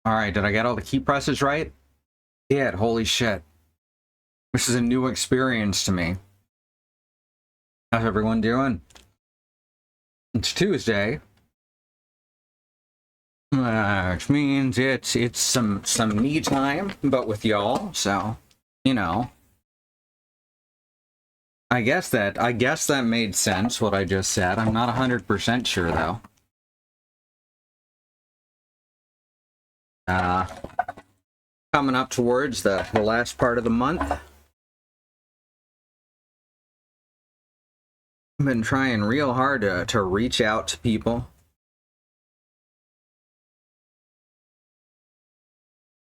Alright, did I get all the key presses right? Yeah, holy shit. This is a new experience to me. How's everyone doing? It's Tuesday. Which means it's some me time, but with y'all, so, you know. I guess that made sense, what I just said. I'm not 100% sure, though. Coming up towards the last part of the month. I've been trying real hard to reach out to people.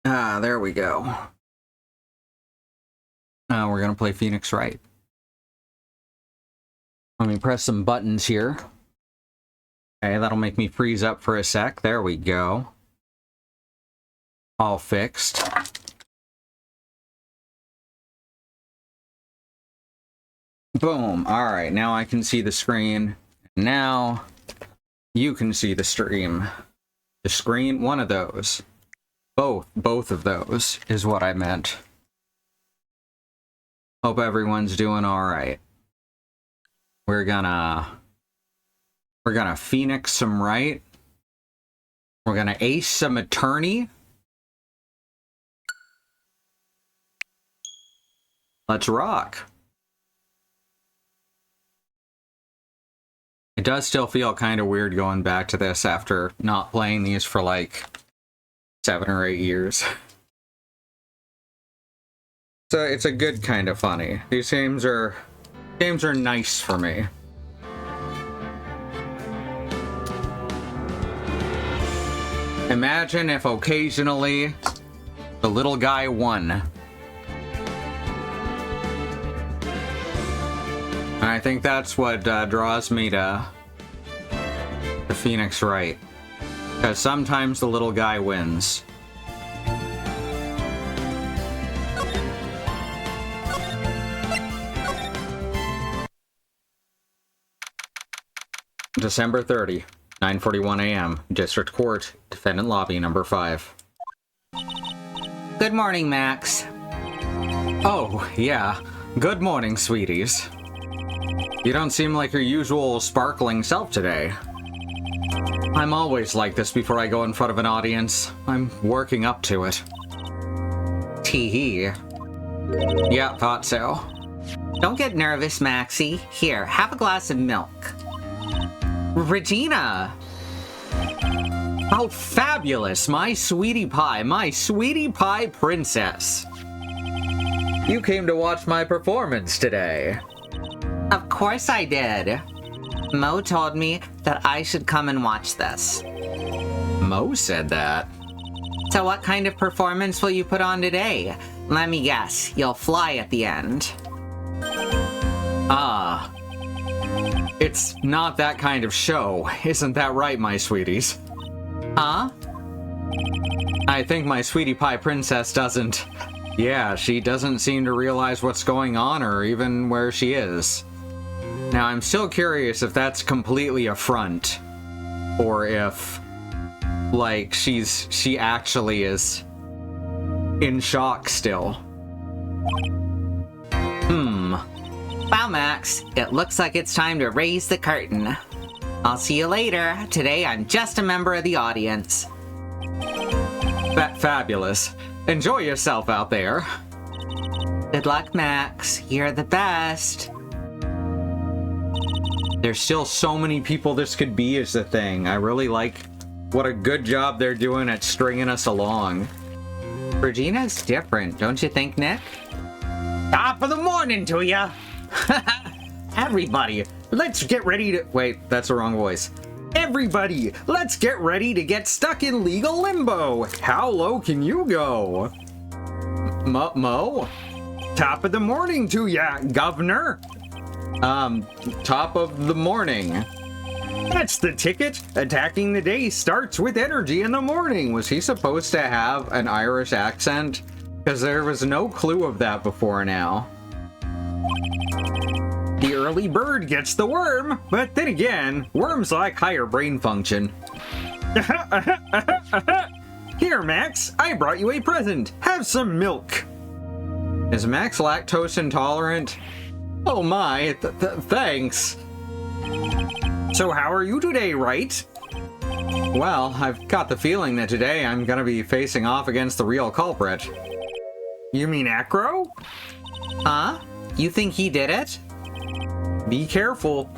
There we go. We're gonna play Phoenix Wright. Let me press some buttons here. Okay, that'll make me freeze up for a sec. There we go. All fixed. Boom. Alright, now I can see the screen. Now you can see the stream. The screen, one of those. Both of those is what I meant. Hope everyone's doing alright. We're gonna Phoenix some Wright. We're gonna ace some Attorney. Let's rock. It does still feel kind of weird going back to this after not playing these for like 7 or 8 years. So it's a good kind of funny. These games are nice for me. Imagine if occasionally the little guy won. I think that's what draws me to Phoenix Wright. Because sometimes the little guy wins. December 30, 9:41 a.m. District Court, Defendant Lobby number 5. Good morning, Max. Oh, yeah. Good morning, sweeties. You don't seem like your usual sparkling self today. I'm always like this before I go in front of an audience. I'm working up to it. Tee-hee. Yeah, thought so. Don't get nervous, Maxie. Here, have a glass of milk. Regina! How fabulous! My sweetie pie princess! You came to watch my performance today. Of course I did. Mo told me that I should come and watch this. Mo said that? So what kind of performance will you put on today? Let me guess, you'll fly at the end. Ah. It's not that kind of show, isn't that right, my sweeties? Huh? I think my sweetie pie princess doesn't... Yeah, she doesn't seem to realize what's going on or even where she is. Now, I'm still curious if that's completely a front. Or if, like, she actually is in shock still. Wow, Max, it looks like it's time to raise the curtain. I'll see you later. Today, I'm just a member of the audience. Fabulous. Enjoy yourself out there. Good luck, Max. You're the best. There's still so many people this could be is the thing. I really like what a good job they're doing at stringing us along. Regina's different, don't you think, Nick? Top of the morning to ya! Everybody, let's get ready to... Wait, that's the wrong voice. Everybody, let's get ready to get stuck in legal limbo! How low can you go? Mo? Top of the morning to ya, governor! Top of the morning. That's the ticket. Attacking the day starts with energy in the morning. Was he supposed to have an Irish accent? Because there was no clue of that before now. The early bird gets the worm, but then again, worms like higher brain function. Here, Max, I brought you a present. Have some milk. Is Max lactose intolerant? Oh my, thanks. So how are you today, right? Well, I've got the feeling that today I'm gonna be facing off against the real culprit. You mean Acro? Huh? You think he did it? Be careful.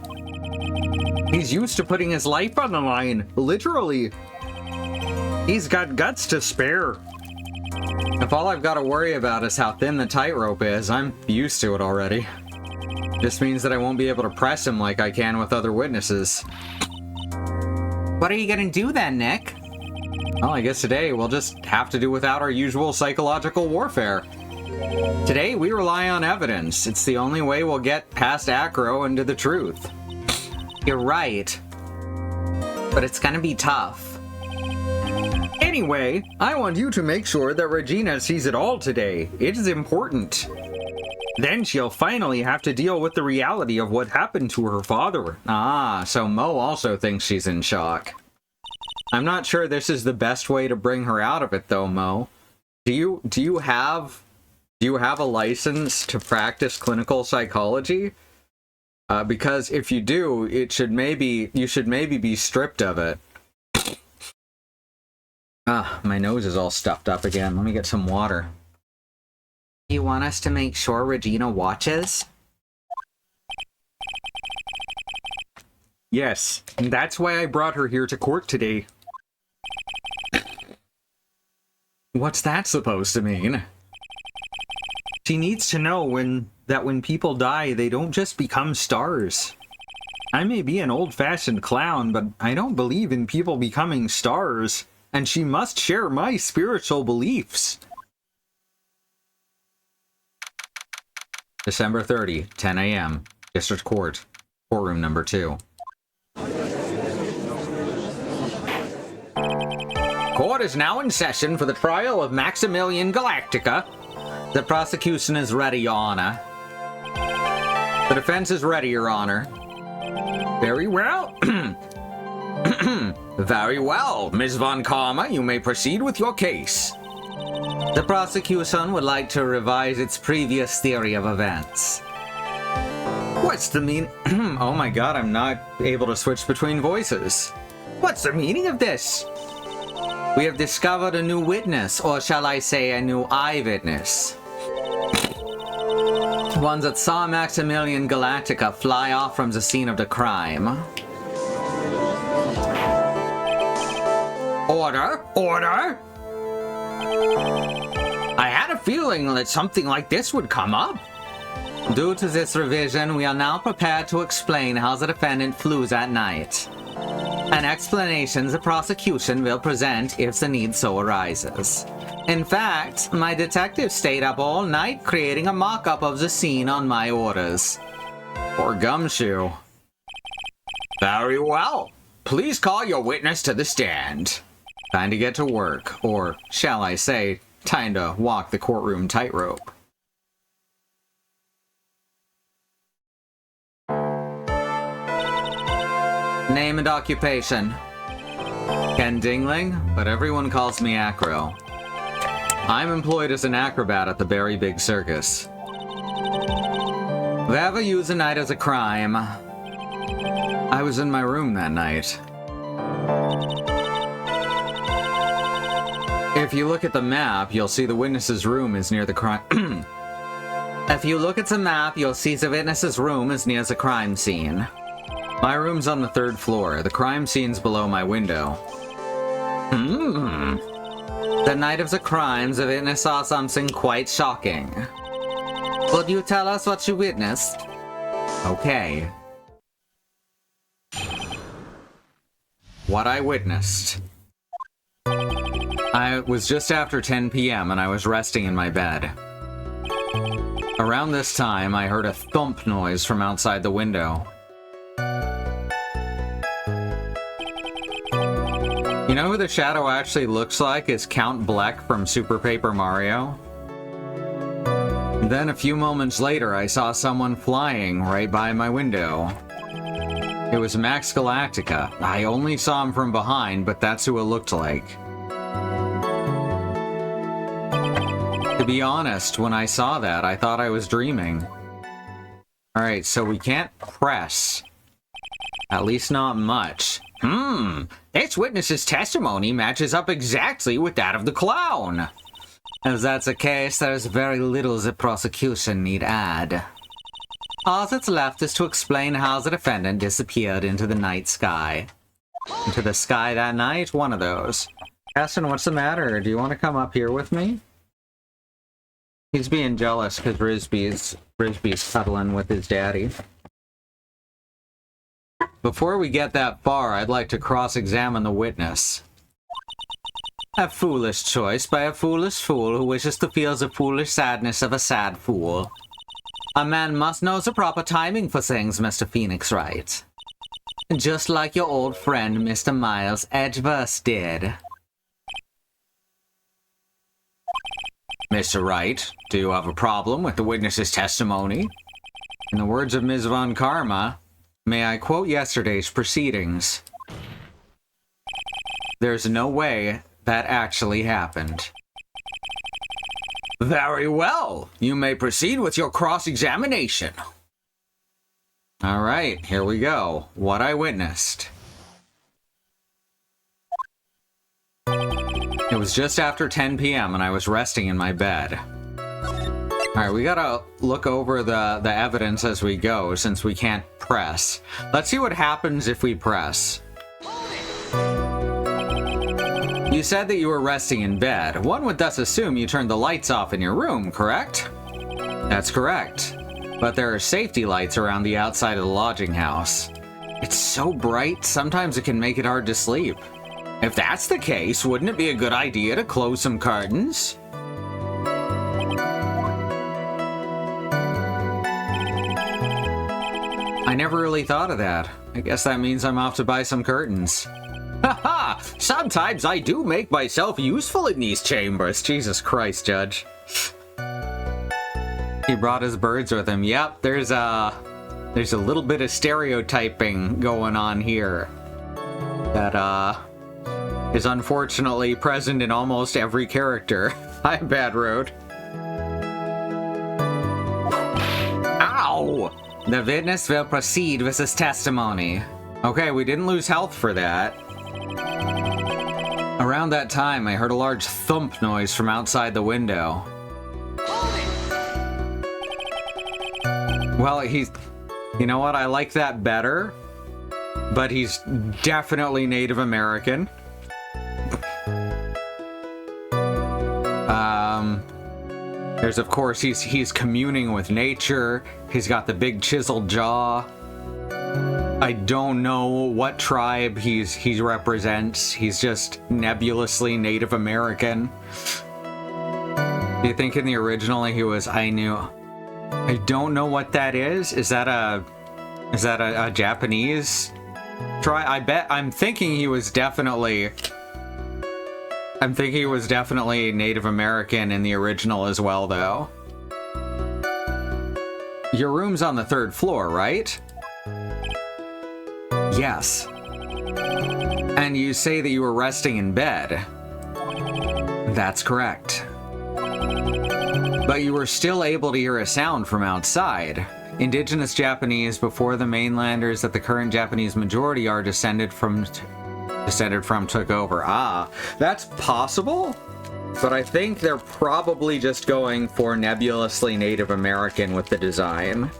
He's used to putting his life on the line, literally. He's got guts to spare. If all I've got to worry about is how thin the tightrope is, I'm used to it already. This means that I won't be able to press him like I can with other witnesses. What are you gonna do then, Nick? Well, I guess today we'll just have to do without our usual psychological warfare. Today we rely on evidence. It's the only way we'll get past Acro and to the truth. You're right. But it's gonna be tough. Anyway, I want you to make sure that Regina sees it all today. It is important. Then she'll finally have to deal with the reality of what happened to her father. Ah, so Mo also thinks she's in shock. I'm not sure this is the best way to bring her out of it, though, Mo. Do you have a license to practice clinical psychology? Because if you do, you should maybe be stripped of it. Ah, my nose is all stuffed up again. Let me get some water. You want us to make sure Regina watches? Yes, and that's why I brought her here to court today. What's that supposed to mean? She needs to know that when people die, they don't just become stars. I may be an old-fashioned clown, but I don't believe in people becoming stars, and she must share my spiritual beliefs. December 30, 10 a.m. District Court, Courtroom number 2. Court is now in session for the trial of Maximilian Galactica. The prosecution is ready, Your Honor. The defense is ready, Your Honor. Very well. Very well, Ms. Von Karma, you may proceed with your case. The prosecution would like to revise its previous theory of events. What's the mean? Oh my god, I'm not able to switch between voices. What's the meaning of this? We have discovered a new witness, or shall I say a new eyewitness. One that saw Maximilian Galactica fly off from the scene of the crime. Order! Order! I had a feeling that something like this would come up. Due to this revision, we are now prepared to explain how the defendant flew that night. An explanation the prosecution will present if the need so arises. In fact, my detectives stayed up all night creating a mock-up of the scene on my orders. Poor Gumshoe. Very well. Please call your witness to the stand. Time to get to work, or shall I say, time to walk the courtroom tightrope. Name and occupation. Ken Dingling, but everyone calls me Acro. I'm employed as an acrobat at the Very Big Circus. Wherever you the night of the crime. I was in my room that night. If you look at the map, you'll see the witness's room is near the crime. If you look at the map, you'll see the witness's room is near the crime scene. My room's on the 3rd floor. The crime scene's below my window. The night of the crime, the witness saw something quite shocking. Would you tell us what you witnessed? Okay. What I witnessed. It was just after 10 p.m. and I was resting in my bed. Around this time, I heard a thump noise from outside the window. You know who the shadow actually looks like is Count Bleck from Super Paper Mario? Then a few moments later, I saw someone flying right by my window. It was Max Galactica. I only saw him from behind, but that's who it looked like. To be honest, when I saw that, I thought I was dreaming. Alright, so we can't press. At least not much. This witness's testimony matches up exactly with that of the clown. If that's the case, there's very little the prosecution need add. All that's left is to explain how the defendant disappeared into the night sky. Into the sky that night? One of those. Aston, what's the matter? Do you want to come up here with me? He's being jealous because Risby's cuddling with his daddy. Before we get that far, I'd like to cross-examine the witness. A foolish choice by a foolish fool who wishes to feel the foolish sadness of a sad fool. A man must know the proper timing for things, Mr. Phoenix Wright. Just like your old friend, Mr. Miles Edgeverse did. Mr. Wright, do you have a problem with the witness's testimony? In the words of Ms. Von Karma, may I quote yesterday's proceedings? There's no way that actually happened. Very well. You may proceed with your cross-examination. Alright, here we go. What I witnessed. It was just after 10 p.m. and I was resting in my bed. Alright, we gotta look over the evidence as we go, since we can't press. Let's see what happens if we press. You said that you were resting in bed. One would thus assume you turned the lights off in your room, correct? That's correct. But there are safety lights around the outside of the lodging house. It's so bright, sometimes it can make it hard to sleep. If that's the case, wouldn't it be a good idea to close some curtains? I never really thought of that. I guess that means I'm off to buy some curtains. Haha! Sometimes I do make myself useful in these chambers. Jesus Christ, Judge. He brought his birds with him. Yep, there's There's a little bit of stereotyping going on here that is unfortunately present in almost every character. Hi, Bad Road. Ow! The witness will proceed with his testimony. Okay, we didn't lose health for that. Around that time, I heard a large thump noise from outside the window. Well, you know what? I like that better, but he's definitely Native American. There's, of course, he's communing with nature. He's got the big chiseled jaw. I don't know what tribe he represents. He's just nebulously Native American. Do you think in the original he was Ainu? I don't know what that is. Is that a Japanese tribe? I'm thinking he was definitely Native American in the original as well, though. Your room's on the 3rd floor, right? Yes. And you say that you were resting in bed. That's correct. But you were still able to hear a sound from outside. Indigenous Japanese before the mainlanders that the current Japanese majority are descended from took over. Ah, that's possible? But I think they're probably just going for nebulously Native American with the design.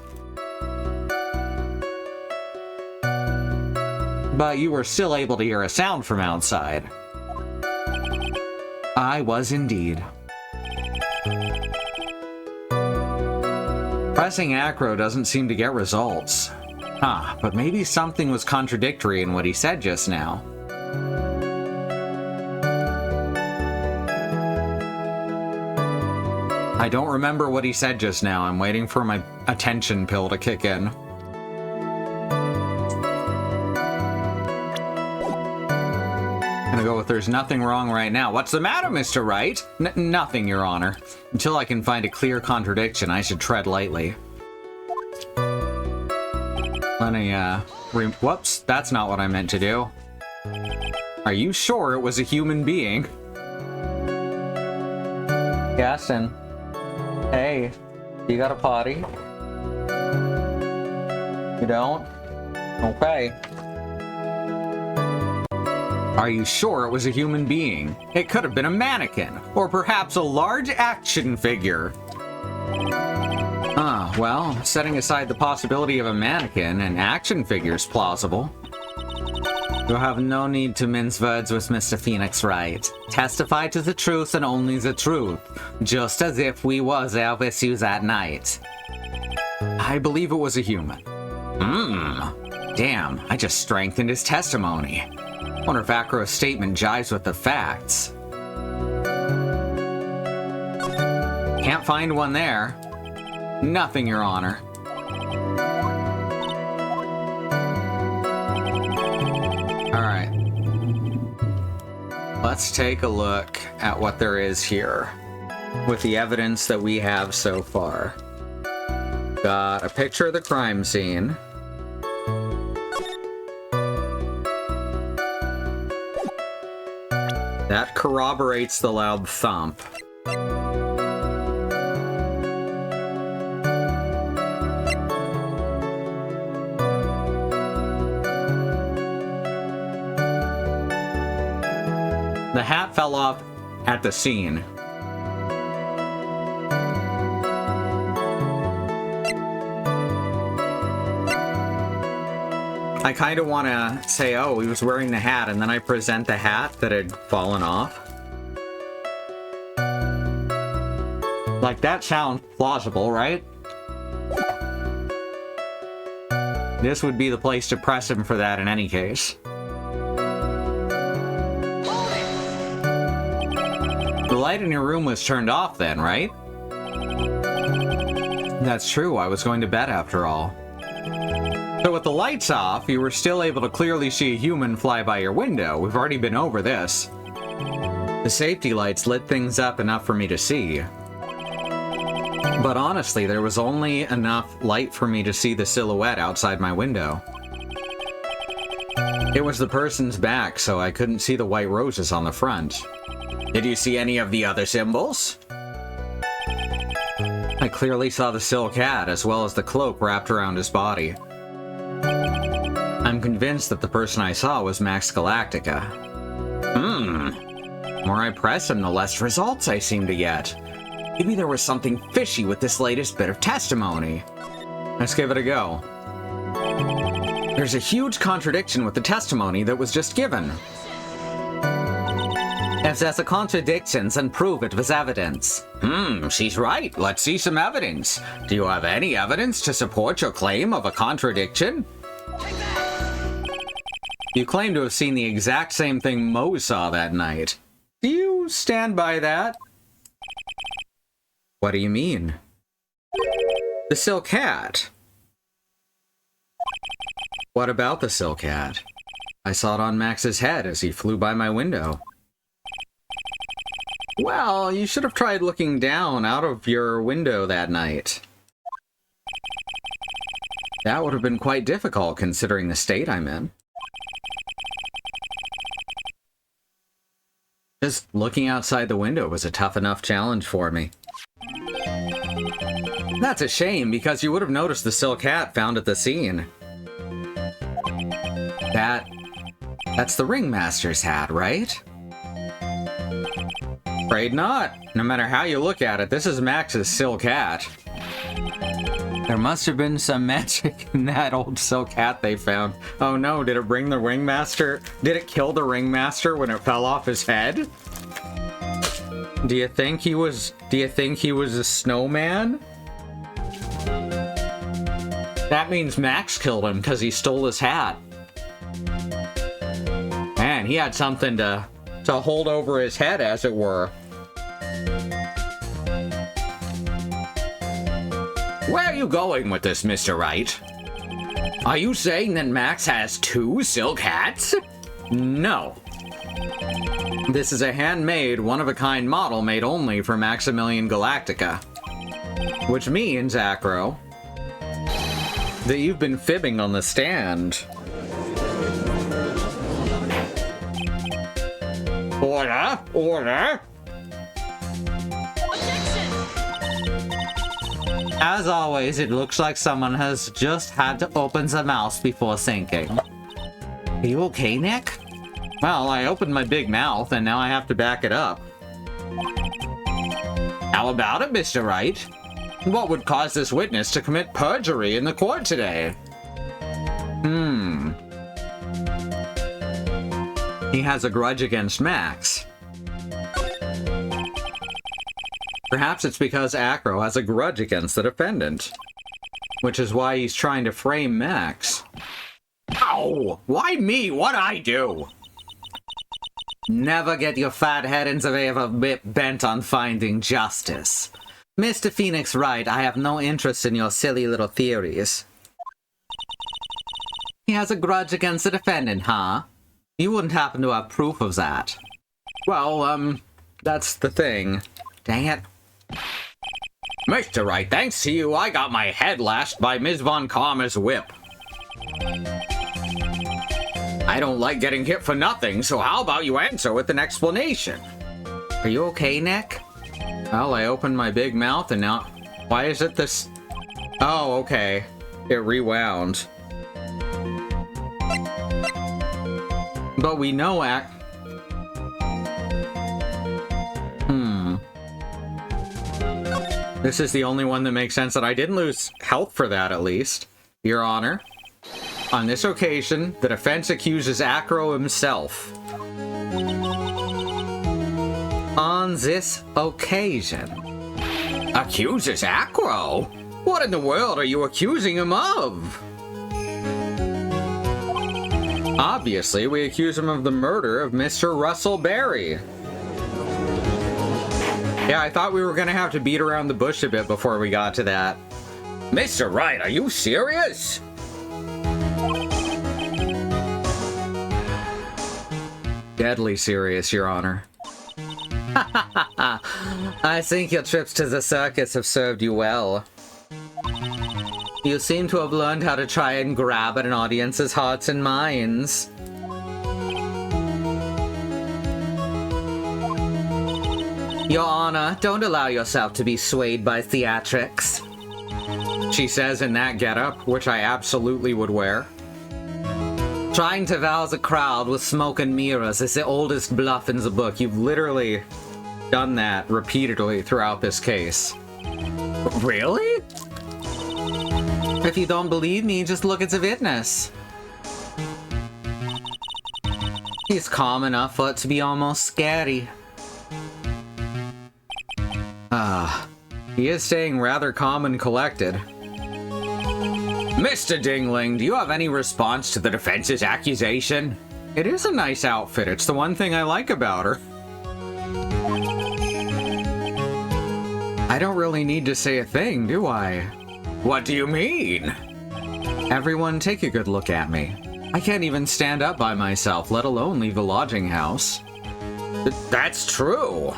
But you were still able to hear a sound from outside. I was indeed. Pressing acro doesn't seem to get results. Huh, but maybe something was contradictory in what he said just now. I don't remember what he said just now. I'm waiting for my attention pill to kick in. Gonna go with there's nothing wrong right now. What's the matter, Mr. Wright? Nothing, Your Honor. Until I can find a clear contradiction, I should tread lightly. Let me, whoops, that's not what I meant to do. Are you sure it was a human being? Gaston. Hey, you got a potty? You don't? Okay. Are you sure it was a human being? It could have been a mannequin, or perhaps a large action figure. Well, setting aside the possibility of a mannequin, an action figure's plausible. You have no need to mince words with Mr. Phoenix Wright. Testify to the truth and only the truth, just as if we was there with you that night. I believe it was a human. Damn, I just strengthened his testimony. Wonder if Acro's statement jives with the facts. Can't find one there. Nothing, Your Honor. Alright. Let's take a look at what there is here with the evidence that we have so far. Got a picture of the crime scene. That corroborates the loud thump. The hat fell off at the scene. I kind of want to say, oh, he was wearing the hat, and then I present the hat that had fallen off. Like, that sounds plausible, right? This would be the place to press him for that in any case. The light in your room was turned off then, right? That's true, I was going to bed after all. So with the lights off, you were still able to clearly see a human fly by your window. We've already been over this. The safety lights lit things up enough for me to see. But honestly, there was only enough light for me to see the silhouette outside my window. It was the person's back, so I couldn't see the white roses on the front. Did you see any of the other symbols? I clearly saw the silk hat, as well as the cloak wrapped around his body. I'm convinced that the person I saw was Max Galactica. The more I press him, the less results I seem to get. Maybe there was something fishy with this latest bit of testimony. Let's give it a go. There's a huge contradiction with the testimony that was just given. If there's a contradiction, then prove it with evidence. She's right. Let's see some evidence. Do you have any evidence to support your claim of a contradiction? You claim to have seen the exact same thing Mo saw that night. Do you stand by that? What do you mean? The silk hat. What about the silk hat? I saw it on Max's head as he flew by my window. Well, you should have tried looking down out of your window that night. That would have been quite difficult considering the state I'm in. Just looking outside the window was a tough enough challenge for me. That's a shame, because you would have noticed the silk hat found at the scene. That's the ringmaster's hat, right? Afraid not. No matter how you look at it, this is Max's silk hat. There must have been some magic in that old silk hat they found. Oh no, did it bring the ringmaster? Did it kill the ringmaster when it fell off his head? Do you think he was a snowman? That means Max killed him because he stole his hat. Man, he had something to hold over his head, as it were. Where are you going with this, Mr. Wright? Are you saying that Max has 2 silk hats? No. This is a handmade, one-of-a-kind model made only for Maximilian Galactica. Which means, Acro, that you've been fibbing on the stand. Order! Order! As always, it looks like someone has just had to open their mouth before thinking. Are you okay, Nick? Well, I opened my big mouth, and now I have to back it up. How about it, Mr. Wright? What would cause this witness to commit perjury in the court today? He has a grudge against Max. Perhaps it's because Acro has a grudge against the defendant, which is why he's trying to frame Max. Ow! Why me? What'd I do? Never get your fat head in the way of a bit bent on finding justice. Mr. Phoenix Wright, I have no interest in your silly little theories. He has a grudge against the defendant, huh? You wouldn't happen to have proof of that. Well, that's the thing. Dang it. Mr. Wright, thanks to you, I got my head lashed by Ms. Von Karma's whip. I don't like getting hit for nothing, so how about you answer with an explanation? Are you okay, Nick? Well, I opened my big mouth and now... Why is it this... Oh, okay. It rewound. But we know This is the only one that makes sense, that I didn't lose health for that, at least. Your Honor. On this occasion, the defense accuses Acro himself. On this occasion. Accuses Acro? What in the world are you accusing him of? Obviously, we accuse him of the murder of Mr. Russell Berry. Yeah, I thought we were gonna have to beat around the bush a bit before we got to that. Mr. Wright, are you serious? Deadly serious, Your Honor. I think your trips to the circus have served you well. You seem to have learned how to try and grab at an audience's hearts and minds. Your Honor, don't allow yourself to be swayed by theatrics. She says in that getup, which I absolutely would wear. Trying to rouse a crowd with smoke and mirrors is the oldest bluff in the book. You've literally done that repeatedly throughout this case. Really? If you don't believe me, just look at the witness. He's calm enough for it to be almost scary. He is staying rather calm and collected. Mr. Dingling, do you have any response to the defense's accusation? It is a nice outfit. It's the one thing I like about her. I don't really need to say a thing, do I? What do you mean? Everyone, take a good look at me. I can't even stand up by myself, let alone leave the lodging house. That's true.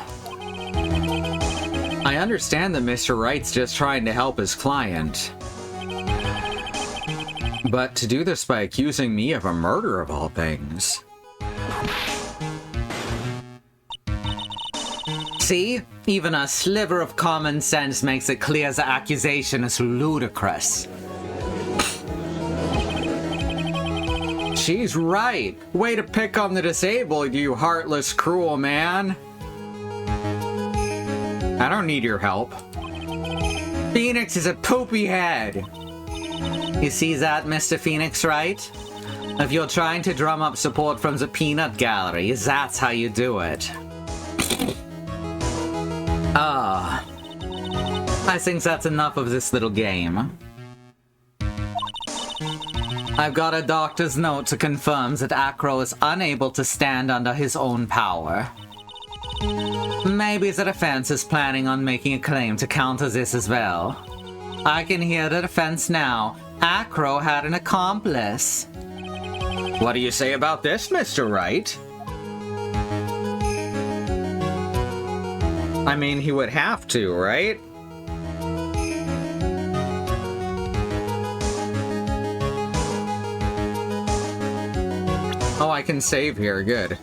I understand that Mr. Wright's just trying to help his client. But to do this by accusing me of a murder of all things. See? Even a sliver of common sense makes it clear the accusation is ludicrous. She's right. Way to pick on the disabled, you heartless, cruel man. I don't need your help. Phoenix is a poopy head. You see that, Mr. Phoenix, right? If you're trying to drum up support from the peanut gallery, that's how you do it. I think that's enough of this little game. I've got a doctor's note to confirm that Acro is unable to stand under his own power. Maybe the defense is planning on making a claim to counter this as well. I can hear the defense now. Acro had an accomplice. What do you say about this, Mr. Wright? I mean, he would have to, right? Oh, I can save here. Good.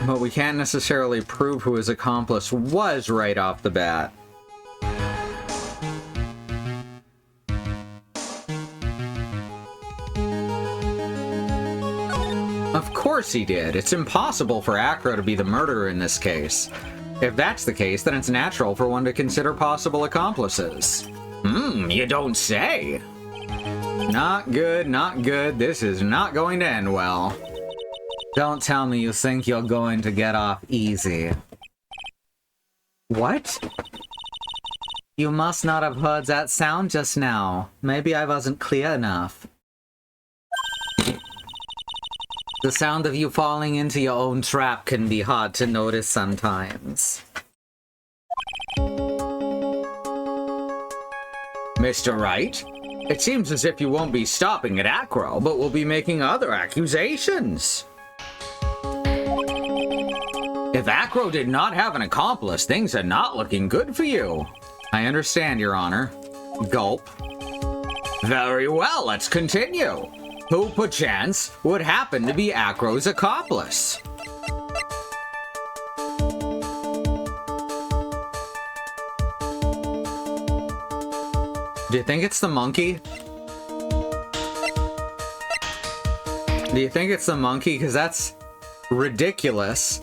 But we can't necessarily prove who his accomplice was right off the bat. Of course he did. It's impossible for Acro to be the murderer in this case. If that's the case, then it's natural for one to consider possible accomplices. You don't say. Not good, not good. This is not going to end well. Don't tell me you think you're going to get off easy. What? You must not have heard that sound just now. Maybe I wasn't clear enough. The sound of you falling into your own trap can be hard to notice sometimes. Mr. Wright? It seems as if you won't be stopping at Acro, but will be making other accusations. If Acro did not have an accomplice, things are not looking good for you. I understand, Your Honor. Gulp. Very well, let's continue. Who, perchance, would happen to be Acro's accomplice? Do you think it's the monkey? Do you think it's the monkey? Because that's ridiculous.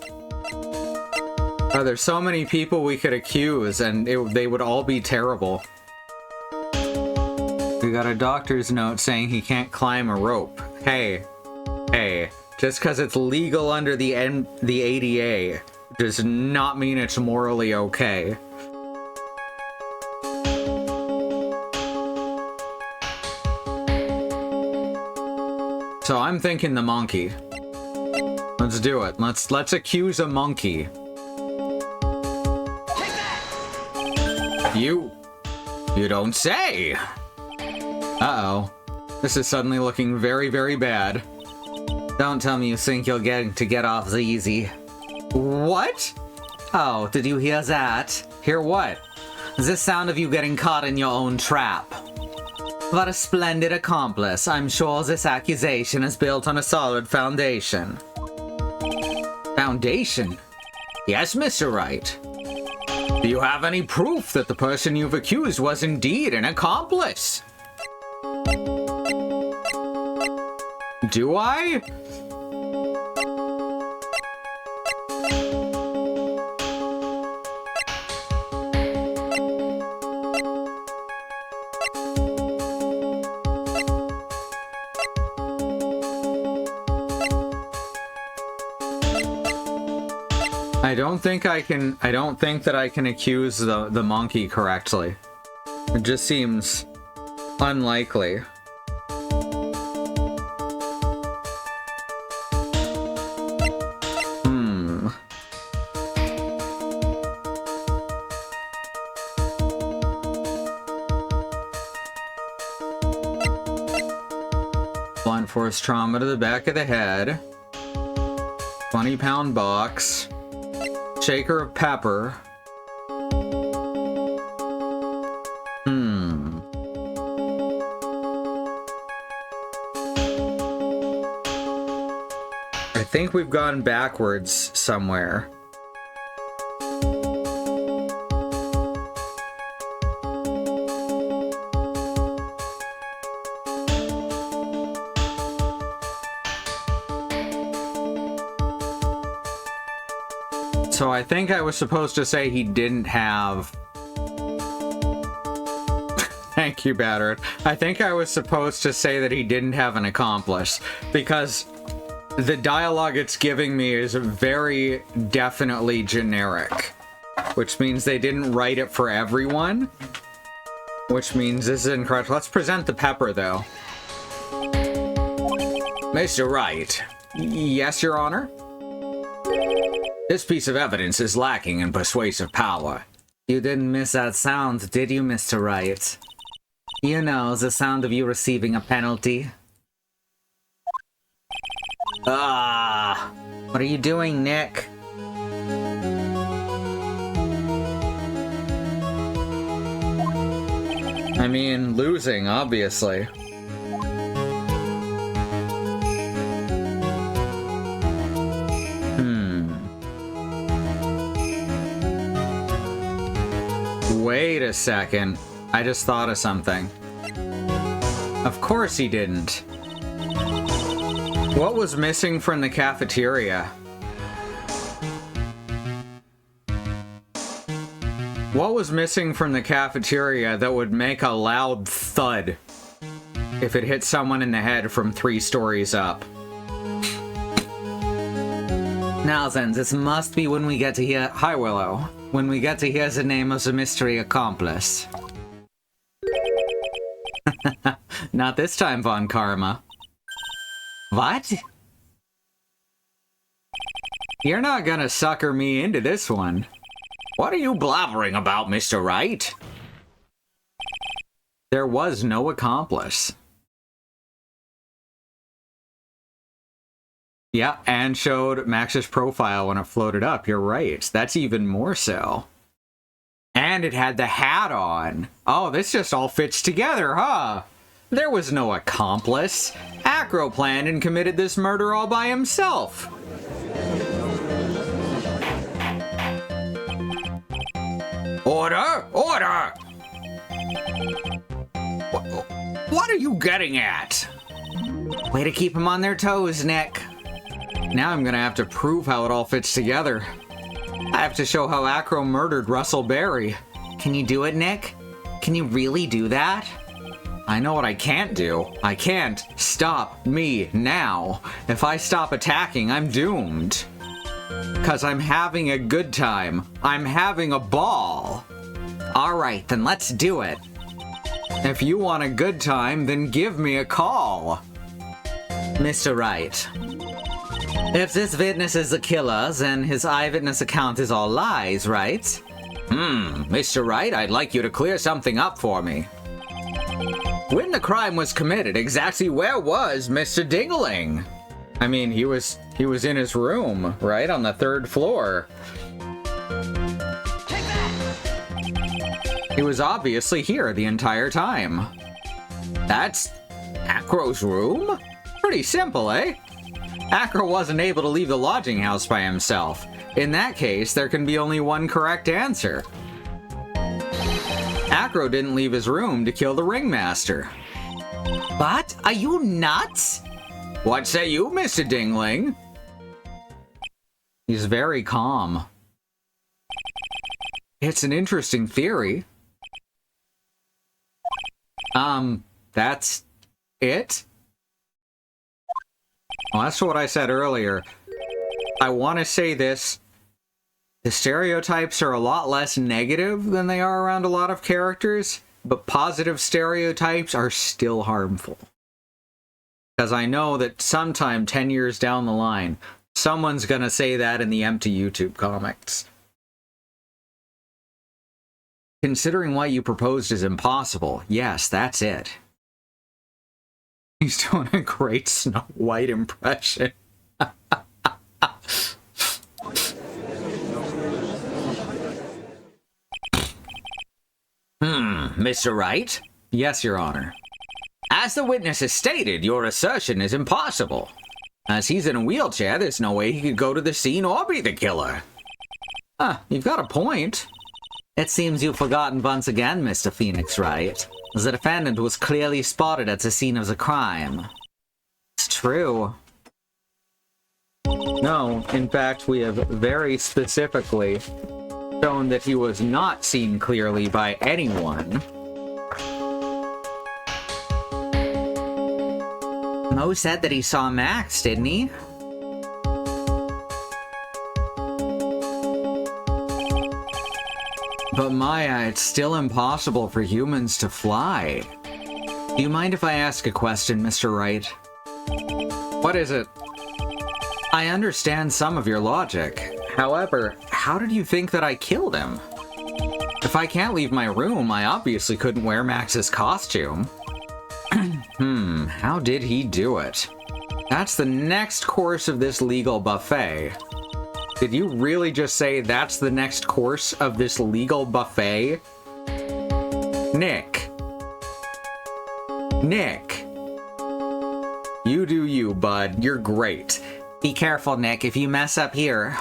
Oh, there's so many people we could accuse, and they would all be terrible. We got a doctor's note saying he can't climb a rope. Hey, just because it's legal under the ADA does not mean it's morally okay. So I'm thinking the monkey. Let's do it. Let's accuse a monkey. You don't say. Uh-oh. This is suddenly looking very, very bad. Don't tell me you think you're getting to get off easy. What? Oh, did you hear that? Hear what? The sound of you getting caught in your own trap. What a splendid accomplice. I'm sure this accusation is built on a solid foundation. Foundation? Yes, Mr. Wright. Do you have any proof that the person you've accused was indeed an accomplice? Do I? I don't think that I can accuse the monkey correctly. It just seems unlikely. Blunt force trauma to the back of the head. 20-pound box. Shaker of pepper. I think we've gone backwards somewhere. So I think I was supposed to say he didn't have... Thank you, Battered. I think I was supposed to say that he didn't have an accomplice, because the dialogue it's giving me is very definitely generic, which means they didn't write it for everyone, which means this is incorrect. Let's present the pepper, though. Mr. Wright. Yes, Your Honor? This piece of evidence is lacking in persuasive power. You didn't miss that sound, did you, Mr. Wright? You know, the sound of you receiving a penalty. Ah! What are you doing, Nick? I mean, losing, obviously. Wait a second. I just thought of something. Of course he didn't. What was missing from the cafeteria? What was missing from the cafeteria that would make a loud thud if it hit someone in the head from 3 stories up? Now then, this must be when we get to hear... Hi, Willow. When we get to hear the name of the mystery accomplice. Not this time, Von Karma. What? You're not gonna sucker me into this one. What are you blabbering about, Mr. Wright? There was no accomplice. Yeah, and showed Max's profile when it floated up. You're right. That's even more so. And it had the hat on. Oh, this just all fits together, huh? There was no accomplice. Acro planned and committed this murder all by himself. Order! Order! What are you getting at? Way to keep them on their toes, Nick. Now I'm gonna have to prove how it all fits together. I have to show how Acro murdered Russell Berry. Can you do it, Nick? Can you really do that? I know what I can't do. I can't stop me now. If I stop attacking, I'm doomed. 'Cause I'm having a good time. I'm having a ball. Alright, then let's do it. If you want a good time, then give me a call. Mr. Wright. If this witness is the killer, then his eyewitness account is all lies, right? Mr. Wright, I'd like you to clear something up for me. When the crime was committed, exactly where was Mr. Dingling? I mean, he was in his room, right? On the 3rd floor. He was obviously here the entire time. That's Acro's room? Pretty simple, eh? Acro wasn't able to leave the lodging house by himself. In that case, there can be only one correct answer. Acro didn't leave his room to kill the ringmaster. What? Are you nuts? What say you, Mr. Dingling? He's very calm. It's an interesting theory. That's it? Well, that's what I said earlier. I want to say this. The stereotypes are a lot less negative than they are around a lot of characters, but positive stereotypes are still harmful. Because I know that sometime 10 years down the line, someone's gonna say that in the empty YouTube comments. Considering what you proposed is impossible, yes, that's it. He's doing a great Snow White impression. Mr. Wright? Yes, Your Honor. As the witness has stated, your assertion is impossible. As he's in a wheelchair, there's no way he could go to the scene or be the killer. You've got a point. It seems you've forgotten once again, Mr. Phoenix Wright. The defendant was clearly spotted at the scene of the crime. It's true. No, in fact, we have very specifically shown that he was not seen clearly by anyone. Mo said that he saw Max, didn't he? But Maya, it's still impossible for humans to fly. Do you mind if I ask a question, Mr. Wright? What is it? I understand some of your logic. However, how did you think that I killed him? If I can't leave my room, I obviously couldn't wear Max's costume. How did he do it? That's the next course of this legal buffet. Did you really just say that's the next course of this legal buffet? Nick. Nick. You do you, bud. You're great. Be careful, Nick. If you mess up here...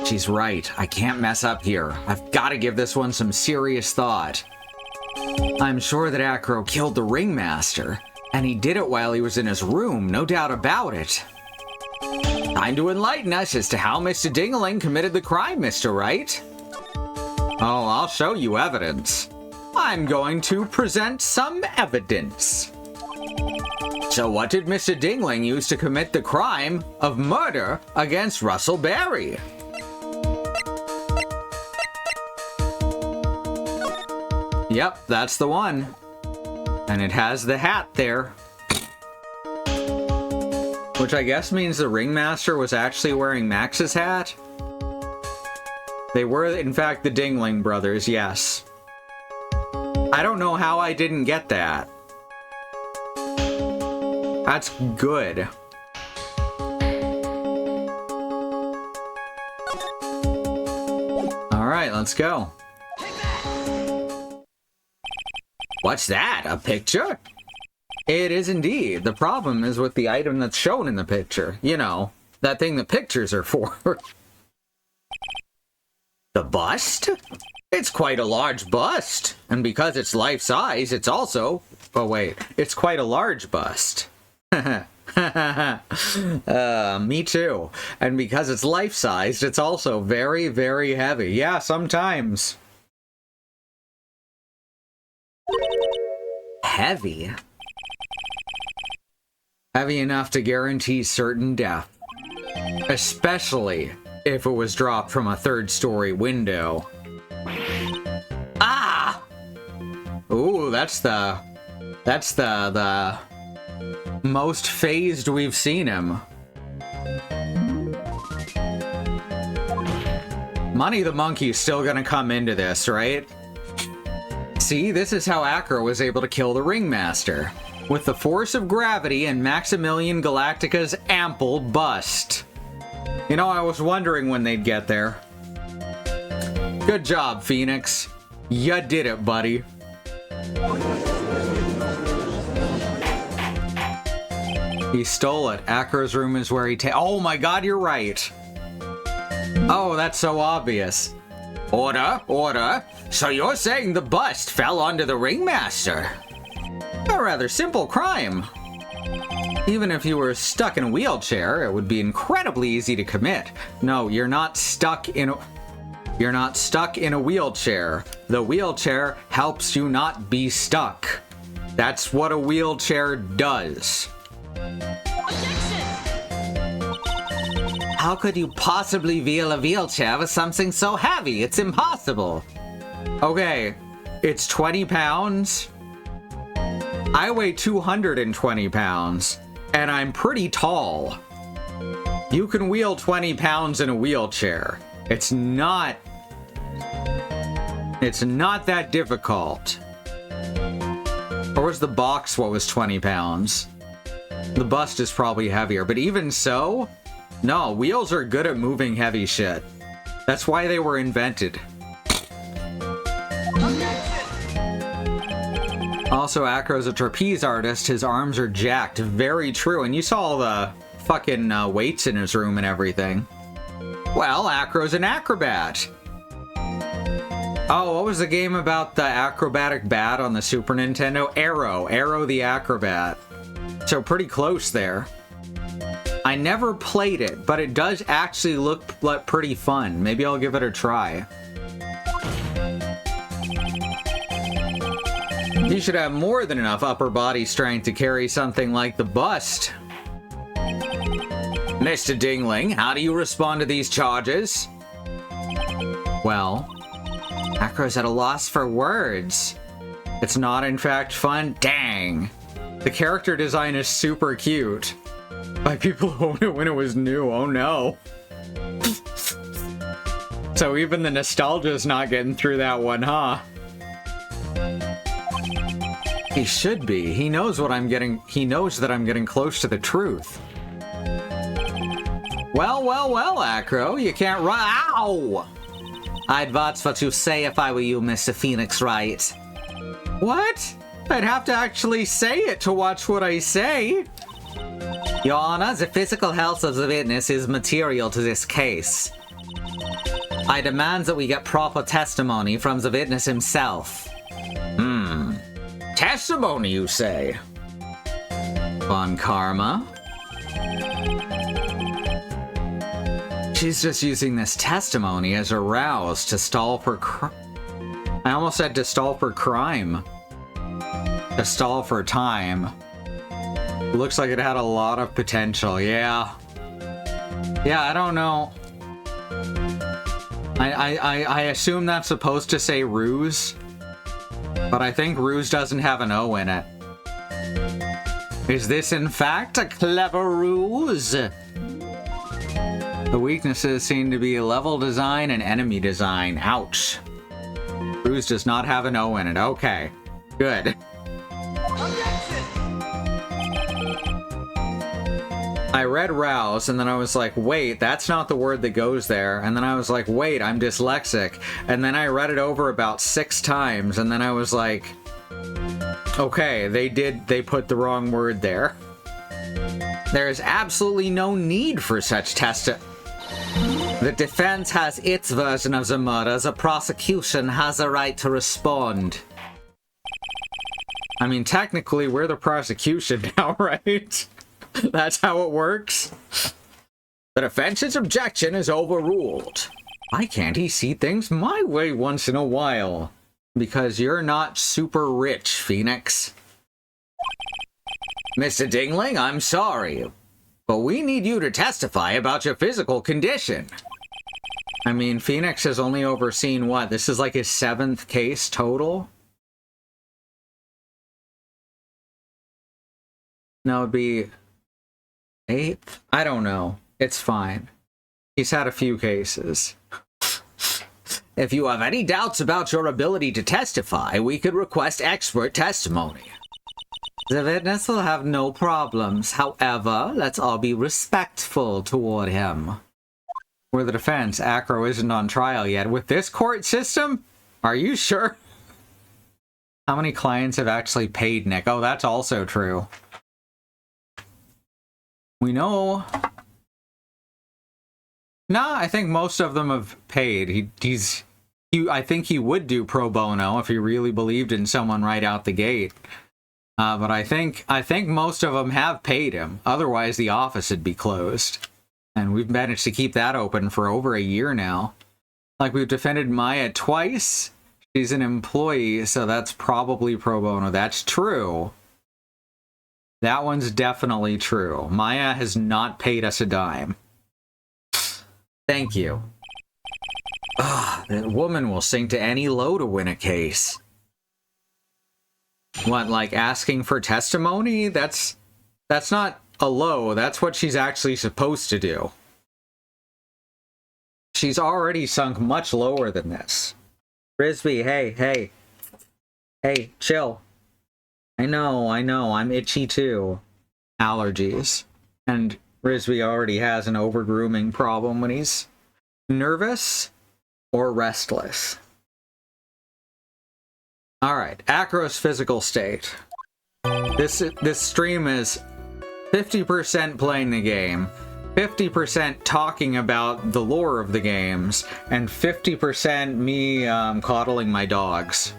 She's right. I can't mess up here. I've got to give this one some serious thought. I'm sure that Acro killed the ringmaster, and he did it while he was in his room, no doubt about it. Time to enlighten us as to how Mr. Dingling committed the crime, Mr. Wright. Oh, I'll show you evidence. I'm going to present some evidence. So what did Mr. Dingling use to commit the crime of murder against Russell Berry? Yep, that's the one. And it has the hat there. Which I guess means the ringmaster was actually wearing Max's hat? They were, in fact, the Dingling brothers, yes. I don't know how I didn't get that. That's good. Alright, let's go. What's that? A picture? It is indeed. The problem is with the item that's shown in the picture. You know, that thing the pictures are for. The bust? It's quite a large bust. And because it's life-size, it's also... Oh, wait. It's quite a large bust. Me too. And because it's life-sized, it's also very, very heavy. Yeah, sometimes. Heavy? Heavy enough to guarantee certain death. Especially if it was dropped from a third-story window. Ah! Ooh, that's the most phased we've seen him. Money the Monkey's still gonna come into this, right? See, this is how Acro was able to kill the ringmaster. with the force of gravity and Maximilian Galactica's ample bust. You know, I was wondering when they'd get there. Good job, Phoenix. You did it, buddy. He stole it. Acro's room is where he oh my god, you're right. Oh, that's so obvious. Order, order. So you're saying the bust fell onto the ringmaster? A rather simple crime. Even if you were stuck in a wheelchair, it would be incredibly easy to commit. No, you're not stuck in a... You're not stuck in a wheelchair. The wheelchair helps you not be stuck. That's what a wheelchair does. How could you possibly wheel a wheelchair with something so heavy? It's impossible. Okay, it's 20 pounds. I weigh 220 pounds, and I'm pretty tall. You can wheel 20 pounds in a wheelchair. It's not that difficult. Or was the box what was 20 pounds? The bust is probably heavier, but even so, no, wheels are good at moving heavy shit. That's why they were invented. Also, Acro's a trapeze artist. His arms are jacked. Very true. And you saw all the fucking weights in his room and everything. Well, Acro's an acrobat. Oh, what was the game about the acrobatic bat on the Super Nintendo? Arrow the Acrobat. So pretty close there. I never played it, but it does actually look like pretty fun. Maybe I'll give it a try. You should have more than enough upper body strength to carry something like the bust. Mr. Dingling, how do you respond to these charges? Well, Acro's at a loss for words. It's not in fact fun? Dang. The character design is super cute. By people who owned it when it was new, oh no. So even the nostalgia's not getting through that one, huh? He should be. He knows what I'm getting. He knows that I'm getting close to the truth. Well, Acro, you can't run. Ow! I'd watch what you say if I were you, Mr. Phoenix Wright. What? I'd have to actually say it to watch what I say. Your Honor, the physical health of the witness is material to this case. I demand that we get proper testimony from the witness himself. Testimony, you say? On karma? She's just using this testimony as a rouse to stall for I almost said to stall for crime. To stall for time. Looks like it had a lot of potential, yeah. Yeah, I don't know. I assume that's supposed to say ruse. But I think ruse doesn't have an O in it. Is this in fact a clever ruse? The weaknesses seem to be level design and enemy design. Ouch. Ruse does not have an O in it. Okay. Good. I read rouse, and then I was like, wait, that's not the word that goes there. And then I was like, wait, I'm dyslexic. And then I read it over about 6 times, and then I was like, okay, they put the wrong word there. There is absolutely no need for such testing. The defense has its version of the murder. The prosecution has a right to respond. I mean, technically, we're the prosecution now, right? That's how it works. The defense's objection is overruled. Why can't he see things my way once in a while? Because you're not super rich, Phoenix. Mr. Dingling, I'm sorry, but we need you to testify about your physical condition. I mean, Phoenix has only overseen what? This is like his 7th case total? No, it'd be 8th? I don't know. It's fine. He's had a few cases. If you have any doubts about your ability to testify, we could request expert testimony. The witness will have no problems. However, let's all be respectful toward him. For the defense, Acro isn't on trial yet. With this court system? Are you sure? How many clients have actually paid Nick? Oh, that's also true. We know. Nah, I think most of them have paid. I think he would do pro bono if he really believed in someone right out the gate. But I think most of them have paid him. Otherwise, the office would be closed. And we've managed to keep that open for over a year now. Like, we've defended Maya twice. She's an employee, so that's probably pro bono. That's true. That one's definitely true. Maya has not paid us a dime. Thank you. That woman will sink to any low to win a case. What, like asking for testimony? That's not a low. That's what she's actually supposed to do. She's already sunk much lower than this. Frisbee, hey, chill. I know, I'm itchy too. Allergies. And Frisbee already has an over-grooming problem when he's nervous or restless. Alright, Acro's physical state. This stream is 50% playing the game, 50% talking about the lore of the games, and 50% me coddling my dogs.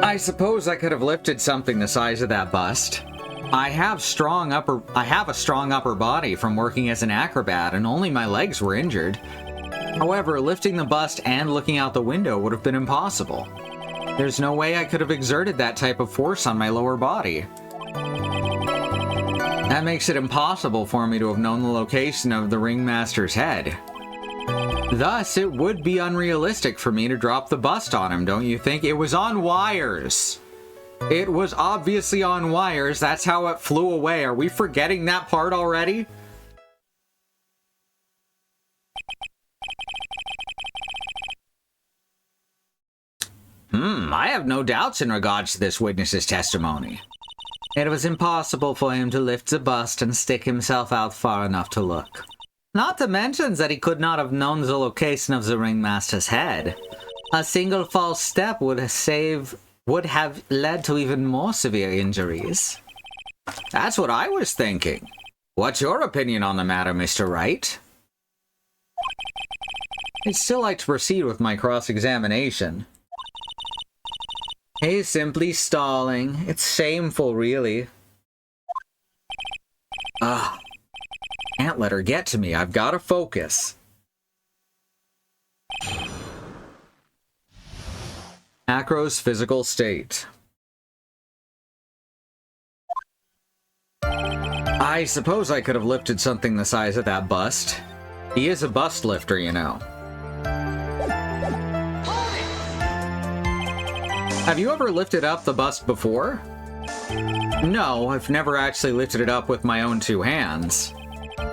I suppose I could have lifted something the size of that bust. I have a strong upper body from working as an acrobat, and only my legs were injured. However, lifting the bust and looking out the window would have been impossible. There's no way I could have exerted that type of force on my lower body. That makes it impossible for me to have known the location of the ringmaster's head. Thus, it would be unrealistic for me to drop the bust on him, don't you think? It was on wires. It was obviously on wires. That's how it flew away. Are we forgetting that part already? I have no doubts in regards to this witness's testimony. It was impossible for him to lift the bust and stick himself out far enough to look. Not to mention that he could not have known the location of the ringmaster's head. A single false step would have led to even more severe injuries. That's what I was thinking. What's your opinion on the matter, Mr. Wright? I'd still like to proceed with my cross-examination. He's simply stalling. It's shameful, really. Can't let her get to me. I've got to focus. Acro's physical state. I suppose I could have lifted something the size of that bust. He is a bust lifter, you know. Have you ever lifted up the bust before? No, I've never actually lifted it up with my own two hands.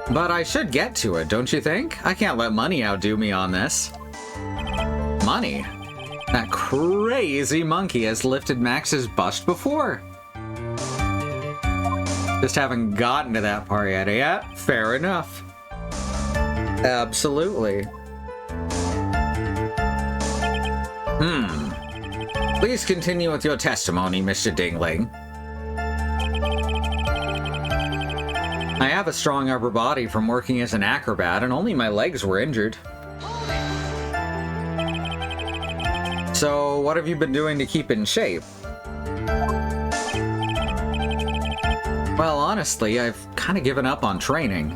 But I should get to it, don't you think? I can't let money outdo me on this. Money? That crazy monkey has lifted Max's bust before. Just haven't gotten to that part yet. Yeah, fair enough. Absolutely. Please continue with your testimony, Mr. Dingling. I have a strong upper body from working as an acrobat, and only my legs were injured. So, what have you been doing to keep in shape? Well, honestly, I've kind of given up on training.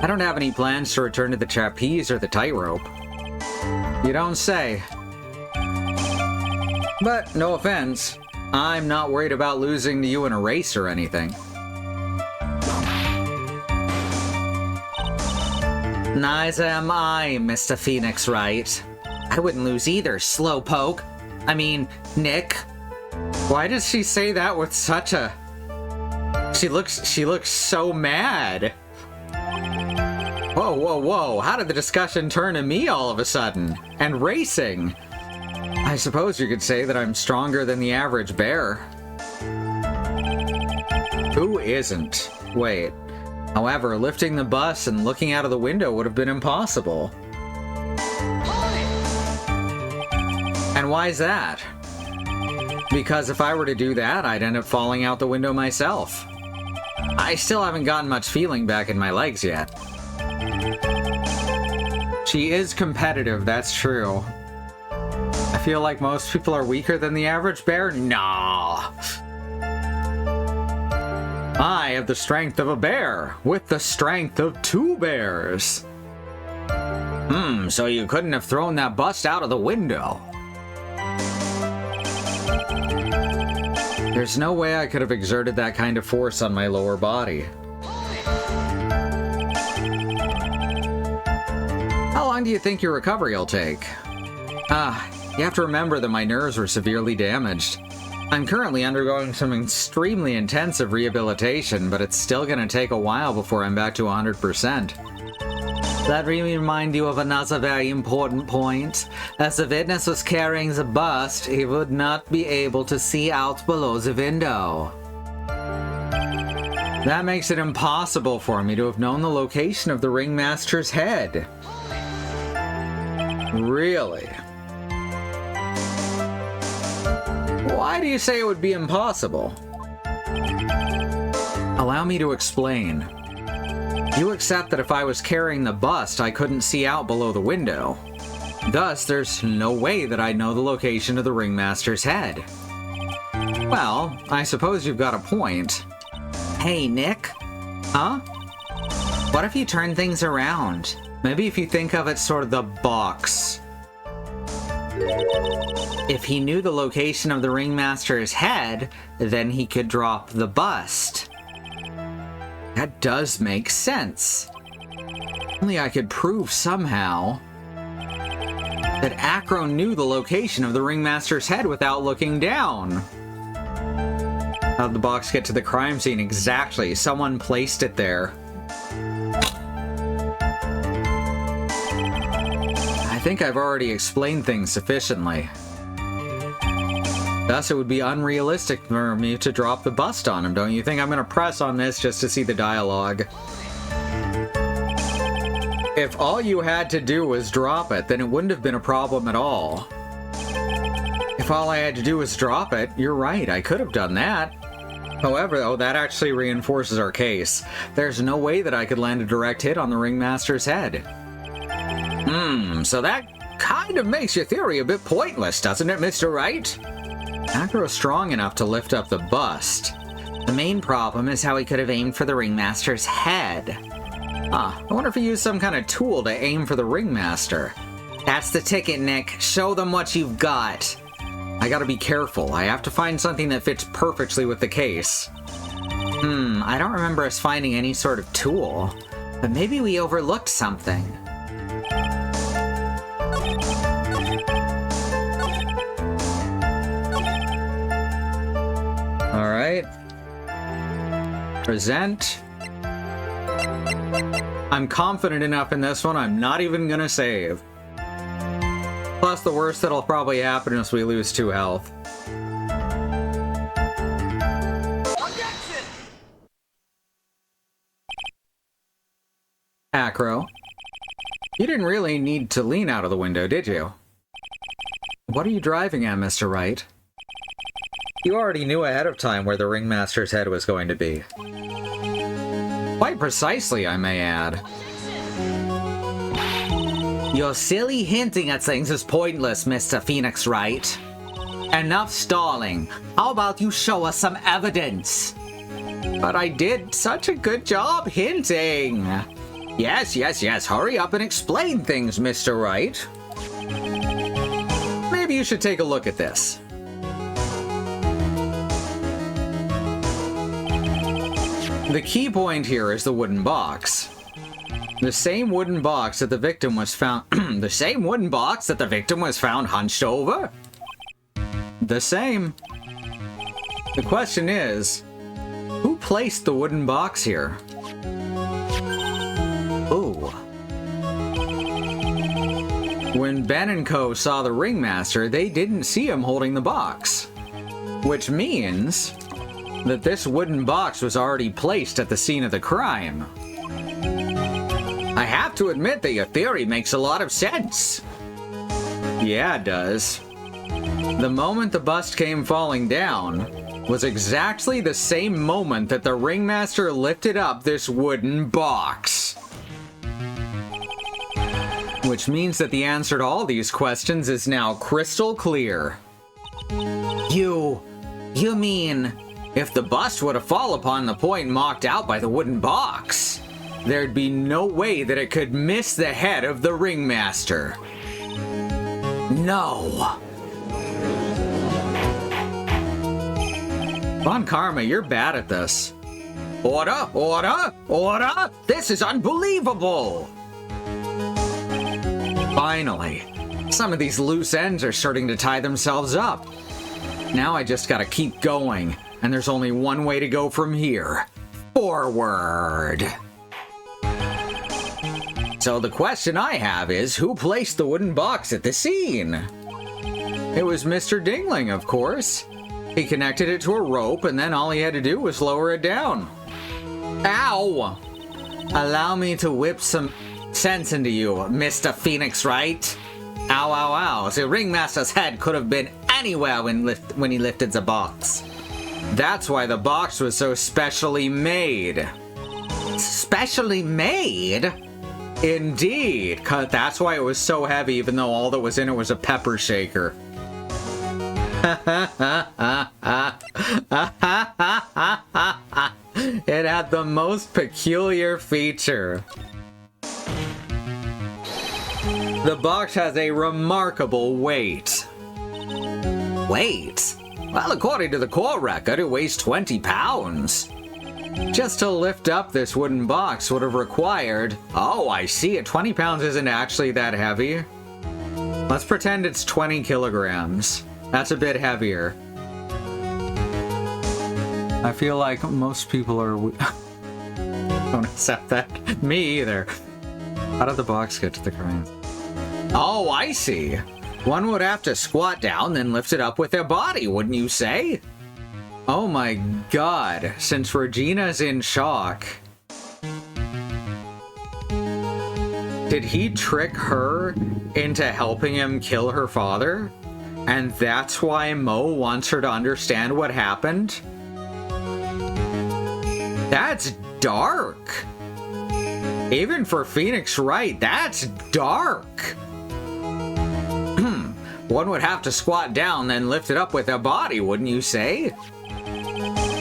I don't have any plans to return to the trapeze or the tightrope. You don't say. But, no offense, I'm not worried about losing to you in a race or anything. Neither am I, Mr. Phoenix Wright. I wouldn't lose either, slowpoke. I mean, Nick. Why does she say that with such a... She looks so mad. Whoa, whoa, whoa. How did the discussion turn to me all of a sudden? And racing? I suppose you could say that I'm stronger than the average bear. Who isn't? Wait. However, lifting the bus and looking out of the window would have been impossible. And why is that? Because if I were to do that, I'd end up falling out the window myself. I still haven't gotten much feeling back in my legs yet. She is competitive, that's true. I feel like most people are weaker than the average bear? Nah. I have the strength of a bear, with the strength of 2 bears. So you couldn't have thrown that bust out of the window. There's no way I could have exerted that kind of force on my lower body. How long do you think your recovery will take? You have to remember that my nerves were severely damaged. I'm currently undergoing some extremely intensive rehabilitation, but it's still gonna take a while before I'm back to 100%. Let me remind you of another very important point. As the witness was carrying the bust, he would not be able to see out below the window. That makes it impossible for me to have known the location of the ringmaster's head. Really? Why do you say it would be impossible? Allow me to explain. You accept that if I was carrying the bust, I couldn't see out below the window. Thus, there's no way that I'd know the location of the ringmaster's head. Well, I suppose you've got a point. Hey, Nick? Huh? What if you turn things around? Maybe if you think of it sort of the box. If he knew the location of the ringmaster's head, then he could drop the bust. That does make sense. Only I could prove somehow that Acro knew the location of the ringmaster's head without looking down. How'd the box get to the crime scene exactly? Someone placed it there. I think I've already explained things sufficiently. Thus, it would be unrealistic for me to drop the bust on him, don't you think? I'm going to press on this just to see the dialogue. If all you had to do was drop it, then it wouldn't have been a problem at all. If all I had to do was drop it, you're right, I could have done that. However, though, that actually reinforces our case. There's no way that I could land a direct hit on the ringmaster's head. So that kind of makes your theory a bit pointless, doesn't it, Mr. Wright? Acro's strong enough to lift up the bust. The main problem is how he could have aimed for the ringmaster's head. I wonder if he used some kind of tool to aim for the ringmaster. That's the ticket, Nick. Show them what you've got. I gotta be careful. I have to find something that fits perfectly with the case. I don't remember us finding any sort of tool. But maybe we overlooked something. Alright. Present. I'm confident enough in this one, I'm not even gonna save. Plus, the worst that'll probably happen is we lose 2 health. Acro. You didn't really need to lean out of the window, did you? What are you driving at, Mr. Wright? You already knew ahead of time where the ringmaster's head was going to be. Quite precisely, I may add. Your silly hinting at things is pointless, Mr. Phoenix Wright. Enough stalling. How about you show us some evidence? But I did such a good job hinting. Yes. Hurry up and explain things, Mr. Wright. Maybe you should take a look at this. The key point here is the wooden box. The same wooden box that the victim was found... the same wooden box that the victim was found hunched over? The same. The question is, who placed the wooden box here? Ooh. When Ben and Co. saw the ringmaster, they didn't see him holding the box. Which means that this wooden box was already placed at the scene of the crime. I have to admit that your theory makes a lot of sense. Yeah, it does. The moment the bust came falling down was exactly the same moment that the ringmaster lifted up this wooden box. Which means that the answer to all these questions is now crystal clear. You mean, if the bust would have fallen upon the point marked out by the wooden box, there'd be no way that it could miss the head of the ringmaster. No. Von Karma, you're bad at this. Order, order, order! This is unbelievable! Finally, some of these loose ends are starting to tie themselves up. Now I just gotta keep going, and there's only one way to go from here. Forward! So the question I have is, who placed the wooden box at the scene? It was Mr. Dingling, of course. He connected it to a rope, and then all he had to do was lower it down. Ow! Allow me to whip some sense into you, Mr. Phoenix Wright. Ow, ow, ow. The ringmaster's head could have been anywhere when he lifted the box. That's why the box was so specially made. Specially made? Indeed. That's why it was so heavy, even though all that was in it was a pepper shaker. It had the most peculiar feature. The box has a remarkable weight. Weight? Well, according to the court record, it weighs 20 pounds. Just to lift up this wooden box would have required... Oh, I see it. 20 pounds isn't actually that heavy. Let's pretend it's 20 kilograms. That's a bit heavier. I feel like most people are... don't accept that. Me either. How did the box get to the crime? Oh, I see. One would have to squat down, then lift it up with their body, wouldn't you say? Oh my god, since Regina's in shock. Did he trick her into helping him kill her father? And that's why Mo wants her to understand what happened? That's dark. Even for Phoenix Wright, that's dark. One would have to squat down, then lift it up with their body, wouldn't you say?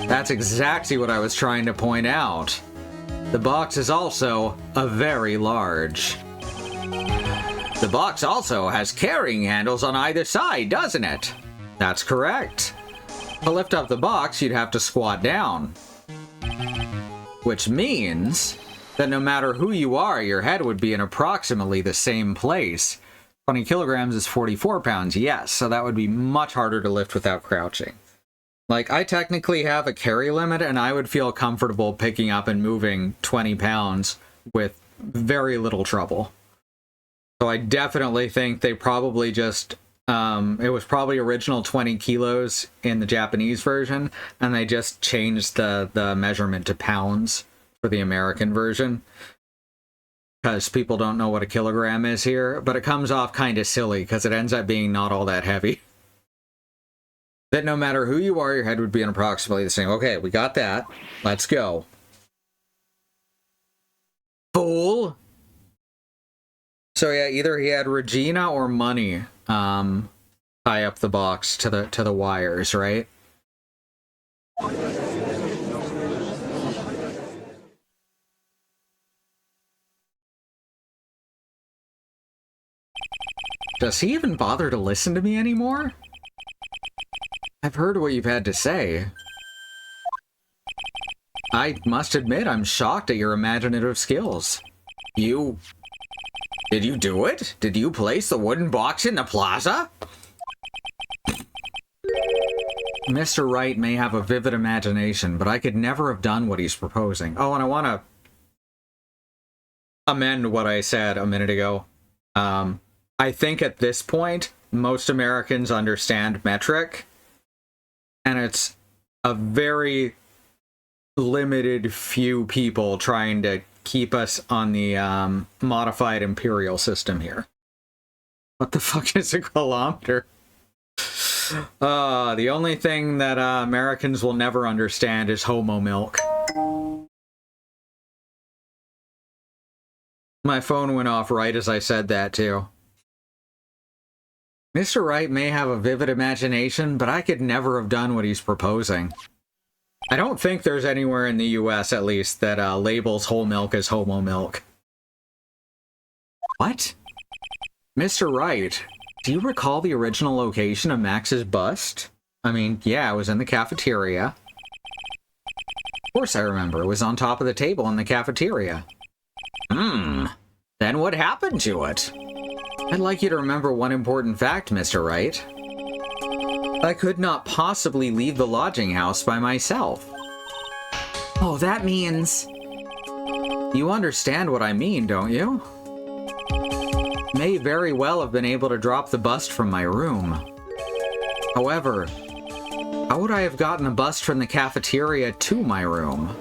That's exactly what I was trying to point out. The box is also a very large. The box also has carrying handles on either side, doesn't it? That's correct. To lift up the box, you'd have to squat down. Which means that no matter who you are, your head would be in approximately the same place. 20 kilograms is 44 pounds, yes, so that would be much harder to lift without crouching. Like, I technically have a carry limit, and I would feel comfortable picking up and moving 20 pounds with very little trouble. So I definitely think they probably just, it was probably original 20 kilos in the Japanese version, and they just changed the measurement to pounds for the American version. Because people don't know what a kilogram is here, but it comes off kind of silly because it ends up being not all that heavy. That no matter who you are, your head would be in approximately the same. Okay, we got that. Let's go. Fool! So yeah, either he had Regina or money tie up the box to the wires, right? Does he even bother to listen to me anymore? I've heard what you've had to say. I must admit, I'm shocked at your imaginative skills. Did you do it? Did you place the wooden box in the plaza? Mr. Wright may have a vivid imagination, but I could never have done what he's proposing. Oh, and I want to amend what I said a minute ago. I think at this point, most Americans understand metric, and it's a very limited few people trying to keep us on the modified imperial system here. What the fuck is a kilometer? The only thing that Americans will never understand is homo milk. My phone went off right as I said that, too. Mr. Wright may have a vivid imagination, but I could never have done what he's proposing. I don't think there's anywhere in the US, at least, that labels whole milk as homo milk. What? Mr. Wright, do you recall the original location of Max's bust? I mean, yeah, it was in the cafeteria. Of course I remember. It was on top of the table in the cafeteria. Then what happened to it? I'd like you to remember one important fact, Mr. Wright. I could not possibly leave the lodging house by myself. Oh, that means... You understand what I mean, don't you? May very well have been able to drop the bust from my room. However, how would I have gotten a bust from the cafeteria to my room?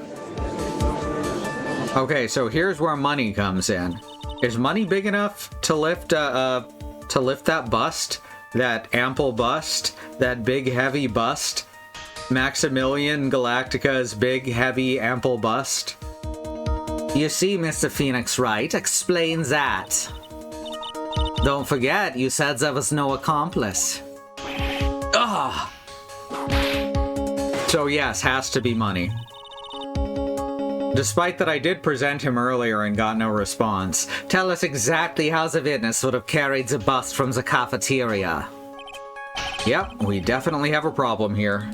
Okay, so here's where money comes in. Is money big enough to lift that bust? That ample bust? That big heavy bust? Maximilian Galactica's big heavy ample bust? You see, Mr. Phoenix Wright, explain that. Don't forget, you said there was no accomplice. Ugh! So yes, has to be money. Despite that I did present him earlier and got no response. Tell us exactly how the witness would have carried the bust from the cafeteria. Yep, we definitely have a problem here.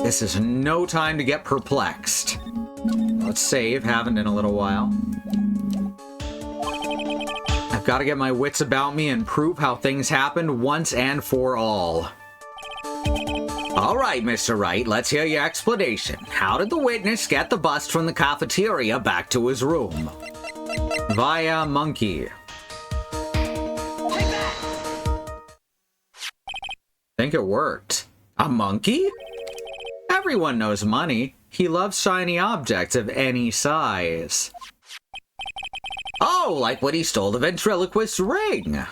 This is no time to get perplexed. Let's save, haven't in a little while. I've got to get my wits about me and prove how things happened once and for all. All right, Mr. Wright, let's hear your explanation. How did the witness get the bust from the cafeteria back to his room? Via monkey. Think it worked. A monkey? Everyone knows money. He loves shiny objects of any size. Oh, like when he stole the ventriloquist's ring.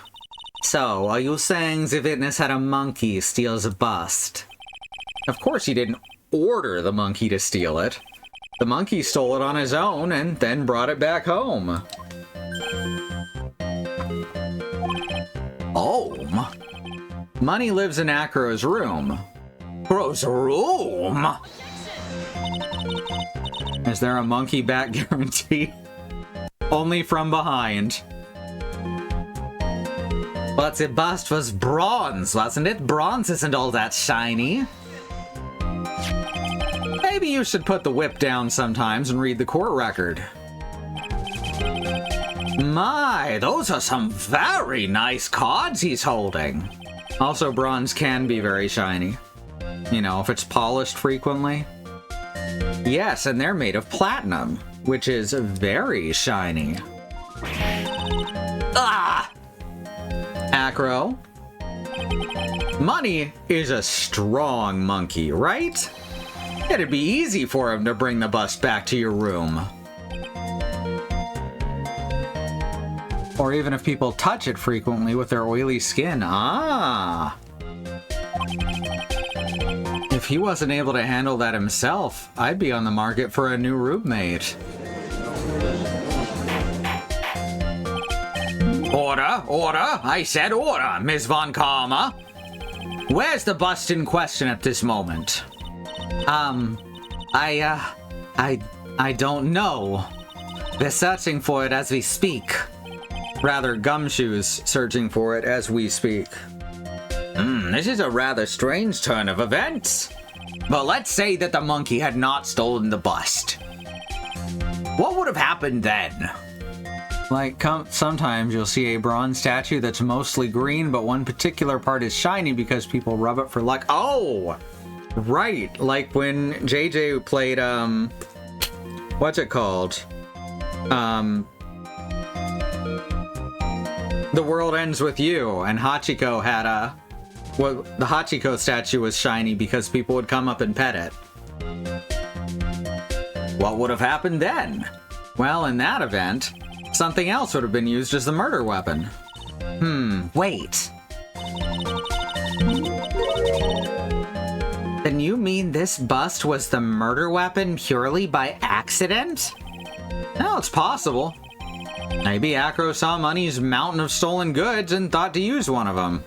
So, are you saying the witness had a monkey steal the bust? Of course he didn't order the monkey to steal it. The monkey stole it on his own and then brought it back home. Home? Money lives in Acro's room. Acro's room? Is there a monkey back guarantee? Only from behind. But the bust was bronze, wasn't it? Bronze isn't all that shiny. Maybe you should put the whip down sometimes and read the court record. My, those are some very nice cards he's holding. Also, bronze can be very shiny. You know, if it's polished frequently. Yes, and they're made of platinum, which is very shiny. Ah! Acro. Money is a strong monkey, right? It'd be easy for him to bring the bust back to your room. Or even if people touch it frequently with their oily skin. Ah! If he wasn't able to handle that himself, I'd be on the market for a new roommate. Order, order! I said order, Ms. Von Karma! Where's the bust in question at this moment? I don't know. They're searching for it as we speak. Rather, Gumshoe's searching for it as we speak. This is a rather strange turn of events. But let's say that the monkey had not stolen the bust. What would have happened then? Like, sometimes you'll see a bronze statue that's mostly green, but one particular part is shiny because people rub it for luck. Oh! Right, like when JJ played, what's it called? The world ends with you, and Hachiko had a... Well, the Hachiko statue was shiny because people would come up and pet it. What would have happened then? Well, in that event, something else would have been used as the murder weapon. Wait. Then you mean this bust was the murder weapon purely by accident? No, it's possible. Maybe Acro saw Money's mountain of stolen goods and thought to use one of them.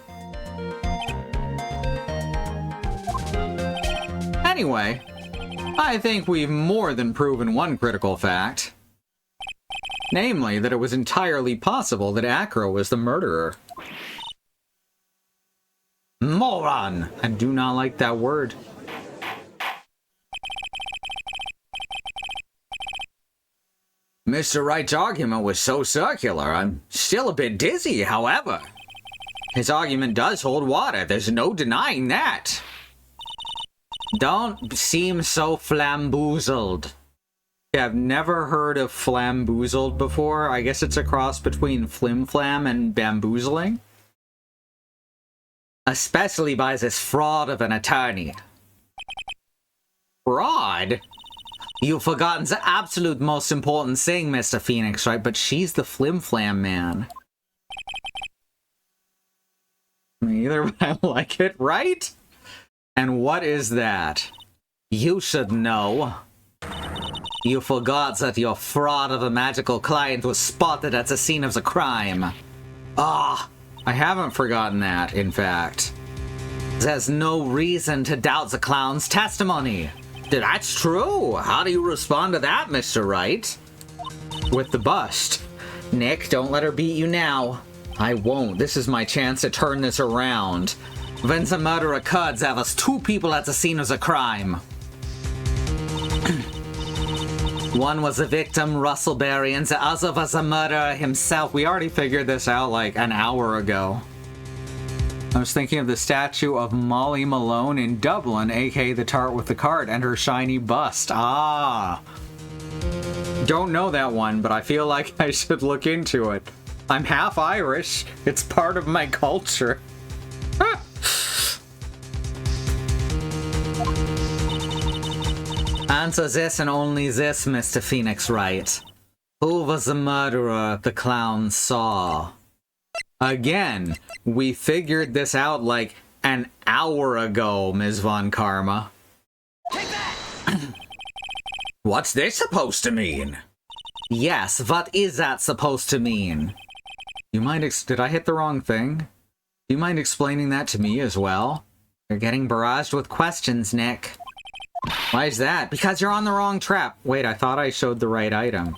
Anyway, I think we've more than proven one critical fact. Namely, that it was entirely possible that Acro was the murderer. Moron! I do not like that word. Mr. Wright's argument was so circular, I'm still a bit dizzy, however. His argument does hold water, there's no denying that. Don't seem so flamboozled. Yeah, I've never heard of flamboozled before. I guess it's a cross between flim-flam and bamboozling. Especially by this fraud of an attorney. Fraud? You've forgotten the absolute most important thing, Mr. Phoenix, right? But she's the flim-flam man. Either way, I like it, right? And what is that? You should know. You forgot that your fraud of a magical client was spotted at the scene of the crime. Ah, I haven't forgotten that, in fact. There's no reason to doubt the clown's testimony. That's true. How do you respond to that, Mr. Wright? With the bust. Nick, don't let her beat you now. I won't. This is my chance to turn this around. When the murder occurred, there was two people at the scene of the crime. One was the victim, Russellberry, and the other was the murderer himself. We already figured this out like an hour ago. I was thinking of the statue of Molly Malone in Dublin, aka the tart with the cart, and her shiny bust. Ah. Don't know that one, but I feel like I should look into it. I'm half Irish. It's part of my culture. Answer this and only this, Mr. Phoenix Wright. Who was the murderer the clown saw? Again, we figured this out like an hour ago, Ms. Von Karma. Take that! What's this supposed to mean? Yes, what is that supposed to mean? You mind did I hit the wrong thing? Do you mind explaining that to me as well? You're getting barraged with questions, Nick. Why is that? Because you're on the wrong trap. Wait, I thought I showed the right item.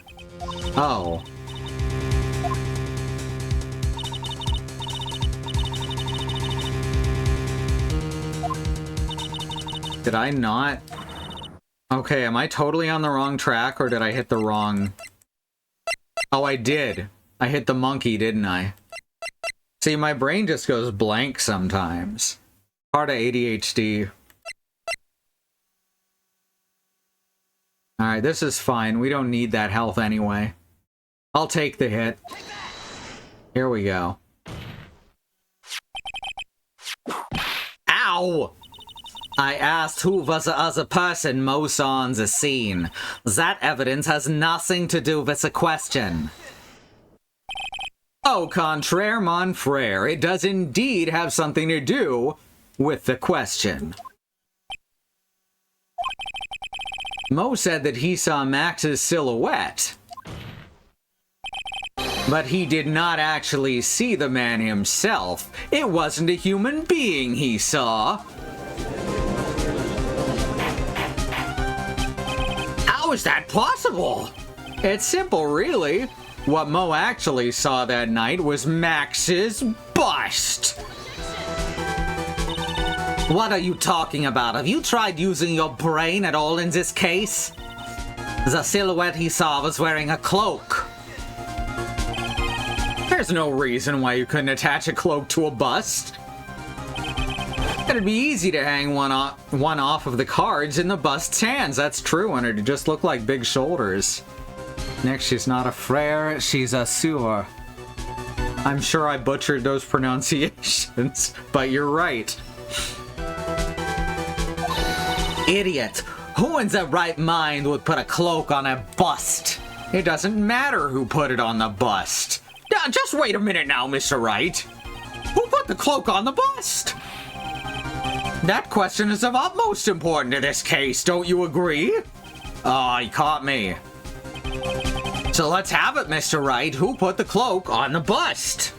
Oh. Did I not? Okay, am I totally on the wrong track, or did I hit the wrong... Oh, I did. I hit the monkey, didn't I? See, my brain just goes blank sometimes. Part of ADHD. Alright, this is fine. We don't need that health anyway. I'll take the hit. Here we go. Ow! I asked who was the other person Mo saw on the scene. That evidence has nothing to do with the question. Au contraire, mon frere, it does indeed have something to do with the question. Mo said that he saw Max's silhouette, but he did not actually see the man himself. It wasn't a human being he saw. How is that possible? It's simple, really. What Mo actually saw that night was Max's bust. What are you talking about? Have you tried using your brain at all in this case? The silhouette he saw was wearing a cloak. There's no reason why you couldn't attach a cloak to a bust. It'd be easy to hang one off of the cards in the bust's hands. That's true, and it'd just look like big shoulders. Next, she's not a frere, she's a sewer. I'm sure I butchered those pronunciations, but you're right. Idiot! Who in their right mind would put a cloak on a bust? It doesn't matter who put it on the bust. Just wait a minute now, Mr. Wright. Who put the cloak on the bust? That question is of utmost importance to this case, don't you agree? Oh, he caught me. So let's have it, Mr. Wright. Who put the cloak on the bust?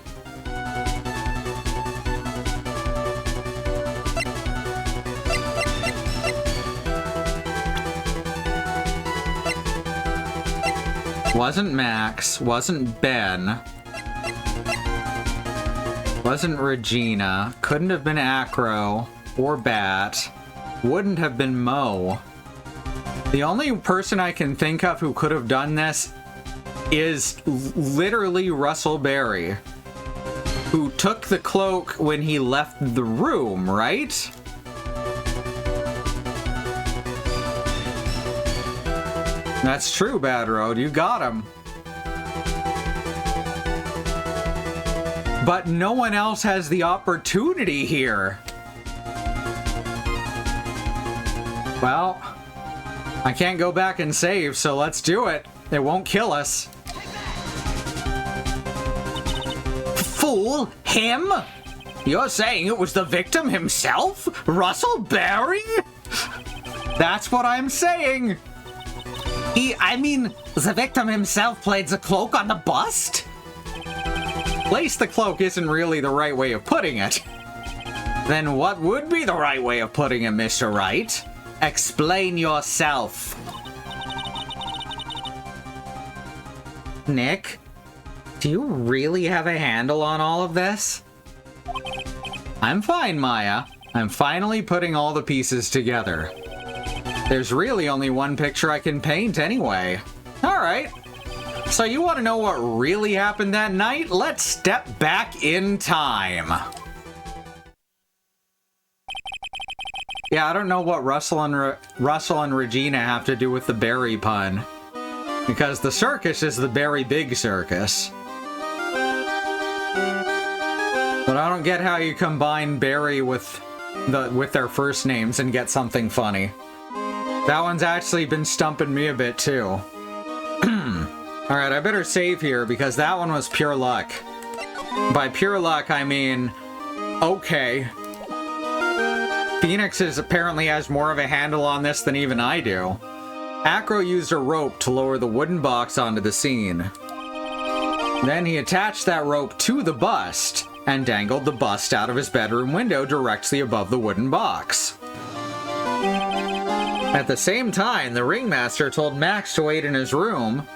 Wasn't Max, wasn't Ben, wasn't Regina, couldn't have been Acro or Bat, wouldn't have been Mo. The only person I can think of who could have done this is literally Russell Berry, who took the cloak when he left the room, right? That's true, Bad Road. You got him. But no one else has the opportunity here. Well, I can't go back and save, so let's do it. It won't kill us. Fool! Him? You're saying it was the victim himself? Russell Berry? That's what I'm saying. I mean, the victim himself played the cloak on the bust? Place the cloak isn't really the right way of putting it. Then what would be the right way of putting it, Mr. Wright? Explain yourself. Nick, do you really have a handle on all of this? I'm fine, Maya. I'm finally putting all the pieces together. There's really only one picture I can paint anyway. Alright. So you want to know what really happened that night? Let's step back in time. Yeah, I don't know what Russell and Regina have to do with the berry pun. Because the circus is the Berry Big Circus. But I don't get how you combine Berry with their first names and get something funny. That one's actually been stumping me a bit too. Alright, I better save here because that one was pure luck. By pure luck, I mean, okay. Phoenix apparently has more of a handle on this than even I do. Acro used a rope to lower the wooden box onto the scene. Then he attached that rope to the bust and dangled the bust out of his bedroom window directly above the wooden box. At the same time, the ringmaster told Max to wait in his room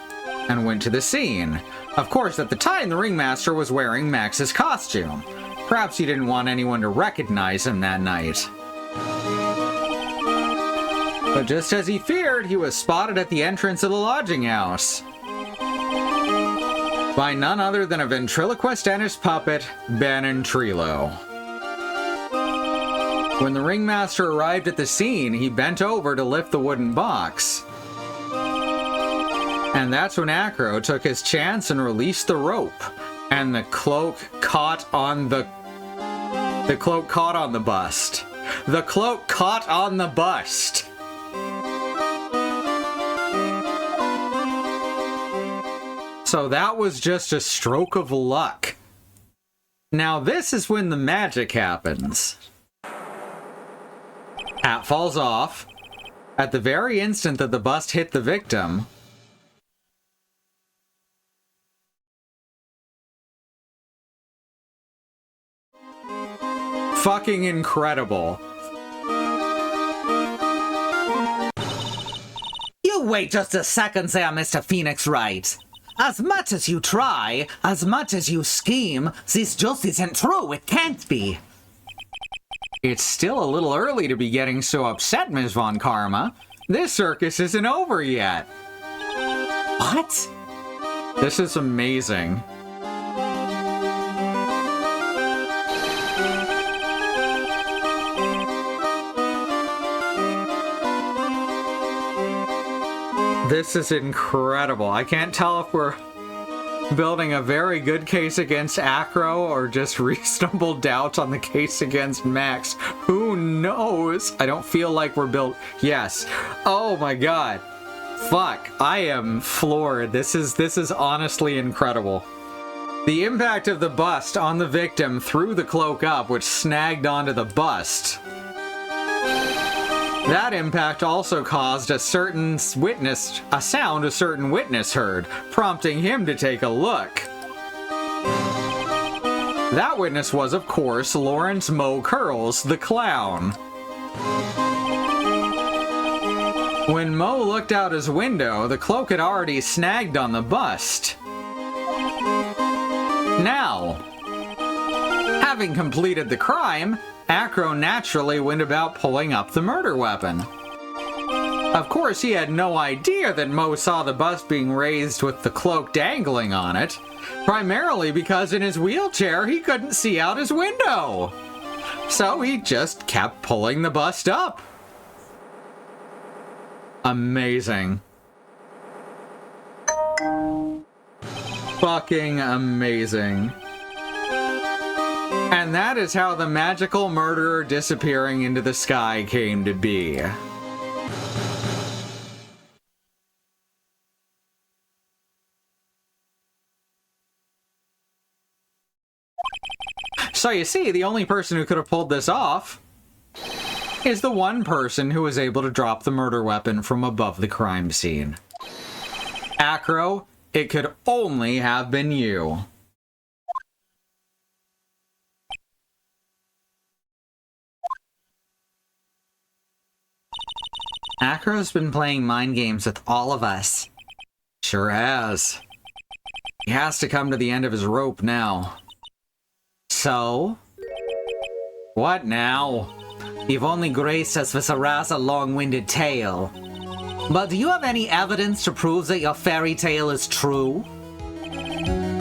and went to the scene. Of course, at the time, the ringmaster was wearing Max's costume. Perhaps he didn't want anyone to recognize him that night. But just as he feared, he was spotted at the entrance of the lodging house by none other than a ventriloquist and his puppet, Ben and Trilo. When the ringmaster arrived at the scene, he bent over to lift the wooden box. And that's when Acro took his chance and released the rope. And the cloak caught on the cloak caught on the bust. The cloak caught on the bust. So that was just a stroke of luck. Now this is when the magic happens. Hat falls off. At the very instant that the bust hit the victim, fucking incredible. You wait just a second there, Mr. Phoenix Wright. As much as you try, as much as you scheme, this just isn't true. It can't be. It's still a little early to be getting so upset, Ms. Von Karma. This circus isn't over yet. What? This is amazing. This is incredible. I can't tell if we're building a very good case against Acro or just reasonable doubt on the case against Max. Who knows? I don't feel like we're built. Yes. Oh my god. Fuck. I am floored. This is honestly incredible. The impact of the bust on the victim threw the cloak up, which snagged onto the bust. That impact also caused a certain sound a certain witness heard, prompting him to take a look. That witness was, of course, Lawrence Mo Curls, the clown. When Mo looked out his window, the cloak had already snagged on the bust. Now, having completed the crime, Acro naturally went about pulling up the murder weapon. Of course, he had no idea that Mo saw the bust being raised with the cloak dangling on it, primarily because in his wheelchair he couldn't see out his window. So he just kept pulling the bust up. Amazing. Fucking amazing. And that is how the magical murderer disappearing into the sky came to be. So you see, the only person who could have pulled this off is the one person who was able to drop the murder weapon from above the crime scene. Acro, it could only have been you. Acro's been playing mind games with all of us. Sure has. He has to come to the end of his rope now. So? What now? You've only graced us with a rather long-winded tale. But do you have any evidence to prove that your fairy tale is true?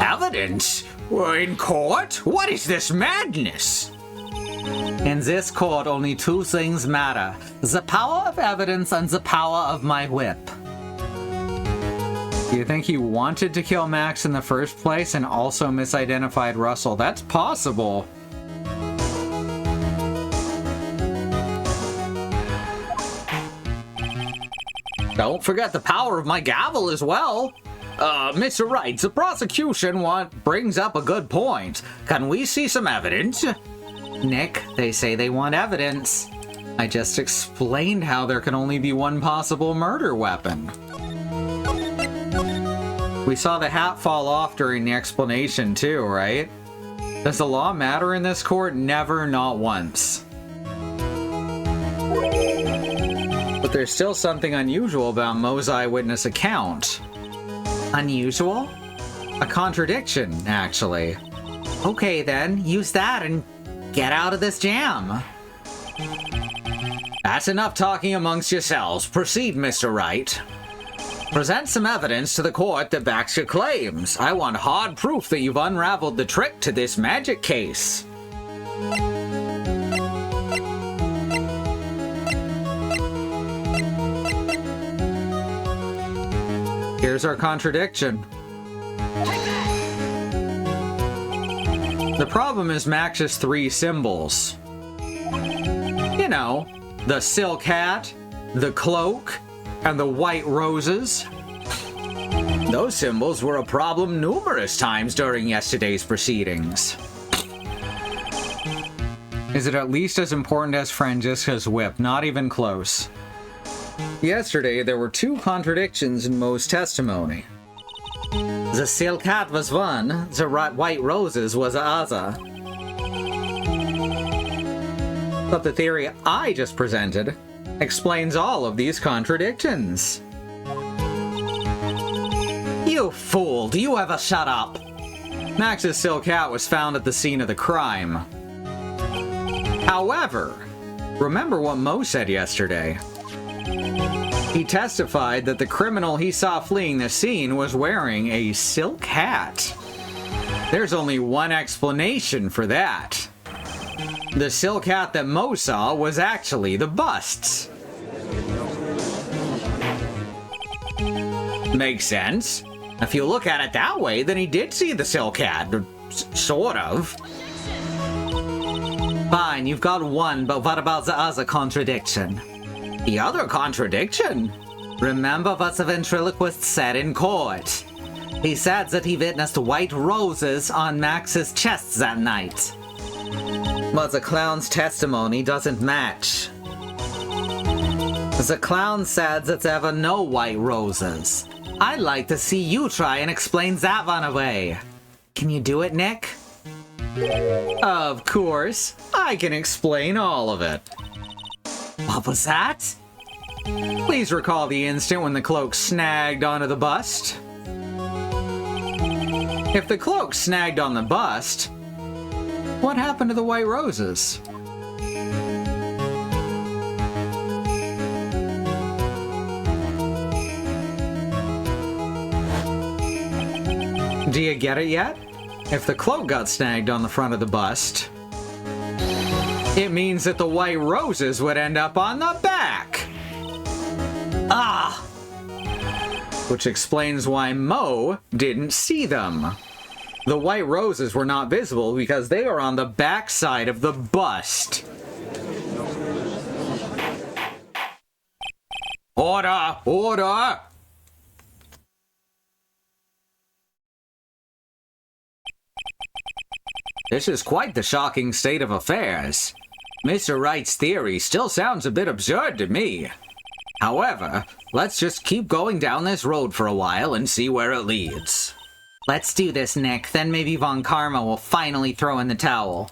Evidence? In court? What is this madness? In this court, only two things matter. The power of evidence and the power of my whip. You think he wanted to kill Max in the first place and also misidentified Russell? That's possible. Don't forget the power of my gavel as well. Mr. Wright, the prosecution brings up a good point. Can we see some evidence? Nick, they say they want evidence. I just explained how there can only be one possible murder weapon. We saw the hat fall off during the explanation too, right? Does the law matter in this court? Never, not once. But there's still something unusual about Mo's eyewitness account. Unusual? A contradiction, actually. Okay then, use that and get out of this jam. That's enough talking amongst yourselves. Proceed, Mr. Wright. Present some evidence to the court that backs your claims. I want hard proof that you've unraveled the trick to this magic case. Here's our contradiction. The problem is Max's three symbols. You know, the silk hat, the cloak, and the white roses. Those symbols were a problem numerous times during yesterday's proceedings. Is it at least as important as Franziska's whip? Not even close. Yesterday, there were two contradictions in Mo's testimony. The silk hat was one, the white roses was the other. But the theory I just presented explains all of these contradictions. You fool, do you ever shut up? Max's silk hat was found at the scene of the crime. However, remember what Mo said yesterday. He testified that the criminal he saw fleeing the scene was wearing a silk hat. There's only one explanation for that. The silk hat that Mo saw was actually the bust's. Makes sense. If you look at it that way, then he did see the Silk Hat. Sort of. Fine, you've got one, but what about the other contradiction? The other contradiction? Remember what the ventriloquist said in court. He said that he witnessed white roses on Max's chest that night. But the clown's testimony doesn't match. The clown said that there were no white roses. I'd like to see you try and explain that one away. Can you do it, Nick? Of course. I can explain all of it. What was that? Please recall the instant when the cloak snagged onto the bust. If the cloak snagged on the bust, what happened to the white roses? Do you get it yet? If the cloak got snagged on the front of the bust, it means that the white roses would end up on the back. Ah! Which explains why Mo didn't see them. The white roses were not visible because they were on the back side of the bust. Order! Order! This is quite the shocking state of affairs. Mr. Wright's theory still sounds a bit absurd to me. However, let's just keep going down this road for a while and see where it leads. Let's do this, Nick. Then maybe Von Karma will finally throw in the towel.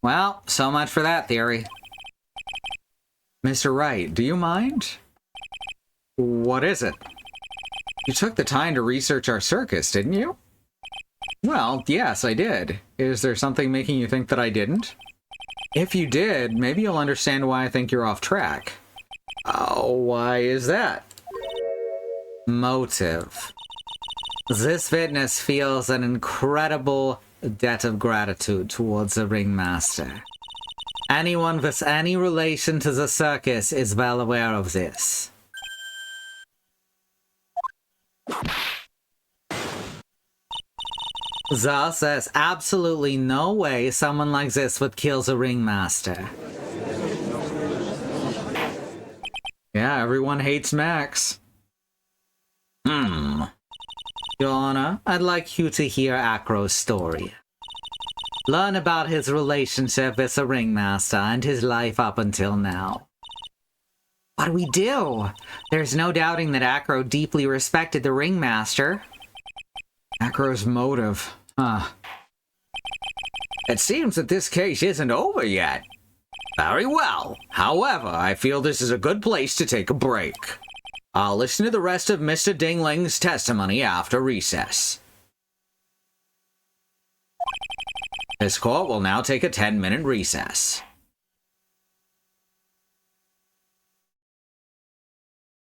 Well, so much for that theory. Mr. Wright, do you mind? What is it? You took the time to research our circus, didn't you? Well, yes, I did. Is there something making you think that I didn't? If you did, maybe you'll understand why I think you're off track. Oh, why is that? Motive. This witness feels an incredible debt of gratitude towards the ringmaster. Anyone with any relation to the circus is well aware of this. Thus, there's absolutely no way someone like this would kill the ringmaster. Yeah, everyone hates Max. Your Honor, I'd like you to hear Acro's story. Learn about his relationship with the ringmaster and his life up until now. What do we do? There's no doubting that Acro deeply respected the ringmaster. Acro's motive. It seems that this case isn't over yet. Very well. However, I feel this is a good place to take a break. I'll listen to the rest of Mr. Dingling's testimony after recess. This court will now take a 10-minute recess.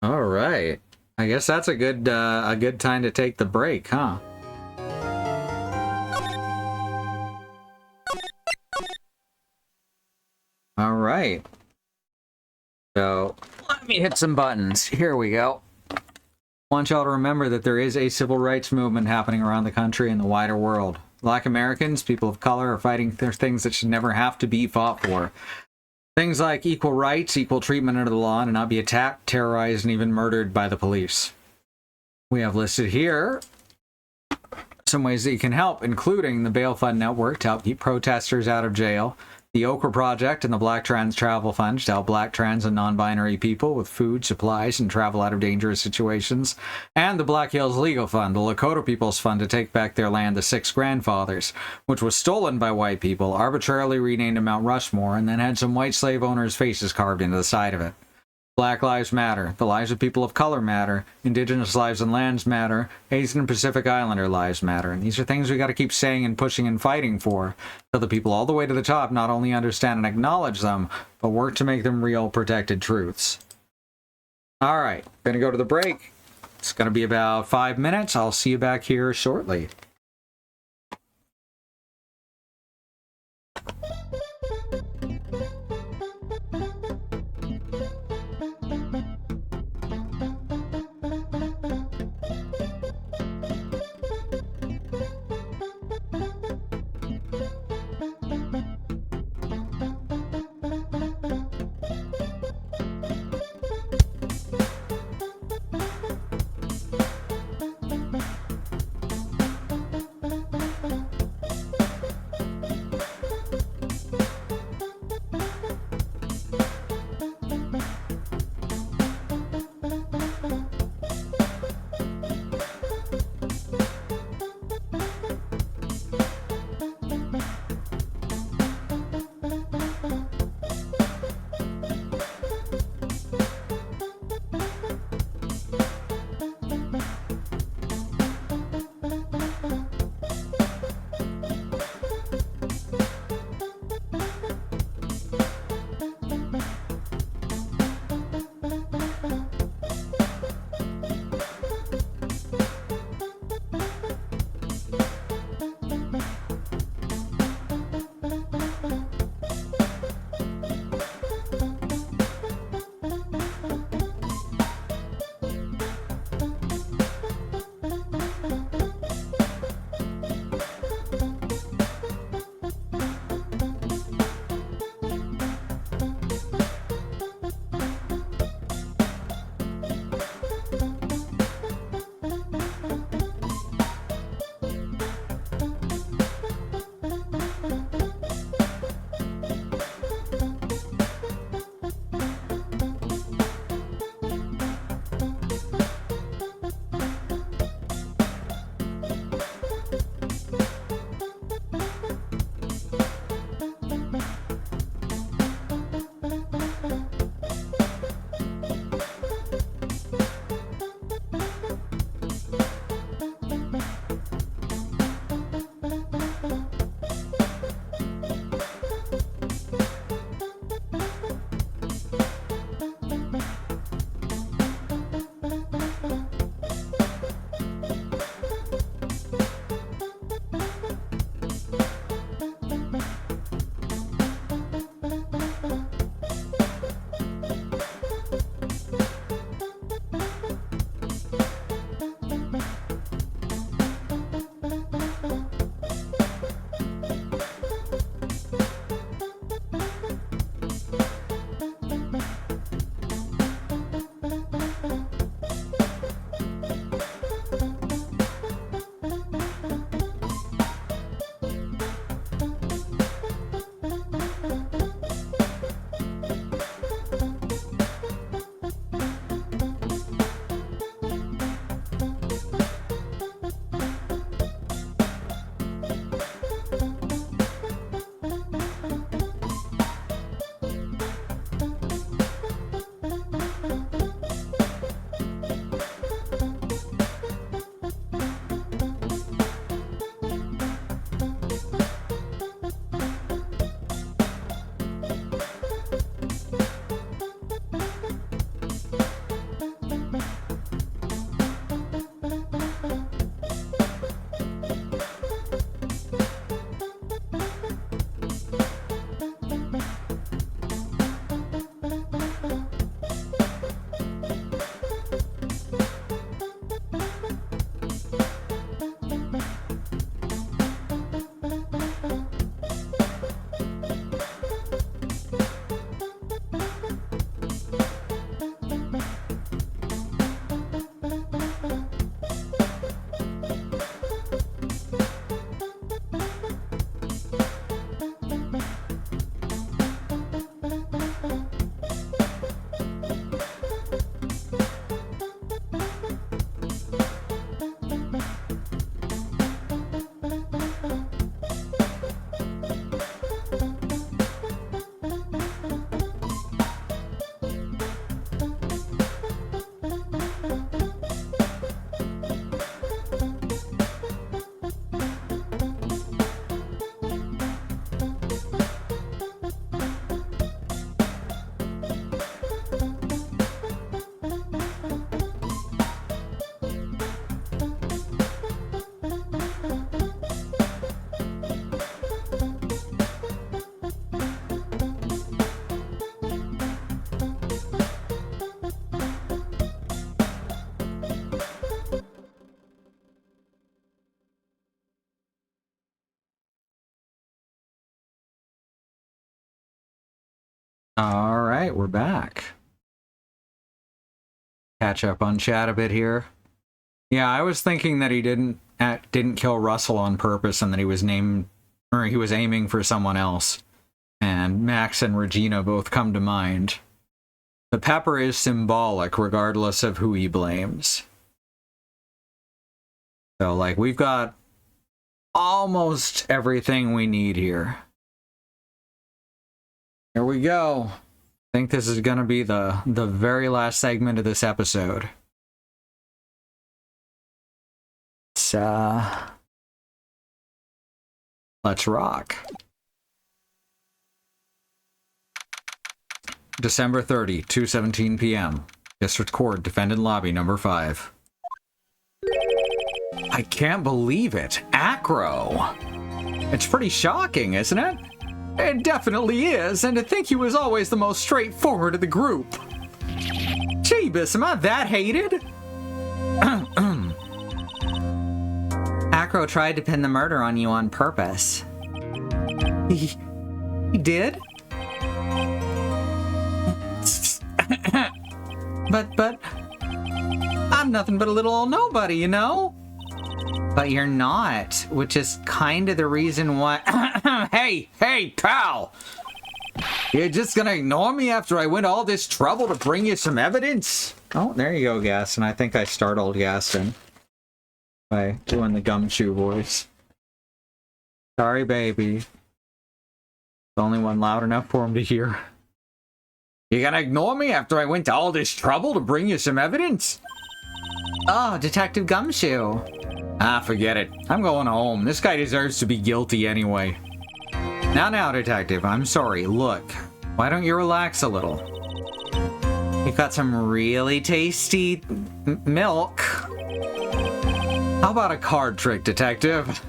All right. I guess that's a good time to take the break, huh? All right. So let me hit some buttons. Here we go. I want y'all to remember that there is a civil rights movement happening around the country and the wider world. Black Americans, people of color, are fighting for things that should never have to be fought for. Things like equal rights, equal treatment under the law, and not be attacked, terrorized, and even murdered by the police. We have listed here some ways that you can help, including the Bail Fund Network to help keep protesters out of jail, the Okra Project and the Black Trans Travel Fund to help Black, trans, and non-binary people with food, supplies, and travel out of dangerous situations, and the Black Hills Legal Fund, the Lakota People's Fund to take back their land, the Six Grandfathers, which was stolen by white people, arbitrarily renamed to Mount Rushmore, and then had some white slave owners' faces carved into the side of it. Black Lives Matter, the lives of people of color matter, Indigenous lives and lands matter, Asian and Pacific Islander lives matter, and these are things we got to keep saying and pushing and fighting for, so the people all the way to the top not only understand and acknowledge them, but work to make them real, protected truths. Alright, gonna go to the break. It's gonna be about 5 minutes. I'll see you back here shortly. All right, we're back. Catch up on chat a bit here. Yeah, I was thinking that he didn't kill Russell on purpose and that he was aiming for someone else. And Max and Regina both come to mind. The pepper is symbolic regardless of who he blames. So, like, we've got almost everything we need here. Here we go. I think this is going to be the very last segment of this episode. Let's rock. December 30, 2:17 p.m. District Court, Defendant Lobby, number 5. I can't believe it. Acro. It's pretty shocking, isn't it? It definitely is, and to think he was always the most straightforward of the group. Jeebus, am I that hated? Acro tried to pin the murder on you on purpose. He did? But I'm nothing but a little old nobody, you know? But you're not, which is kind of the reason why... Hey, pal! You're just gonna ignore me after I went all this trouble to bring you some evidence? Oh, there you go, Gaston. I think I startled Gaston by doing the gumshoe voice. Sorry, baby. The only one loud enough for him to hear. You gonna ignore me after I went to all this trouble to bring you some evidence? Oh, Detective Gumshoe. Ah, forget it. I'm going home. This guy deserves to be guilty anyway. Now, Detective, I'm sorry. Look, why don't you relax a little? You've got some really tasty milk. How about a card trick, Detective?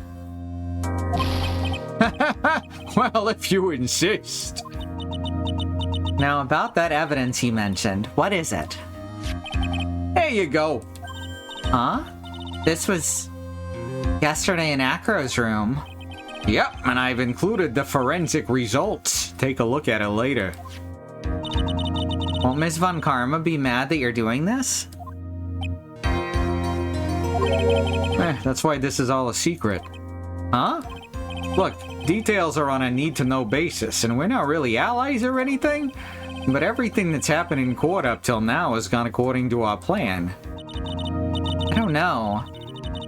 Well, if you insist. Now, about that evidence you mentioned, what is it? There you go. Huh? This was yesterday in Acro's room. Yep, and I've included the forensic results. Take a look at it later. Won't Ms. Von Karma be mad that you're doing this? That's why this is all a secret. Huh? Look, details are on a need-to-know basis, and we're not really allies or anything, but everything that's happened in court up till now has gone according to our plan. I don't know.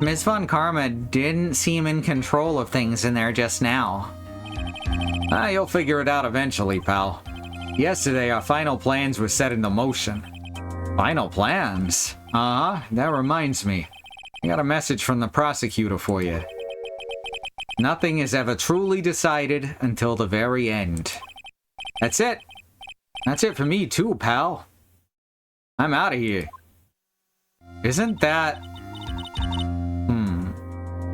Ms. Von Karma didn't seem in control of things in there just now. You'll figure it out eventually, pal. Yesterday, our final plans were set into motion. Final plans? Uh-huh, that reminds me. I got a message from the prosecutor for you. Nothing is ever truly decided until the very end. That's it. That's it for me too, pal. I'm out of here. Isn't that...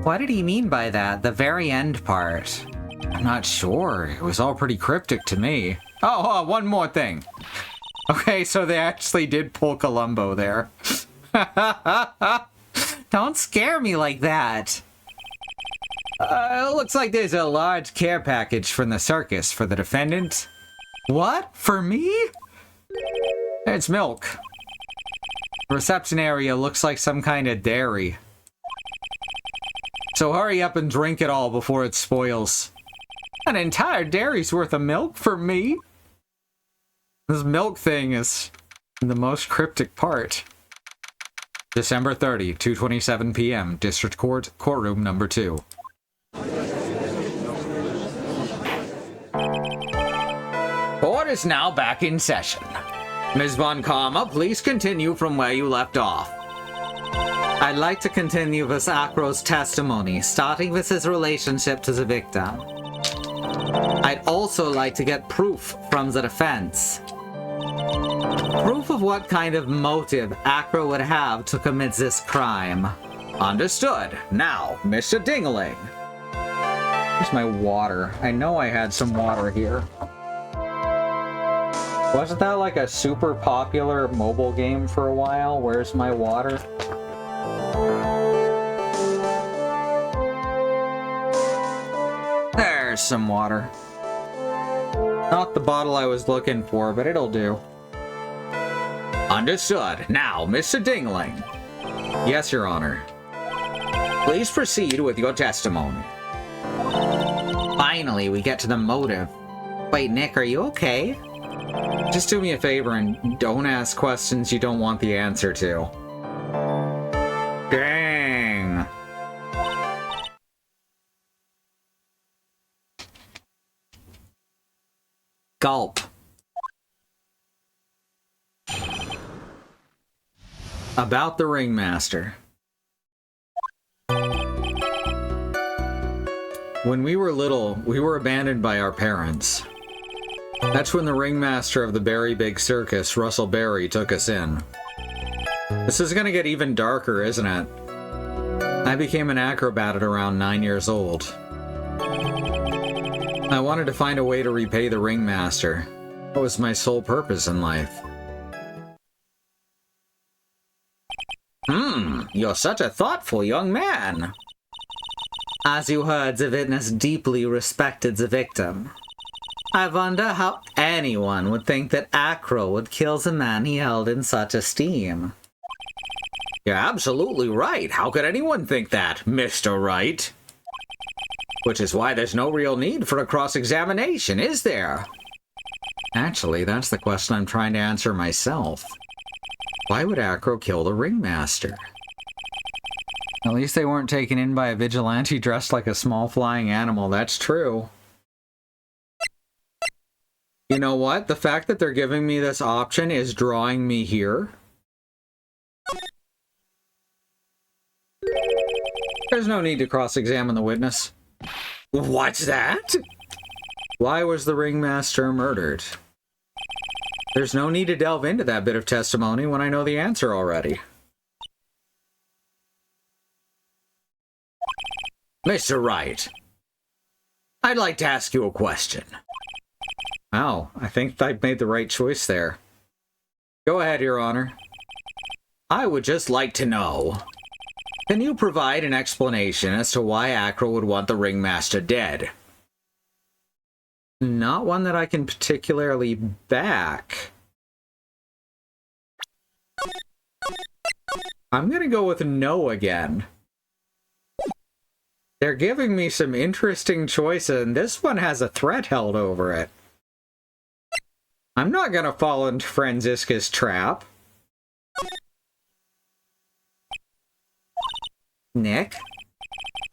What did he mean by that, the very end part? I'm not sure. It was all pretty cryptic to me. Oh, one more thing. Okay, so they actually did pull Columbo there. Don't scare me like that. It looks like there's a large care package from the circus for the defendant. What? For me? It's milk. The reception area looks like some kind of dairy. So hurry up and drink it all before it spoils. An entire dairy's worth of milk for me? This milk thing is the most cryptic part. December 30, 2:27 p.m. District Court, Courtroom number 2. Court is now back in session. Ms. Von Karma, please continue from where you left off. I'd like to continue with Acro's testimony, starting with his relationship to the victim. I'd also like to get proof from the defense. Proof of what kind of motive Acro would have to commit this crime. Understood. Now, Mr. Dingaling. Where's my water? I know I had some water here. Wasn't that like a super popular mobile game for a while? Where's my water? There's some water. Not the bottle I was looking for, but it'll do. Understood. Now, Mr. Dingling. Yes, Your Honor. Please proceed with your testimony. Finally, we get to the motive. Wait, Nick, are you okay? Just do me a favor and don't ask questions you don't want the answer to. Dang. Gulp. About the Ringmaster. When we were little, we were abandoned by our parents. That's when the ringmaster of the Berry Big Circus, Russell Berry, took us in. This is gonna get even darker, isn't it? I became an acrobat at around 9 years old. I wanted to find a way to repay the ringmaster. That was my sole purpose in life. You're such a thoughtful young man. As you heard, the witness deeply respected the victim. I wonder how anyone would think that Acro would kill the man he held in such esteem. You're absolutely right. How could anyone think that, Mr. Wright? Which is why there's no real need for a cross-examination, is there? Actually, that's the question I'm trying to answer myself. Why would Acro kill the ringmaster? At least they weren't taken in by a vigilante dressed like a small flying animal, that's true. You know what? The fact that they're giving me this option is drawing me here. There's no need to cross-examine the witness. What's that? Why was the ringmaster murdered? There's no need to delve into that bit of testimony when I know the answer already. Mr. Wright, I'd like to ask you a question. Wow, I think I made the right choice there. Go ahead, Your Honor. I would just like to know, can you provide an explanation as to why Acro would want the ringmaster dead? Not one that I can particularly back. I'm gonna go with no again. They're giving me some interesting choices, and this one has a threat held over it. I'm not gonna fall into Franziska's trap. Nick?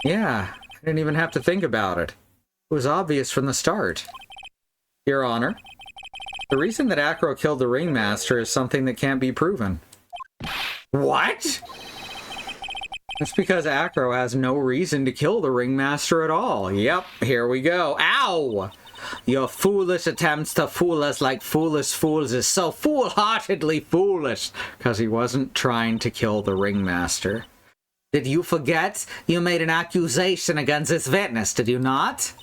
Yeah, I didn't even have to think about it. It was obvious from the start. Your Honor, the reason that Acro killed the ringmaster is something that can't be proven. What? It's because Acro has no reason to kill the ringmaster at all. Yep, here we go. Ow! Your foolish attempts to fool us like foolish fools is so foolhardily foolish. Because he wasn't trying to kill the ringmaster. Did you forget? You made an accusation against this witness, did you not?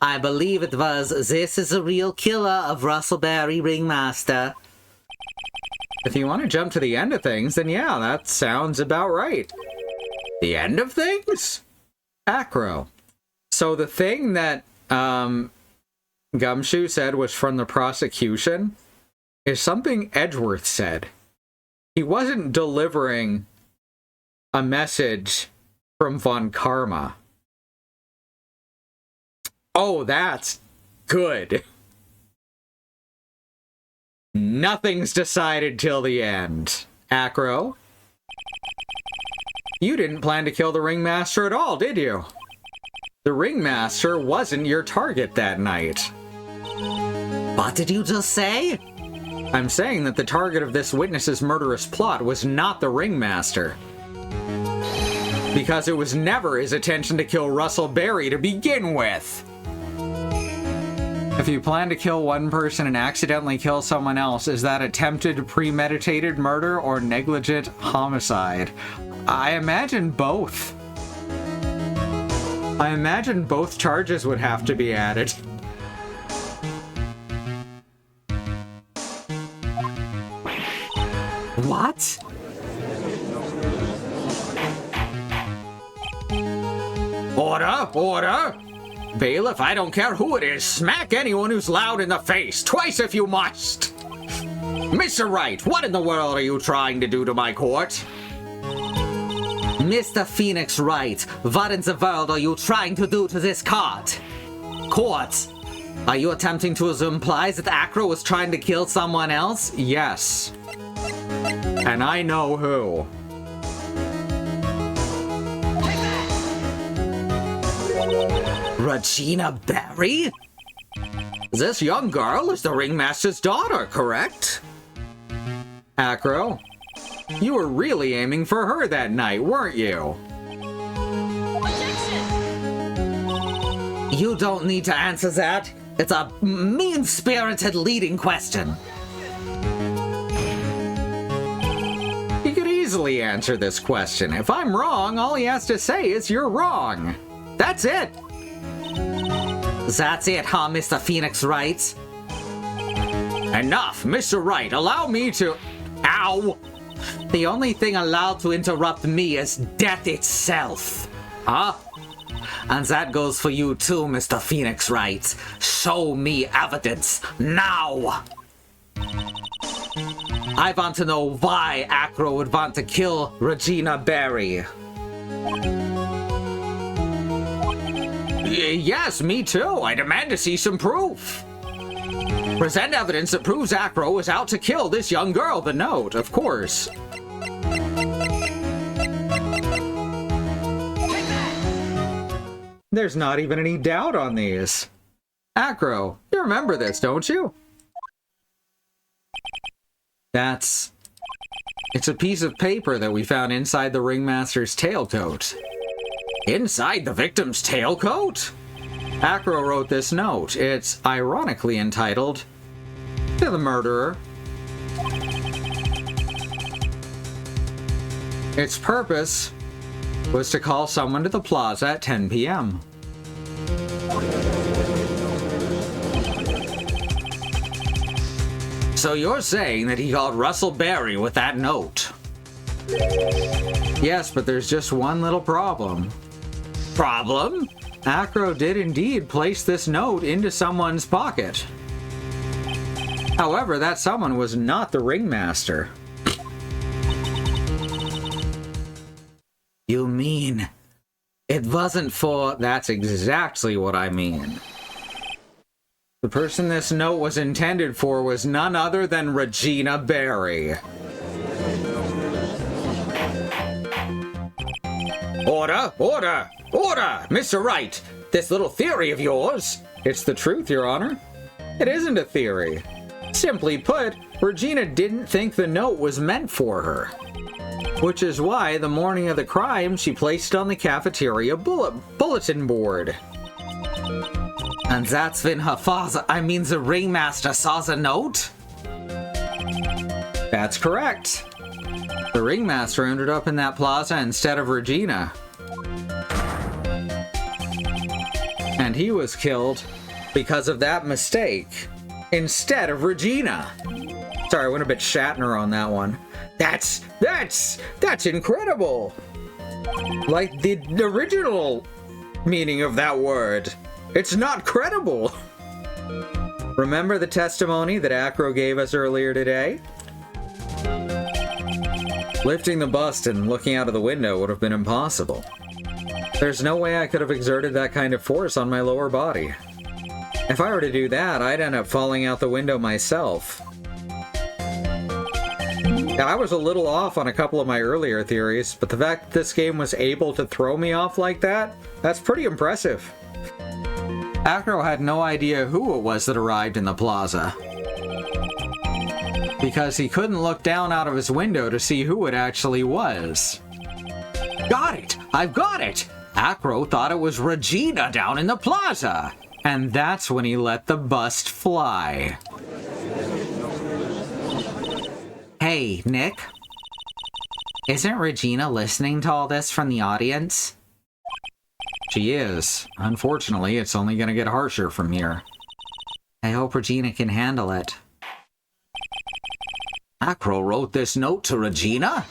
I believe it was, this is a real killer of Russell Berry Ringmaster. If you want to jump to the end of things, then yeah, that sounds about right. The end of things? Acro. So the thing that Gumshoe said was from the prosecution is something Edgeworth said. He wasn't delivering a message from Von Karma. Oh, that's good. Nothing's decided till the end. Acro, you didn't plan to kill the ringmaster at all, did you? The ringmaster wasn't your target that night. What did you just say? I'm saying that the target of this witness's murderous plot was not the ringmaster. Because it was never his intention to kill Russell Berry to begin with. If you plan to kill one person and accidentally kill someone else, is that attempted premeditated murder or negligent homicide? I imagine both. I imagine both charges would have to be added. What? Order! Order! Bailiff, I don't care who it is. Smack anyone who's loud in the face, twice if you must. Mr. Wright, what in the world are you trying to do to my court? Mr. Phoenix Wright, what in the world are you trying to do to this court? Court, are you attempting to imply that Acro was trying to kill someone else? Yes. And I know who. Regina Barry? This young girl is the ringmaster's daughter, correct? Acro, you were really aiming for her that night, weren't you? You don't need to answer that. It's a mean-spirited leading question. He could easily answer this question. If I'm wrong, all he has to say is you're wrong. That's it. That's it, huh, Mr. Phoenix Wright? Enough, Mr. Wright. Allow me to... Ow! The only thing allowed to interrupt me is death itself. Huh? And that goes for you too, Mr. Phoenix Wright. Show me evidence, now! I want to know why Acro would want to kill Regina Barry. Yes, me too. I demand to see some proof. Present evidence that proves Acro is out to kill this young girl, the note, of course. There's not even any doubt on these. Acro, you remember this, don't you? It's a piece of paper that we found inside the ringmaster's tailcoat. Inside the victim's tailcoat? Acro wrote this note. It's ironically entitled, "To the Murderer." Its purpose was to call someone to the plaza at 10 p.m. So you're saying that he called Russell Barry with that note? Yes, but there's just one little problem. Problem? Acro did indeed place this note into someone's pocket. However, that someone was not the ringmaster. You mean it wasn't for... That's exactly what I mean. The person this note was intended for was none other than Regina Barry. Order! Order! Order! Mr. Wright, this little theory of yours... It's the truth, Your Honor. It isn't a theory. Simply put, Regina didn't think the note was meant for her. Which is why, the morning of the crime, she placed it on the cafeteria bulletin board. And that's when her father, the ringmaster, saw the note? That's correct. The ringmaster ended up in that plaza instead of Regina. And he was killed because of that mistake, instead of Regina. Sorry, I went a bit Shatner on that one. That's incredible! Like the original meaning of that word. It's not credible! Remember the testimony that Acro gave us earlier today? Lifting the bust and looking out of the window would have been impossible. There's no way I could have exerted that kind of force on my lower body. If I were to do that, I'd end up falling out the window myself. I was a little off on a couple of my earlier theories, but the fact that this game was able to throw me off like that, that's pretty impressive. Acro had no idea who it was that arrived in the plaza, because he couldn't look down out of his window to see who it actually was. Got it! I've got it! Acro thought it was Regina down in the plaza! And that's when he let the bust fly. Hey, Nick? Isn't Regina listening to all this from the audience? She is. Unfortunately, it's only gonna get harsher from here. I hope Regina can handle it. Acro wrote this note to Regina?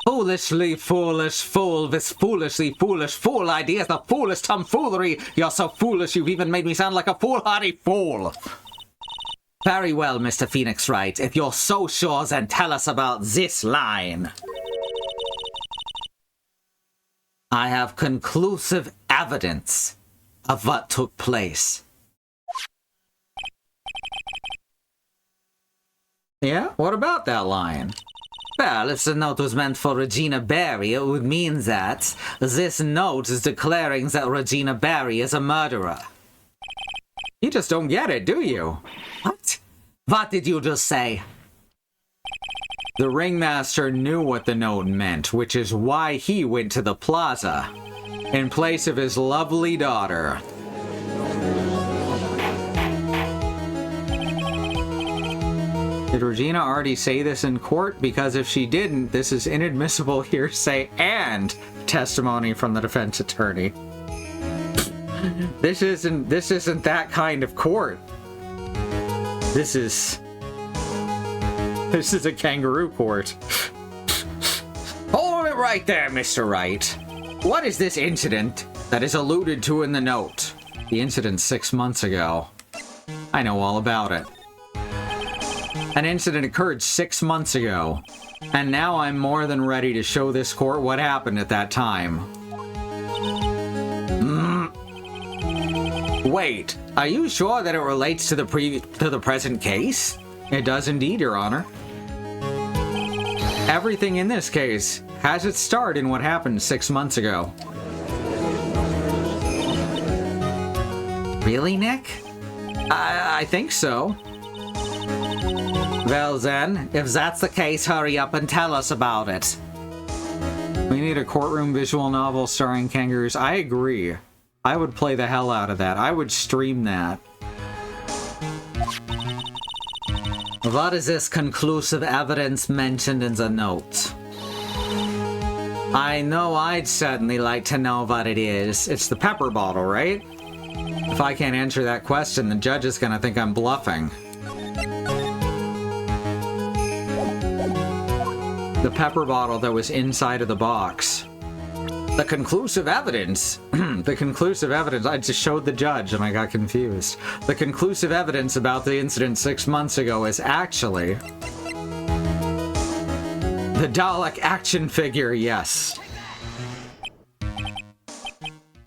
Foolishly foolish fool, this foolishly foolish fool idea is the foolish tomfoolery. You're so foolish you've even made me sound like a foolhardy fool. Very well, Mr. Phoenix Wright. If you're so sure, then tell us about this line. I have conclusive evidence of what took place. Yeah? What about that line? Well, if the note was meant for Regina Barry, it would mean that this note is declaring that Regina Barry is a murderer. You just don't get it, do you? What? What did you just say? The ringmaster knew what the note meant, which is why he went to the plaza in place of his lovely daughter. Did Regina already say this in court? Because if she didn't, this is inadmissible hearsay and testimony from the defense attorney. This isn't that kind of court. This is a kangaroo court. Hold it right there, Mr. Wright. What is this incident that is alluded to in the note? The incident 6 months ago. I know all about it. An incident occurred 6 months ago, and now I'm more than ready to show this court what happened at that time. Wait, are you sure that it relates to the present case? It does indeed, Your Honor. Everything in this case has its start in what happened 6 months ago. Really, Nick? I think so. Well then, if that's the case, hurry up and tell us about it. We need a courtroom visual novel starring kangaroos. I agree. I would play the hell out of that. I would stream that. What is this conclusive evidence mentioned in the note? I know I'd certainly like to know what it is. It's the pepper bottle, right? If I can't answer that question, the judge is gonna think I'm bluffing. The pepper bottle that was inside of the box. The conclusive evidence. The conclusive evidence. I just showed the judge and I got confused. The conclusive evidence about the incident 6 months ago is actually the Dalek action figure, yes.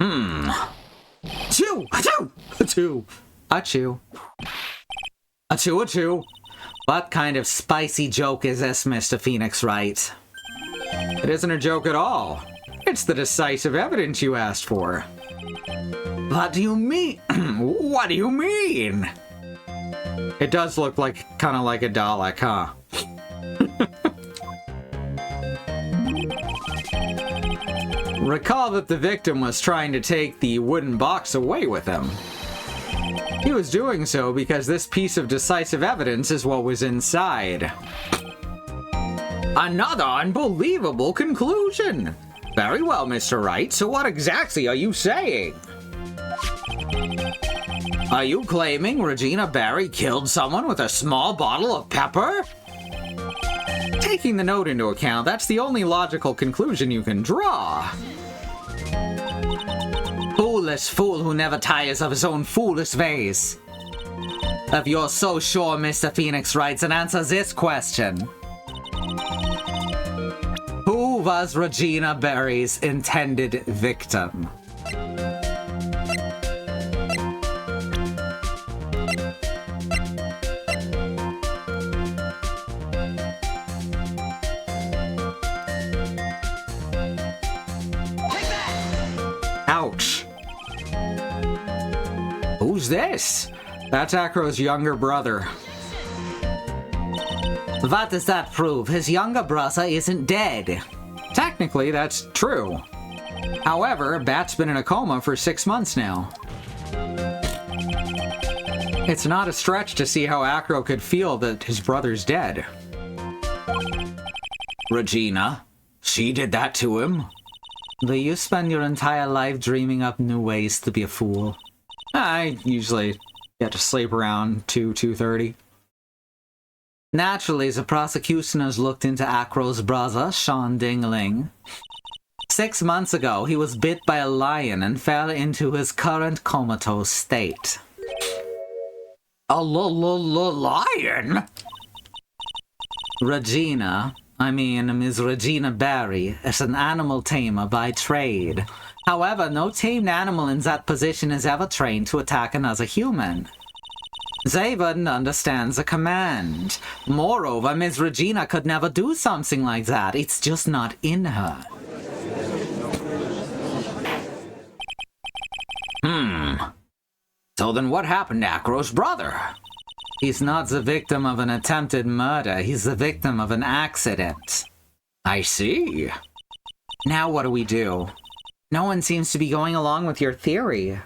Achoo! Achoo! Achoo! Achoo. Achoo, achoo. What kind of spicy joke is this, Mr. Phoenix Wright? It isn't a joke at all. It's the decisive evidence you asked for. What do you mean? What do you mean? It does look like, kind of like a Dalek, huh? Recall that the victim was trying to take the wooden box away with him. He was doing so because this piece of decisive evidence is what was inside. Another unbelievable conclusion! Very well, Mr. Wright, so what exactly are you saying? Are you claiming Regina Barry killed someone with a small bottle of pepper? Taking the note into account, that's the only logical conclusion you can draw. Foolish fool who never tires of his own foolish ways. If you're so sure, Mr. Phoenix Wright, then answer this question. Who was Regina Barry's intended victim? Ouch. Who's this? That's Acro's younger brother. What does that prove? His younger brother isn't dead. Technically, that's true. However, Bat's been in a coma for 6 months now. It's not a stretch to see how Acro could feel that his brother's dead. Regina? She did that to him? Do you spend your entire life dreaming up new ways to be a fool? I usually get to sleep around 2:30. Naturally, the prosecution has looked into Acro's brother, Sean Dingling. 6 months ago, he was bit by a lion and fell into his current comatose state. A lion? Ms. Regina Barry, is an animal tamer by trade. However, no tamed animal in that position is ever trained to attack another human. They wouldn't understand the command. Moreover, Ms. Regina could never do something like that. It's just not in her. So then what happened to Acro's brother? He's not the victim of an attempted murder. He's the victim of an accident. I see. Now what do we do? No one seems to be going along with your theory.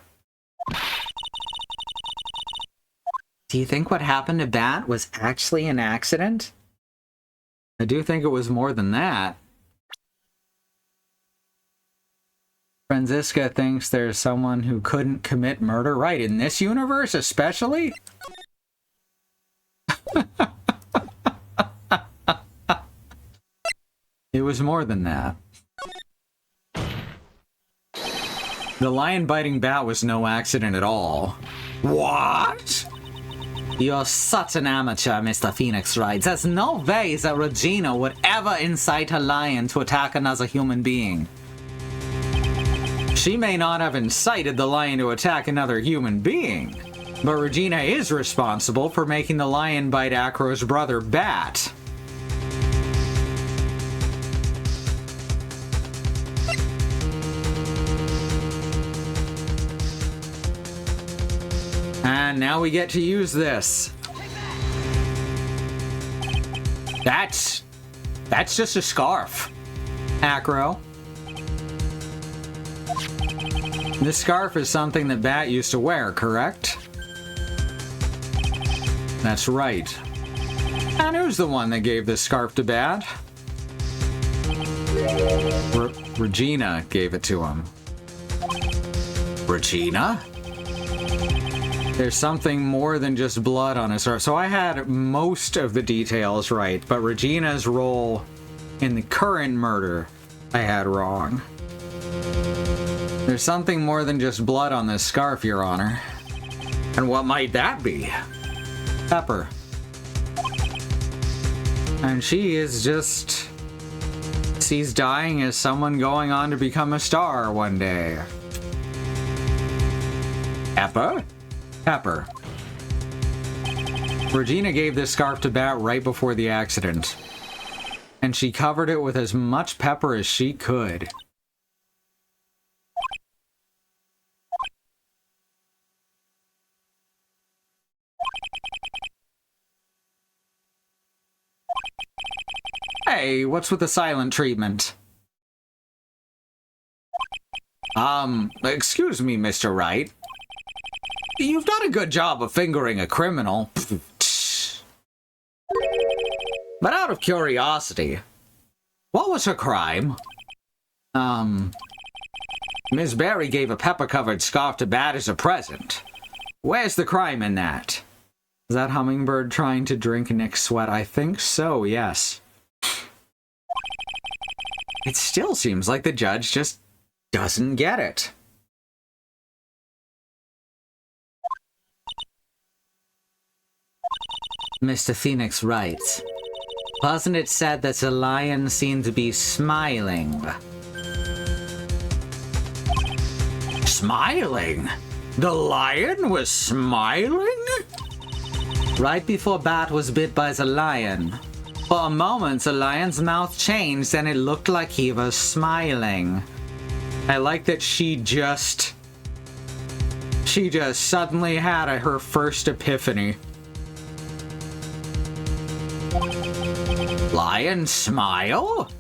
Do you think what happened to Bat was actually an accident? I do think it was more than that. Franziska thinks there's someone who couldn't commit murder, right, in this universe especially? It was more than that. The lion biting Bat was no accident at all. What? You're such an amateur, Mr. Phoenix Wright. There's no way that Regina would ever incite a lion to attack another human being. She may not have incited the lion to attack another human being, but Regina is responsible for making the lion bite Acro's brother, Bat. And now we get to use this. That's just a scarf, Acro. This scarf is something that Bat used to wear, correct? That's right. And who's the one that gave this scarf to Bat? Regina gave it to him. Regina? There's something more than just blood on his scarf. So I had most of the details right, but Regina's role in the current murder I had wrong. There's something more than just blood on this scarf, Your Honor. And what might that be? Pepper. And she is just... sees dying as someone going on to become a star one day. Pepper? Pepper. Regina gave this scarf to Bat right before the accident. And she covered it with as much pepper as she could. Hey, what's with the silent treatment? Excuse me, Mr. Wright. You've done a good job of fingering a criminal. But out of curiosity, what was her crime? Miss Barry gave a pepper-covered scarf to Bat as a present. Where's the crime in that? Is that Hummingbird trying to drink Nick's sweat? I think so, yes. It still seems like the judge just doesn't get it. Mr. Phoenix writes, wasn't it said that the lion seemed to be smiling? Smiling? The lion was smiling? Right before Bat was bit by the lion. For a moment, the lion's mouth changed and it looked like he was smiling. I like that she just suddenly had her first epiphany. Lions smile?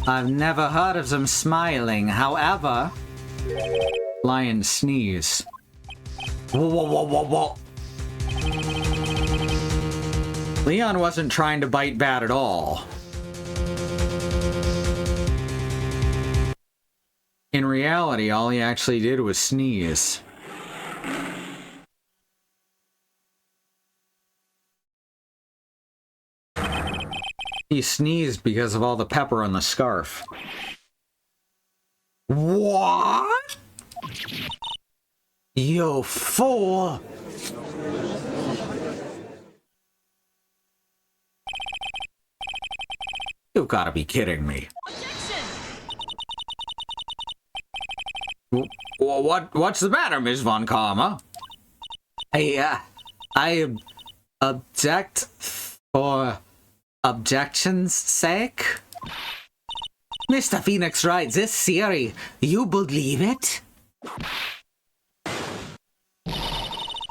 I've never heard of them smiling. However, lions sneeze. Whoa, whoa, whoa, whoa, whoa. Leon wasn't trying to bite Bat at all. In reality, all he actually did was sneeze. He sneezed because of all the pepper on the scarf. What? You fool! You've got to be kidding me. What's the matter, Ms. Von Karma? I object for objection's sake? Mr. Phoenix Wright, this theory, you believe it?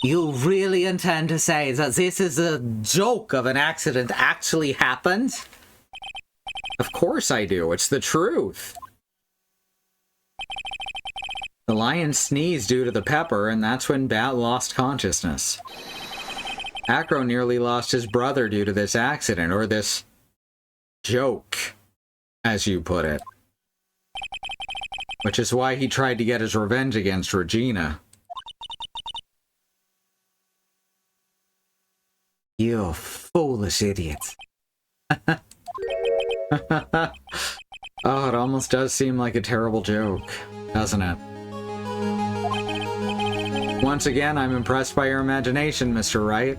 You really intend to say that this is a joke of an accident actually happened? Of course I do. It's the truth. The lion sneezed due to the pepper, and that's when Bat lost consciousness. Acro nearly lost his brother due to this accident, or this joke, as you put it. Which is why he tried to get his revenge against Regina. You foolish idiot. Oh, it almost does seem like a terrible joke, doesn't it? Once again, I'm impressed by your imagination, Mr. Wright.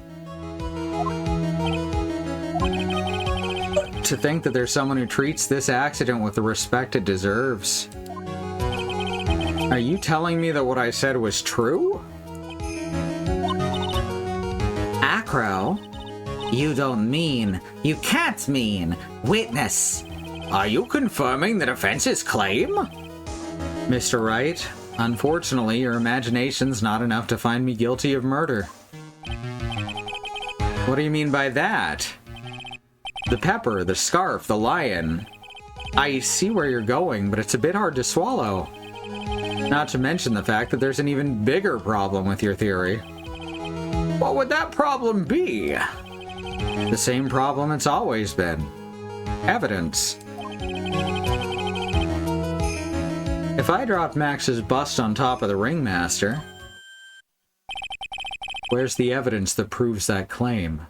To think that there's someone who treats this accident with the respect it deserves. Are you telling me that what I said was true? Acro? You don't mean, you can't mean, witness. Are you confirming the defense's claim? Mr. Wright, unfortunately, your imagination's not enough to find me guilty of murder. What do you mean by that? The pepper, the scarf, the lion. I see where you're going, but it's a bit hard to swallow. Not to mention the fact that there's an even bigger problem with your theory. What would that problem be? The same problem it's always been. Evidence. If I dropped Max's bust on top of the ringmaster, where's the evidence that proves that claim?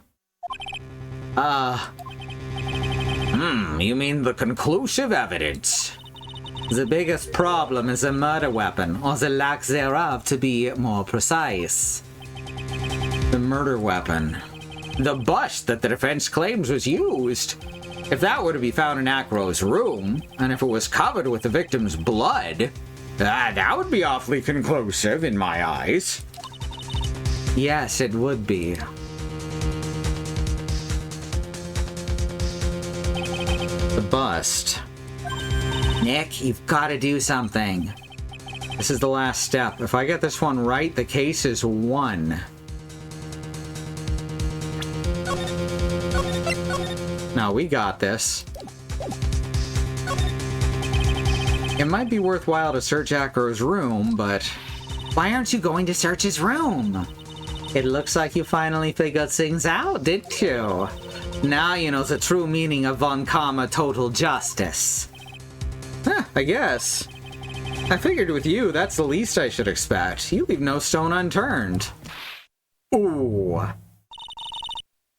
You mean the conclusive evidence? The biggest problem is a murder weapon, or the lack thereof, to be more precise. The murder weapon. The bust that the defense claims was used. If that were to be found in Acro's room, and if it was covered with the victim's blood, that would be awfully conclusive in my eyes. Yes, it would be. The bust. Nick, you've got to do something. This is the last step. If I get this one right, the case is won. No, we got this. It might be worthwhile to search Acro's room, but why aren't you going to search his room? It looks like you finally figured things out, didn't you? Now you know the true meaning of Von Karma total justice. Huh, I guess. I figured with you, that's the least I should expect. You leave no stone unturned. Ooh.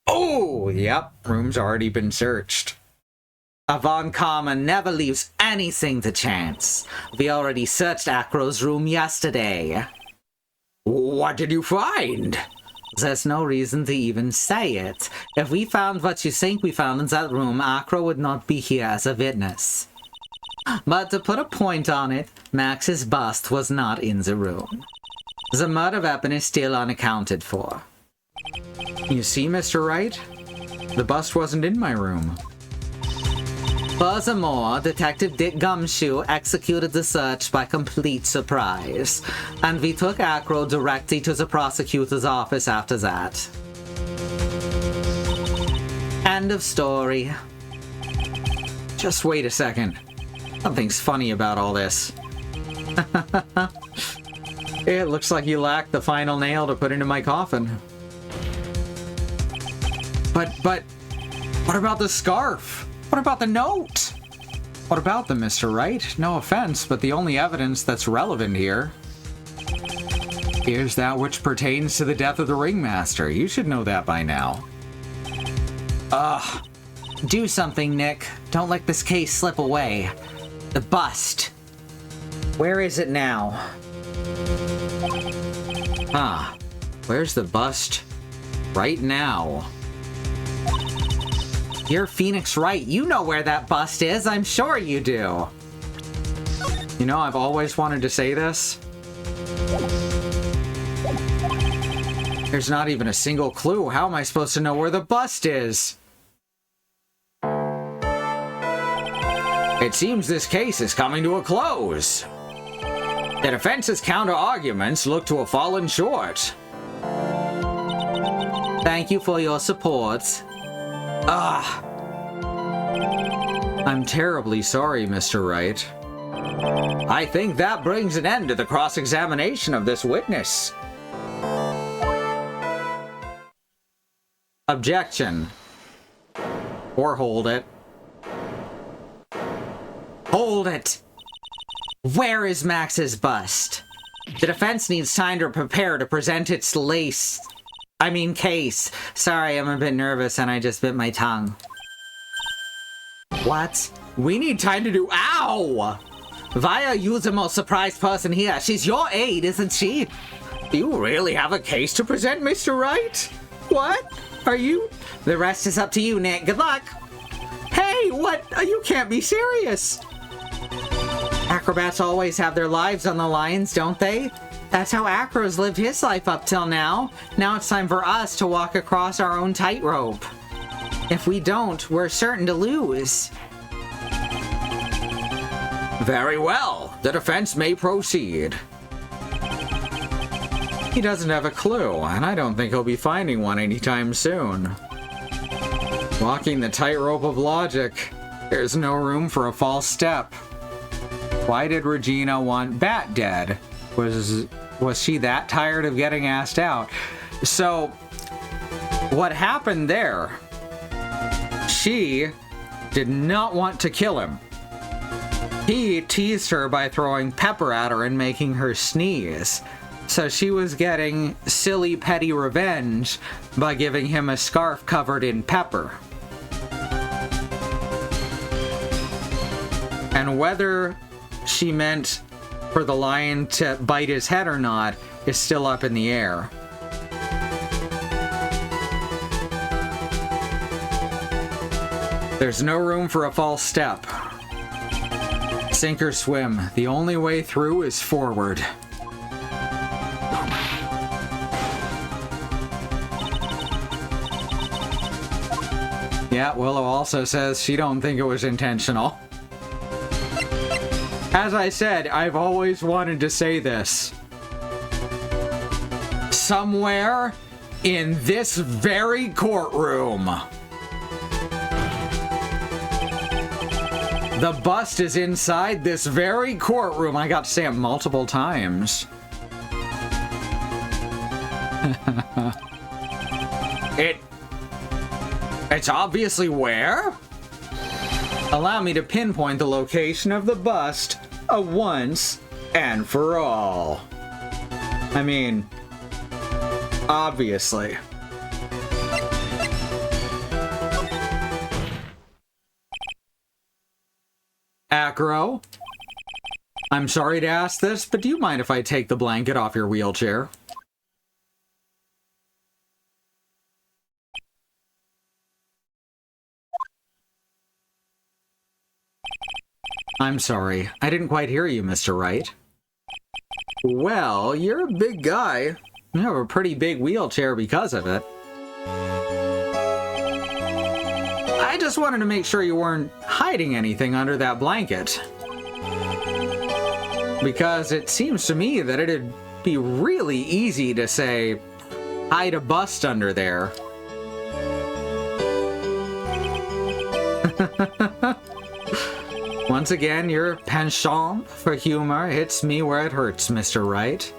Oh, yep, room's already been searched. Von Karma never leaves anything to chance. We already searched Acro's room yesterday. What did you find? There's no reason to even say it. If we found what you think we found in that room, Acro would not be here as a witness. But to put a point on it, Max's bust was not in the room. The murder weapon is still unaccounted for. You see, Mr. Wright? The bust wasn't in my room. Furthermore, Detective Dick Gumshoe executed the search by complete surprise, and we took Acro directly to the prosecutor's office after that. End of story. Just wait a second. Something's funny about all this. It looks like you lacked the final nail to put into my coffin. But, what about the scarf? What about the note? What about them, Mr. Wright? No offense, but the only evidence that's relevant here is that which pertains to the death of the ringmaster. You should know that by now. Ugh. Do something, Nick. Don't let this case slip away. The bust. Where is it now? Huh. Where's the bust? Right now. You're Phoenix Wright. You know where that bust is. I'm sure you do. You know, I've always wanted to say this. There's not even a single clue. How am I supposed to know where the bust is? It seems this case is coming to a close. The defense's counter-arguments look to have fallen short. Thank you for your support. I'm terribly sorry, Mr. Wright. I think that brings an end to the cross-examination of this witness. Objection. Or hold it. Hold it! Where is Max's bust? The defense needs time to prepare to present its case. Sorry, I'm a bit nervous and I just bit my tongue. What? We need time to do— Ow! Why are you the most surprised person here? She's your aide, isn't she? Do you really have a case to present, Mr. Wright? What? Are you— The rest is up to you, Nick. Good luck! Hey, what? You can't be serious! Acrobats always have their lives on the lines, don't they? That's how Acro's lived his life up till now. Now it's time for us to walk across our own tightrope. If we don't, we're certain to lose. Very well. The defense may proceed. He doesn't have a clue, and I don't think he'll be finding one anytime soon. Walking the tightrope of logic, there's no room for a false step. Why did Regina want Bat dead? Was she that tired of getting asked out? So, what happened there? She did not want to kill him. He teased her by throwing pepper at her and making her sneeze. So she was getting silly, petty revenge by giving him a scarf covered in pepper. And whether she meant for the lion to bite his head or not is still up in the air. There's no room for a false step. Sink or swim. The only way through is forward. Yeah, Willow also says she don't think it was intentional. As I said, I've always wanted to say this. Somewhere in this very courtroom, the bust is inside this very courtroom. I got to say it multiple times. It's obviously where? Allow me to pinpoint the location of the bust once and for all. I mean, obviously. Acro, I'm sorry to ask this, but do you mind if I take the blanket off your wheelchair? I'm sorry, I didn't quite hear you, Mr. Wright. Well, you're a big guy. You have a pretty big wheelchair because of it. I just wanted to make sure you weren't hiding anything under that blanket. Because it seems to me that it'd be really easy to say, hide a bust under there. Once again, your penchant for humor hits me where it hurts, Mr. Wright.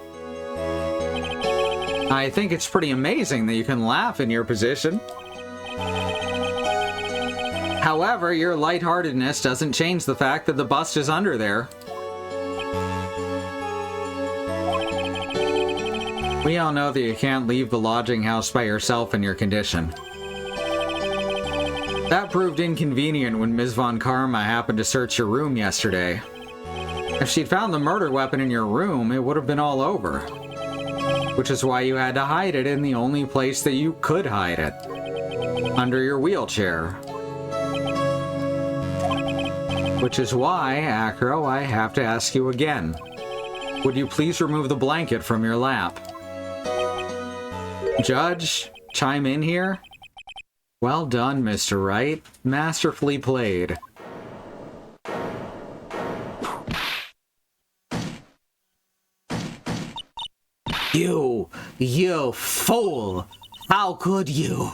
I think it's pretty amazing that you can laugh in your position. However, your lightheartedness doesn't change the fact that the bust is under there. We all know that you can't leave the lodging house by yourself in your condition. That proved inconvenient when Ms. Von Karma happened to search your room yesterday. If she'd found the murder weapon in your room, it would have been all over. Which is why you had to hide it in the only place that you could hide it. Under your wheelchair. Which is why, Acro, I have to ask you again. Would you please remove the blanket from your lap? Judge, chime in here? Well done, Mr. Wright. Masterfully played. You fool! How could you?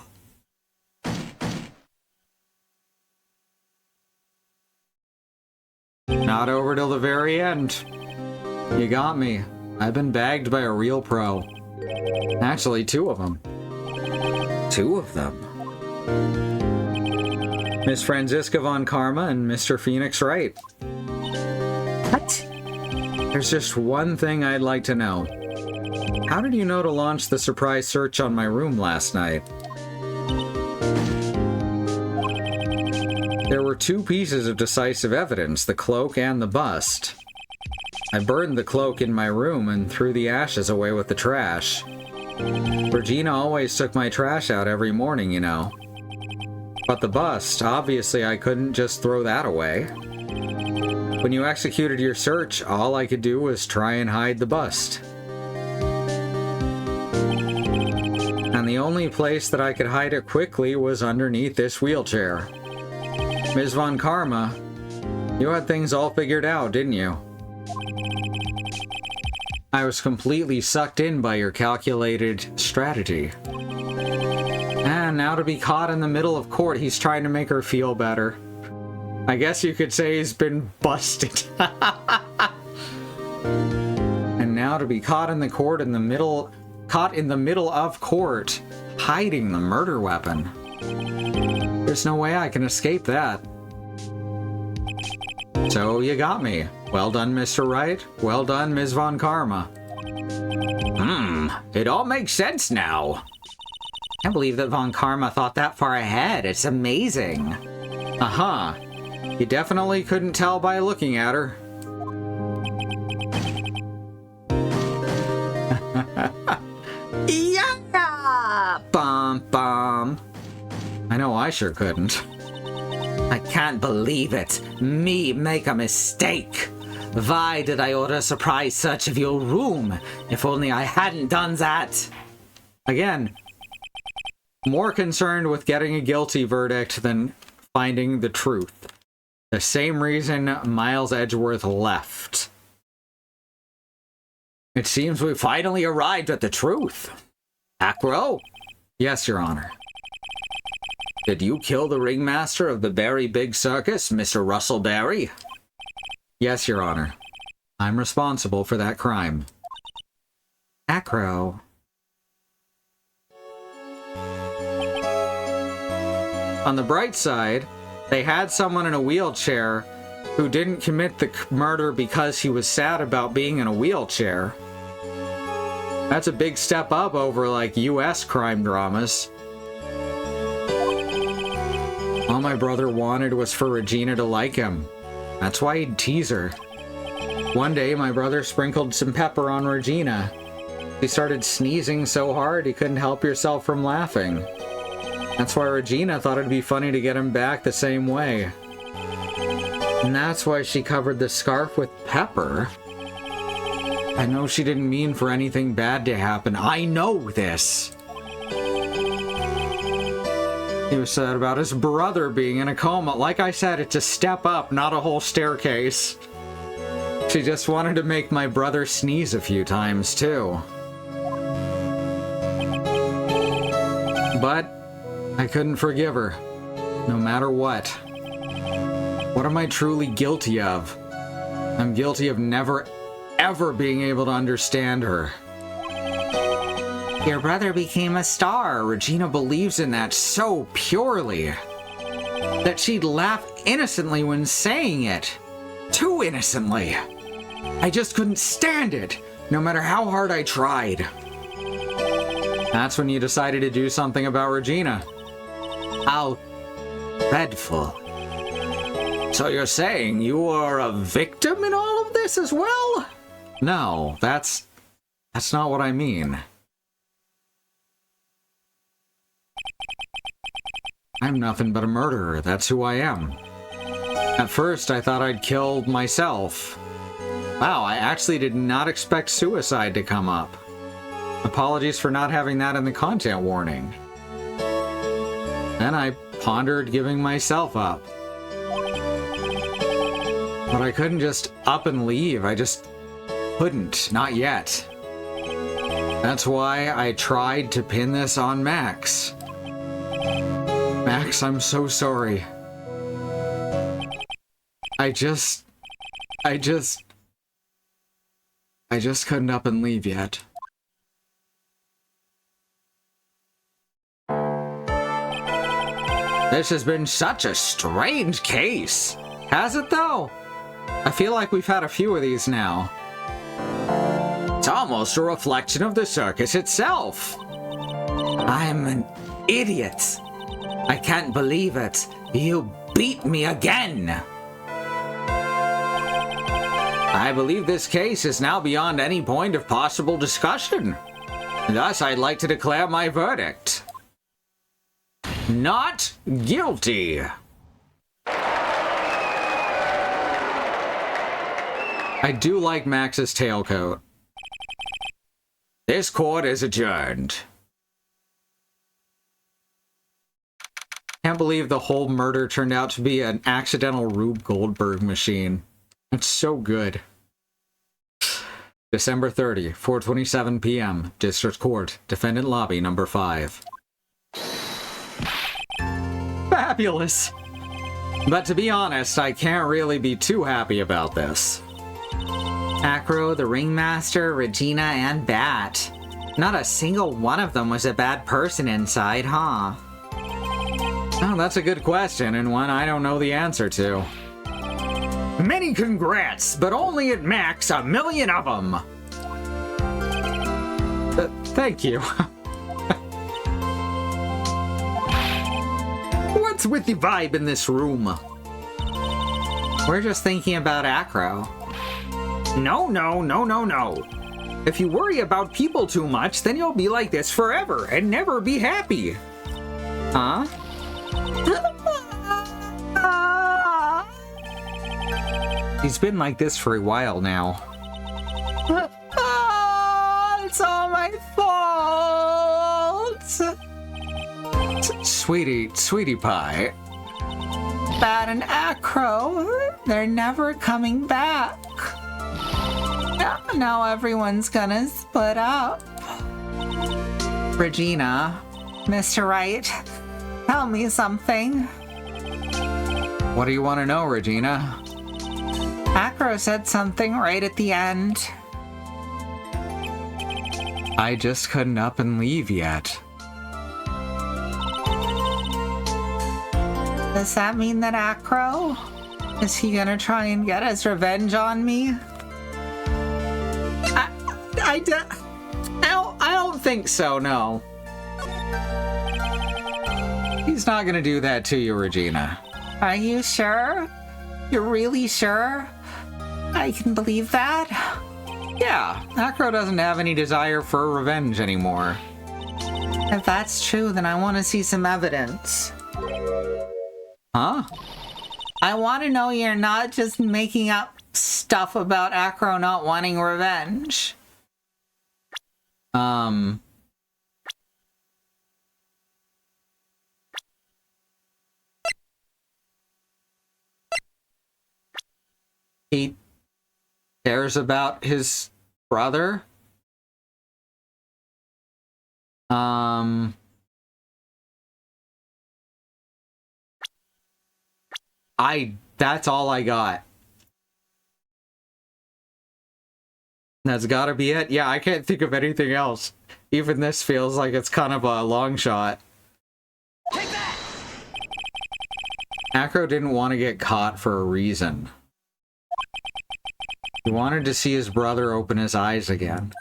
Not over till the very end. You got me. I've been bagged by a real pro. Actually, two of them. Two of them? Miss Franziska Von Karma and Mr. Phoenix Wright. What? There's just one thing I'd like to know. How did you know to launch the surprise search on my room last night? There were two pieces of decisive evidence, the cloak and the bust. I burned the cloak in my room and threw the ashes away with the trash. Regina always took my trash out every morning, you know. But the bust, obviously I couldn't just throw that away. When you executed your search, all I could do was try and hide the bust. And the only place that I could hide it quickly was underneath this wheelchair. Ms. Von Karma, you had things all figured out, didn't you? I was completely sucked in by your calculated strategy. And now to be caught in the middle of court, he's trying to make her feel better. I guess you could say he's been busted. And now to be caught in the court in the middle of court, hiding the murder weapon. There's no way I can escape that. So you got me. Well done, Mr. Wright. Well done, Ms. Von Karma. It all makes sense now. Can't believe that Von Karma thought that far ahead. It's amazing. Uh-huh. You definitely couldn't tell by looking at her. Yeah! Bum, bum. I know I sure couldn't. I can't believe it. Me make a mistake. Why did I order a surprise search of your room? If only I hadn't done that. Again, more concerned with getting a guilty verdict than finding the truth. The same reason Miles Edgeworth left. It seems we finally arrived at the truth. Acro? Yes, Your Honor. Did you kill the ringmaster of the Berry Big Circus, Mr. Russell Berry? Yes, Your Honor. I'm responsible for that crime. Acro. On the bright side, they had someone in a wheelchair who didn't commit the murder because he was sad about being in a wheelchair. That's a big step up over, like, US crime dramas. All my brother wanted was for Regina to like him. That's why he'd tease her. One day, my brother sprinkled some pepper on Regina. She started sneezing so hard he couldn't help herself from laughing. That's why Regina thought it'd be funny to get him back the same way. And that's why she covered the scarf with pepper. I know she didn't mean for anything bad to happen. I know this. He was sad about his brother being in a coma. Like I said, it's a step up, not a whole staircase. She just wanted to make my brother sneeze a few times, too. But I couldn't forgive her, no matter what. What am I truly guilty of? I'm guilty of never, ever being able to understand her. Your brother became a star. Regina believes in that so purely that she'd laugh innocently when saying it. Too innocently. I just couldn't stand it, no matter how hard I tried. That's when you decided to do something about Regina. Dreadful. So you're saying you are a victim in all of this as well? No, that's not what I mean. I'm nothing but a murderer. That's who I am. At first, I thought I'd killed myself. Wow, I actually did not expect suicide to come up. Apologies for not having that in the content warning. Then I pondered giving myself up. But I couldn't just up and leave. I just couldn't. Not yet. That's why I tried to pin this on Max. Max, I'm so sorry. I just couldn't up and leave yet. This has been such a strange case. Has it though? I feel like we've had a few of these now. It's almost a reflection of the circus itself. I'm an idiot. I can't believe it. You beat me again. I believe this case is now beyond any point of possible discussion. Thus, I'd like to declare my verdict. Not guilty. I do like Max's tailcoat. This court is adjourned. Can't believe the whole murder turned out to be an accidental Rube Goldberg machine. It's so good. December 30, 4:27 p.m. District Court, Defendant Lobby number 5. Fabulous! But to be honest, I can't really be too happy about this. Acro, the Ringmaster, Regina, and Bat. Not a single one of them was a bad person inside, huh? Oh, that's a good question, and one I don't know the answer to. Many congrats, but only at max 1,000,000 of them. Thank you. What's with the vibe in this room? We're just thinking about Acro. No. If you worry about people too much, then you'll be like this forever and never be happy. Huh? He's been like this for a while now. It's all my fault. Sweetie pie. Bat and Acro, they're never coming back. Now everyone's gonna split up. Regina, Mr. Wright, tell me something. What do you want to know, Regina? Acro said something right at the end. I just couldn't up and leave yet. Does that mean that Acro? Is he gonna try and get his revenge on me? I don't think so, no. He's not gonna do that to you, Regina. Are you sure? You're really sure? I can believe that? Yeah, Acro doesn't have any desire for revenge anymore. If that's true, then I want to see some evidence. Huh? I want to know you're not just making up stuff about Acro not wanting revenge. He cares about his brother? That's all I got. That's gotta be it? Yeah, I can't think of anything else. Even this feels like it's kind of a long shot. Take that! Acro didn't want to get caught for a reason. He wanted to see his brother open his eyes again.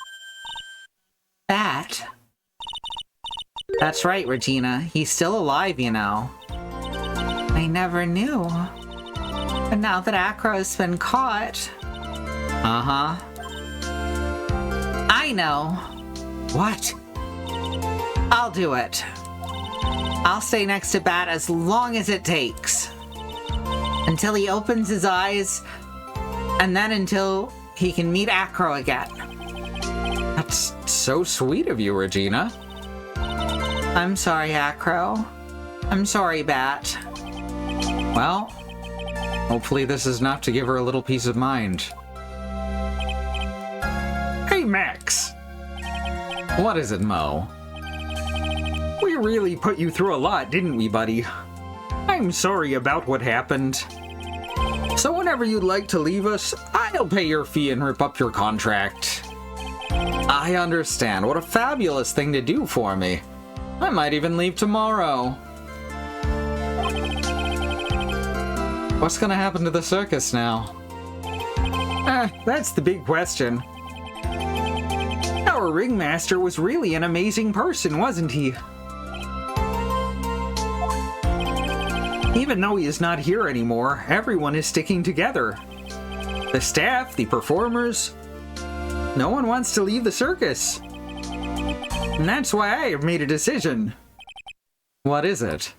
That? That's right, Regina. He's still alive, you know. I never knew. But now that Acro's been caught... Uh-huh. I know. What? I'll do it. I'll stay next to Bat as long as it takes. Until he opens his eyes, and then until he can meet Acro again. That's so sweet of you, Regina. I'm sorry, Acro. I'm sorry, Bat. Well, hopefully this is enough to give her a little peace of mind. Hey, Max. What is it, Mo? We really put you through a lot, didn't we, buddy? I'm sorry about what happened. So whenever you'd like to leave us, I'll pay your fee and rip up your contract. I understand. What a fabulous thing to do for me. I might even leave tomorrow. What's gonna happen to the circus now? That's the big question. Our ringmaster was really an amazing person, wasn't he? Even though he is not here anymore, everyone is sticking together. The staff, the performers, no one wants to leave the circus. And that's why I have made a decision. What is it?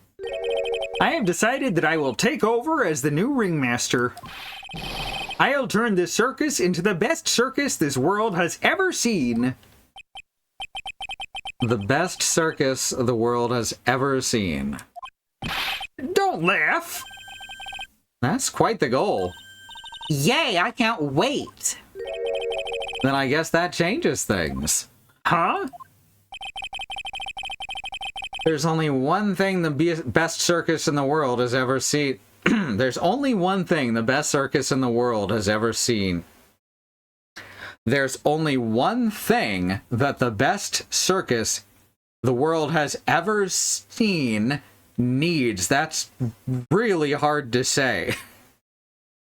I have decided that I will take over as the new ringmaster. I'll turn this circus into the best circus this world has ever seen. The best circus the world has ever seen. Don't laugh! That's quite the goal. Yay, I can't wait. Then I guess that changes things. Huh? There's only one thing the best circus in the world has ever seen. There's only one thing the best circus in the world has ever seen. There's only one thing that the best circus the world has ever seen needs. That's really hard to say.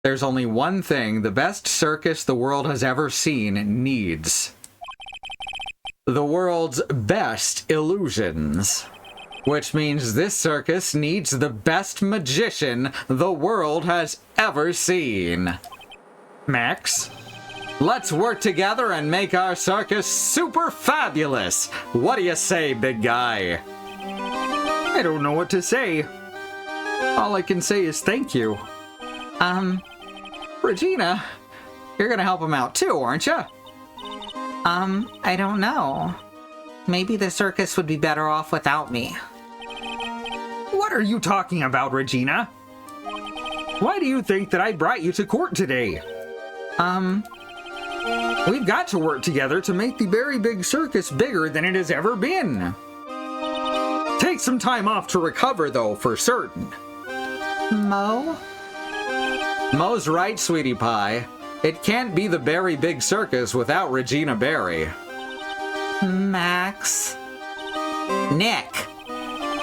There's only one thing the best circus the world has ever seen needs. The world's best illusions. Which means this circus needs the best magician the world has ever seen. Max? Let's work together and make our circus super fabulous. What do you say, big guy? I don't know what to say. All I can say is thank you. Regina, you're gonna help him out too, aren't you? I don't know. Maybe the circus would be better off without me. What are you talking about, Regina? Why do you think that I brought you to court today? We've got to work together to make the very big circus bigger than it has ever been. Take some time off to recover, though, for certain. Mo? Mo's right, sweetie pie. It can't be the Berry Big Circus without Regina Berry. Max? Nick?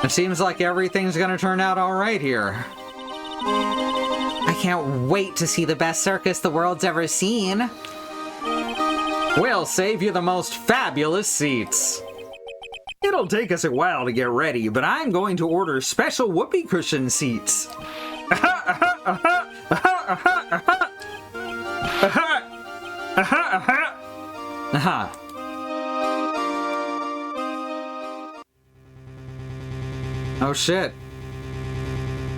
It seems like everything's gonna turn out all right here. I can't wait to see the best circus the world's ever seen. We'll save you the most fabulous seats. It'll take us a while to get ready, but I'm going to order special whoopee cushion seats. Aha. Oh shit.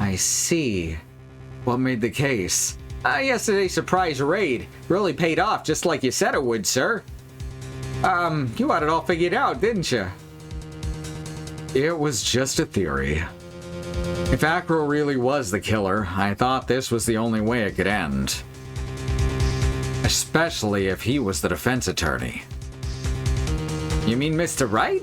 I see. What made the case? Yesterday's surprise raid really paid off just like you said it would, sir. You had it all figured out, didn't you? It was just a theory. If Acro really was the killer, I thought this was the only way it could end. Especially if he was the defense attorney. You mean Mr. Wright?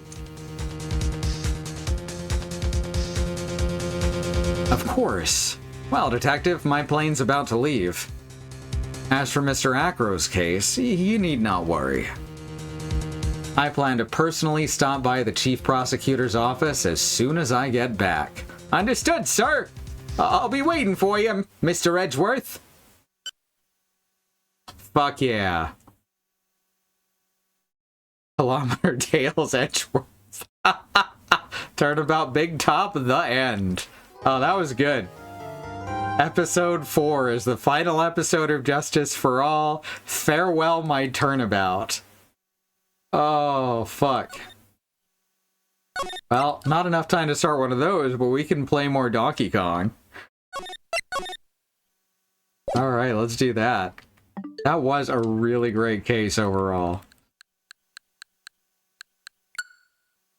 Of course. Well, Detective, my plane's about to leave. As for Mr. Acro's case, you need not worry. I plan to personally stop by the Chief Prosecutor's office as soon as I get back. Understood, sir! I'll be waiting for you, Mr. Edgeworth. Fuck yeah. Kilometer Dale's Edgeworth. Turnabout Big Top, the end. Oh, that was good. Episode 4 is the final episode of Justice for All. Farewell, my turnabout. Oh, fuck. Well, not enough time to start one of those, but we can play more Donkey Kong. Alright, let's do that. That was a really great case overall.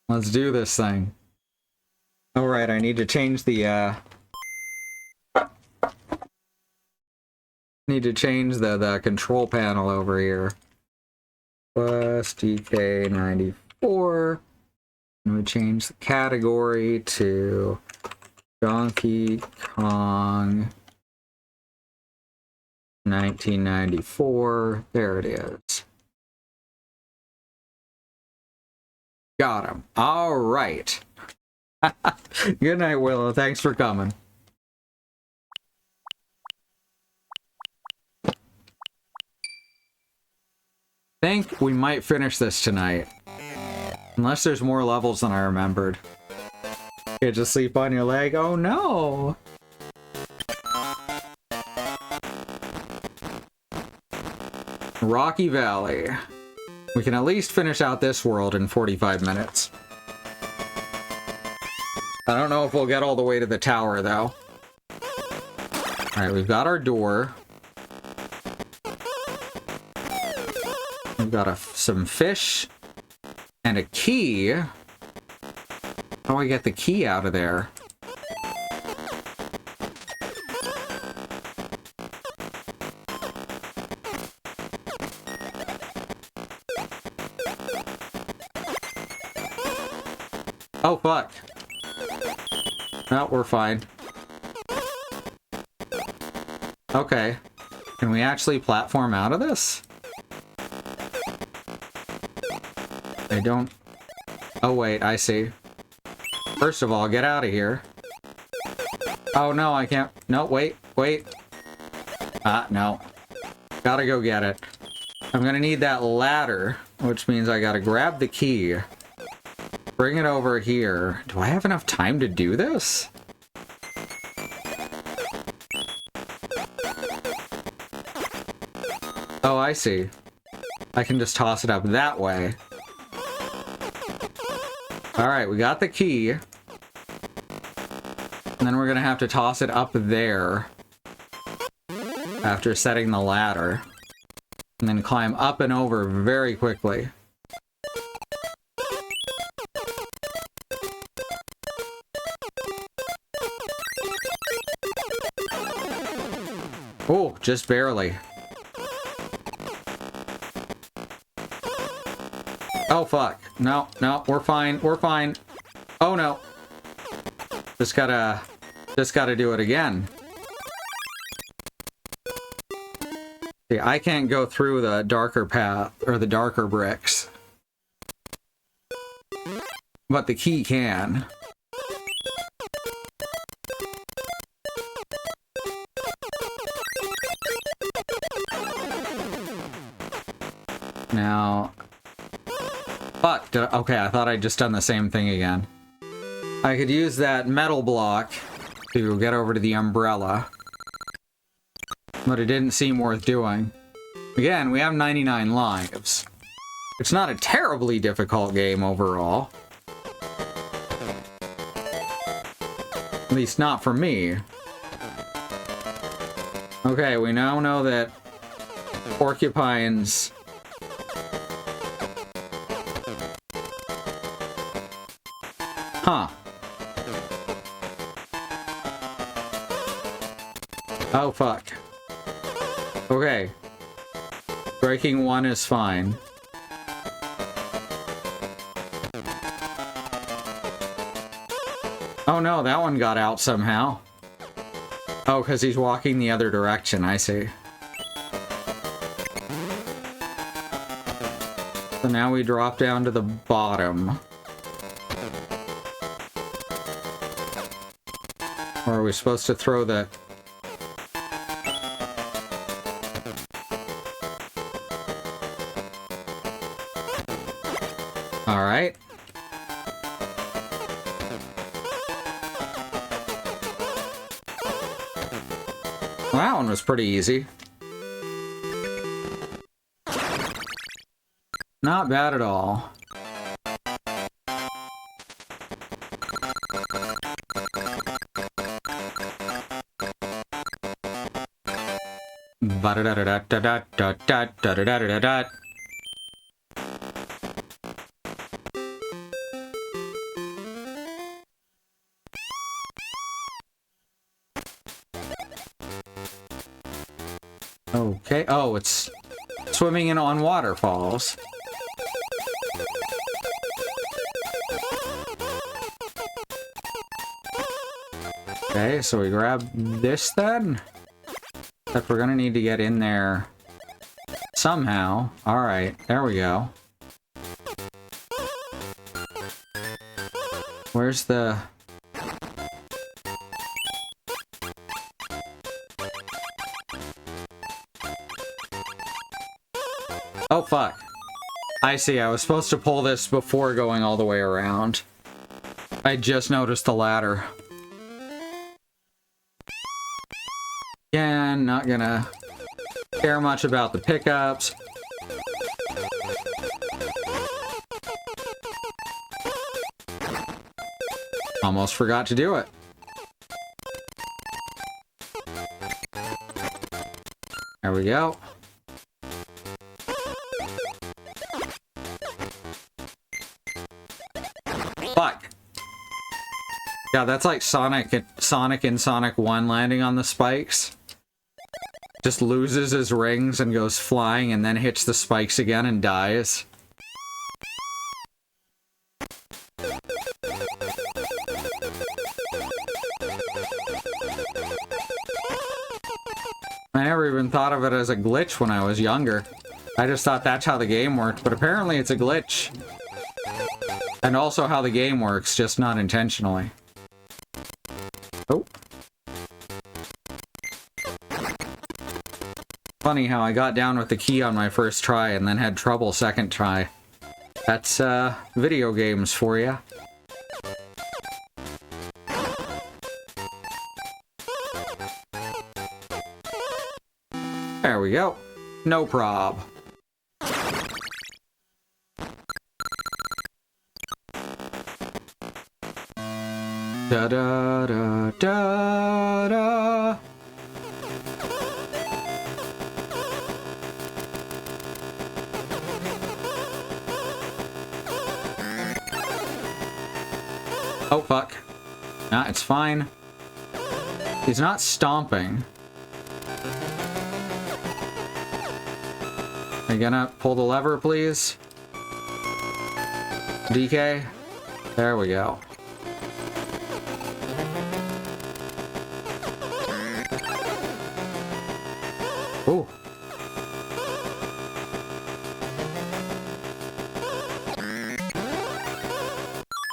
Let's do this thing. Alright, I need to change the, the control panel over here. Plus DK94. And we change the category to Donkey Kong 1994. There it is. Got him. All right. Good night, Willow. Thanks for coming. Think we might finish this tonight. Unless there's more levels than I remembered. You just sleep on your leg? Oh no! Rocky Valley. We can at least finish out this world in 45 minutes. I don't know if we'll get all the way to the tower, though. Alright, we've got our door. We've got some fish. And a key. How do I get the key out of there? Oh, fuck. No, we're fine. Okay. Can we actually platform out of this? I don't... Oh, wait, I see. First of all, get out of here. Oh, no, I can't... No, wait. No. Gotta go get it. I'm gonna need that ladder, which means I gotta grab the key. Bring it over here. Do I have enough time to do this? Oh, I see. I can just toss it up that way. Alright, we got the key. And then we're gonna have to toss it up there. After setting the ladder. And then climb up and over very quickly. Oh, just barely. Oh, fuck. No, we're fine. Oh, no. Just gotta do it again. See, I can't go through the darker path, or the darker bricks. But the key can. Now... Fuck, okay, I thought I'd just done the same thing again. I could use that metal block to get over to the umbrella. But it didn't seem worth doing. Again, we have 99 lives. It's not a terribly difficult game overall. At least not for me. Okay, we now know that porcupines... Huh. Oh, fuck. Okay. Breaking one is fine. Oh no, that one got out somehow. Oh, because he's walking the other direction, I see. So now we drop down to the bottom. Or are we supposed to throw the... Alright. that one was pretty easy. Not bad at all. Ba-da-da-da-da-da-da-da-da-da-da-da. Okay. Oh, it's swimming in on waterfalls. Okay, so we grab this then. Except we're gonna need to get in there somehow. Alright, there we go. Where's the... Oh, fuck. I see, I was supposed to pull this before going all the way around. I just noticed the ladder. Again, not gonna care much about the pickups. Almost forgot to do it. There we go. Fuck. Yeah, that's like Sonic in Sonic 1 landing on the spikes. Just loses his rings and goes flying and then hits the spikes again and dies. I never even thought of it as a glitch when I was younger. I just thought that's how the game worked, but apparently it's a glitch. And also how the game works, just not intentionally. Oh. Funny how I got down with the key on my first try and then had trouble second try. That's, video games for you. There we go. No prob. Da da da da da. Oh fuck. Nah, it's fine. He's not stomping. Are you gonna pull the lever, please? DK? There we go. Ooh.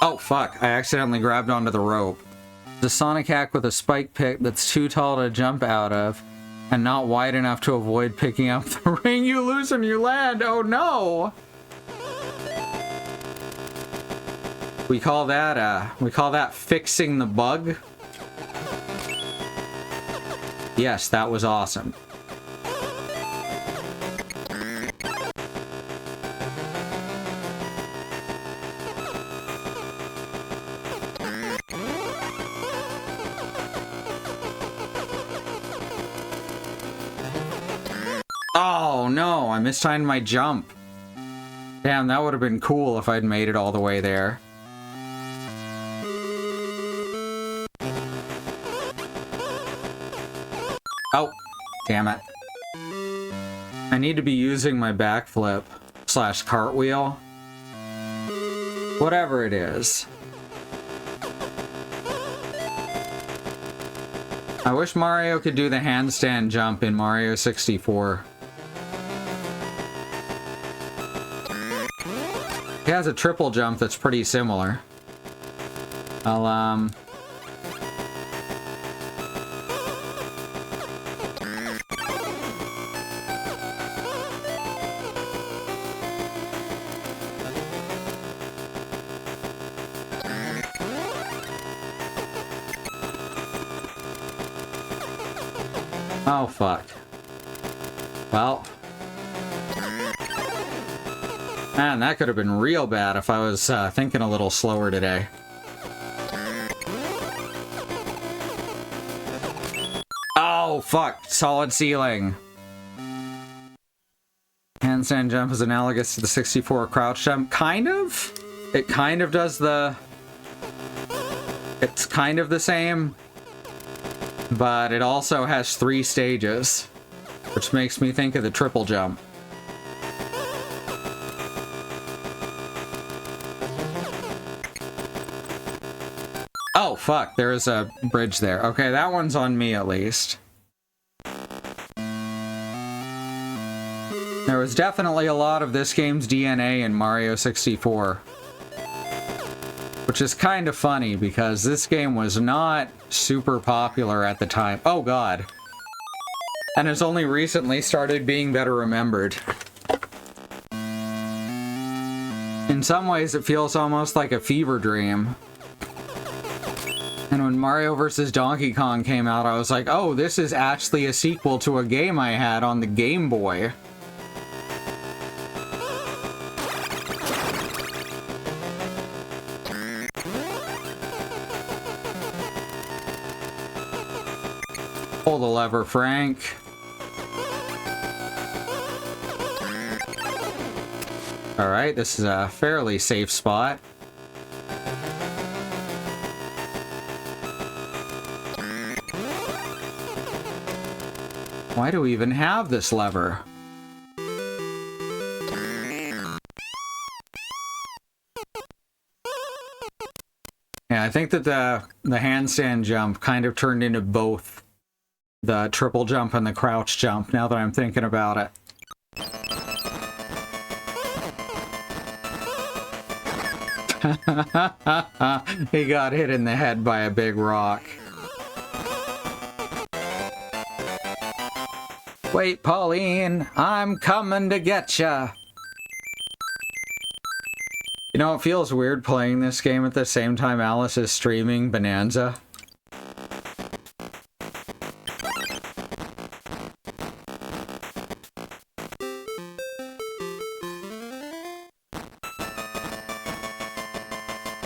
Oh, fuck. I accidentally grabbed onto the rope. The Sonic hack with a spike pick that's too tall to jump out of and not wide enough to avoid picking up the ring you lose when you land. Oh, no! We call that fixing the bug. Yes, that was awesome. Oh no, I mistimed my jump. Damn, that would have been cool if I'd made it all the way there. Oh, damn it. I need to be using my backflip / cartwheel. Whatever it is. I wish Mario could do the handstand jump in Mario 64. He has a triple jump that's pretty similar. I'll, Oh, fuck. Well. Man, that could have been real bad if I was thinking a little slower today. Oh, fuck. Solid ceiling. Handstand jump is analogous to the 64 crouch jump. Kind of? It kind of does the... It's kind of the same. But it also has 3 stages. Which makes me think of the triple jump. Oh, fuck. There is a bridge there. Okay, that one's on me at least. There was definitely a lot of this game's DNA in Mario 64. Which is kind of funny because this game was not super popular at the time. Oh, God. And has only recently started being better remembered. In some ways, it feels almost like a fever dream. And when Mario vs. Donkey Kong came out, I was like, oh, this is actually a sequel to a game I had on the Game Boy. Pull the lever, Frank. Alright, this is a fairly safe spot. Why do we even have this lever? Yeah, I think that the handstand jump kind of turned into both the triple jump and the crouch jump, now that I'm thinking about it. He got hit in the head by a big rock. Wait, Pauline, I'm coming to get ya. You know, it feels weird playing this game at the same time Alice is streaming Bonanza.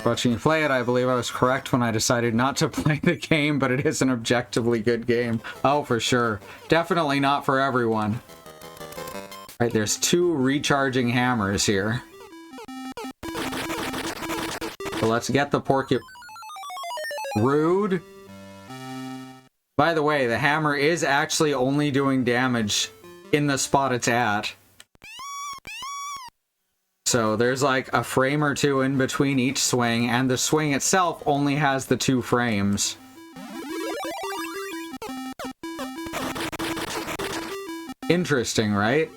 Watching you play it, I believe I was correct when I decided not to play the game, but it is an objectively good game. Oh, for sure. Definitely not for everyone. Right, there's 2 recharging hammers here. So let's get the porcupine. Rude. By the way, the hammer is actually only doing damage in the spot it's at. So there's like a frame or 2 in between each swing, and the swing itself only has the 2 frames. Interesting, right?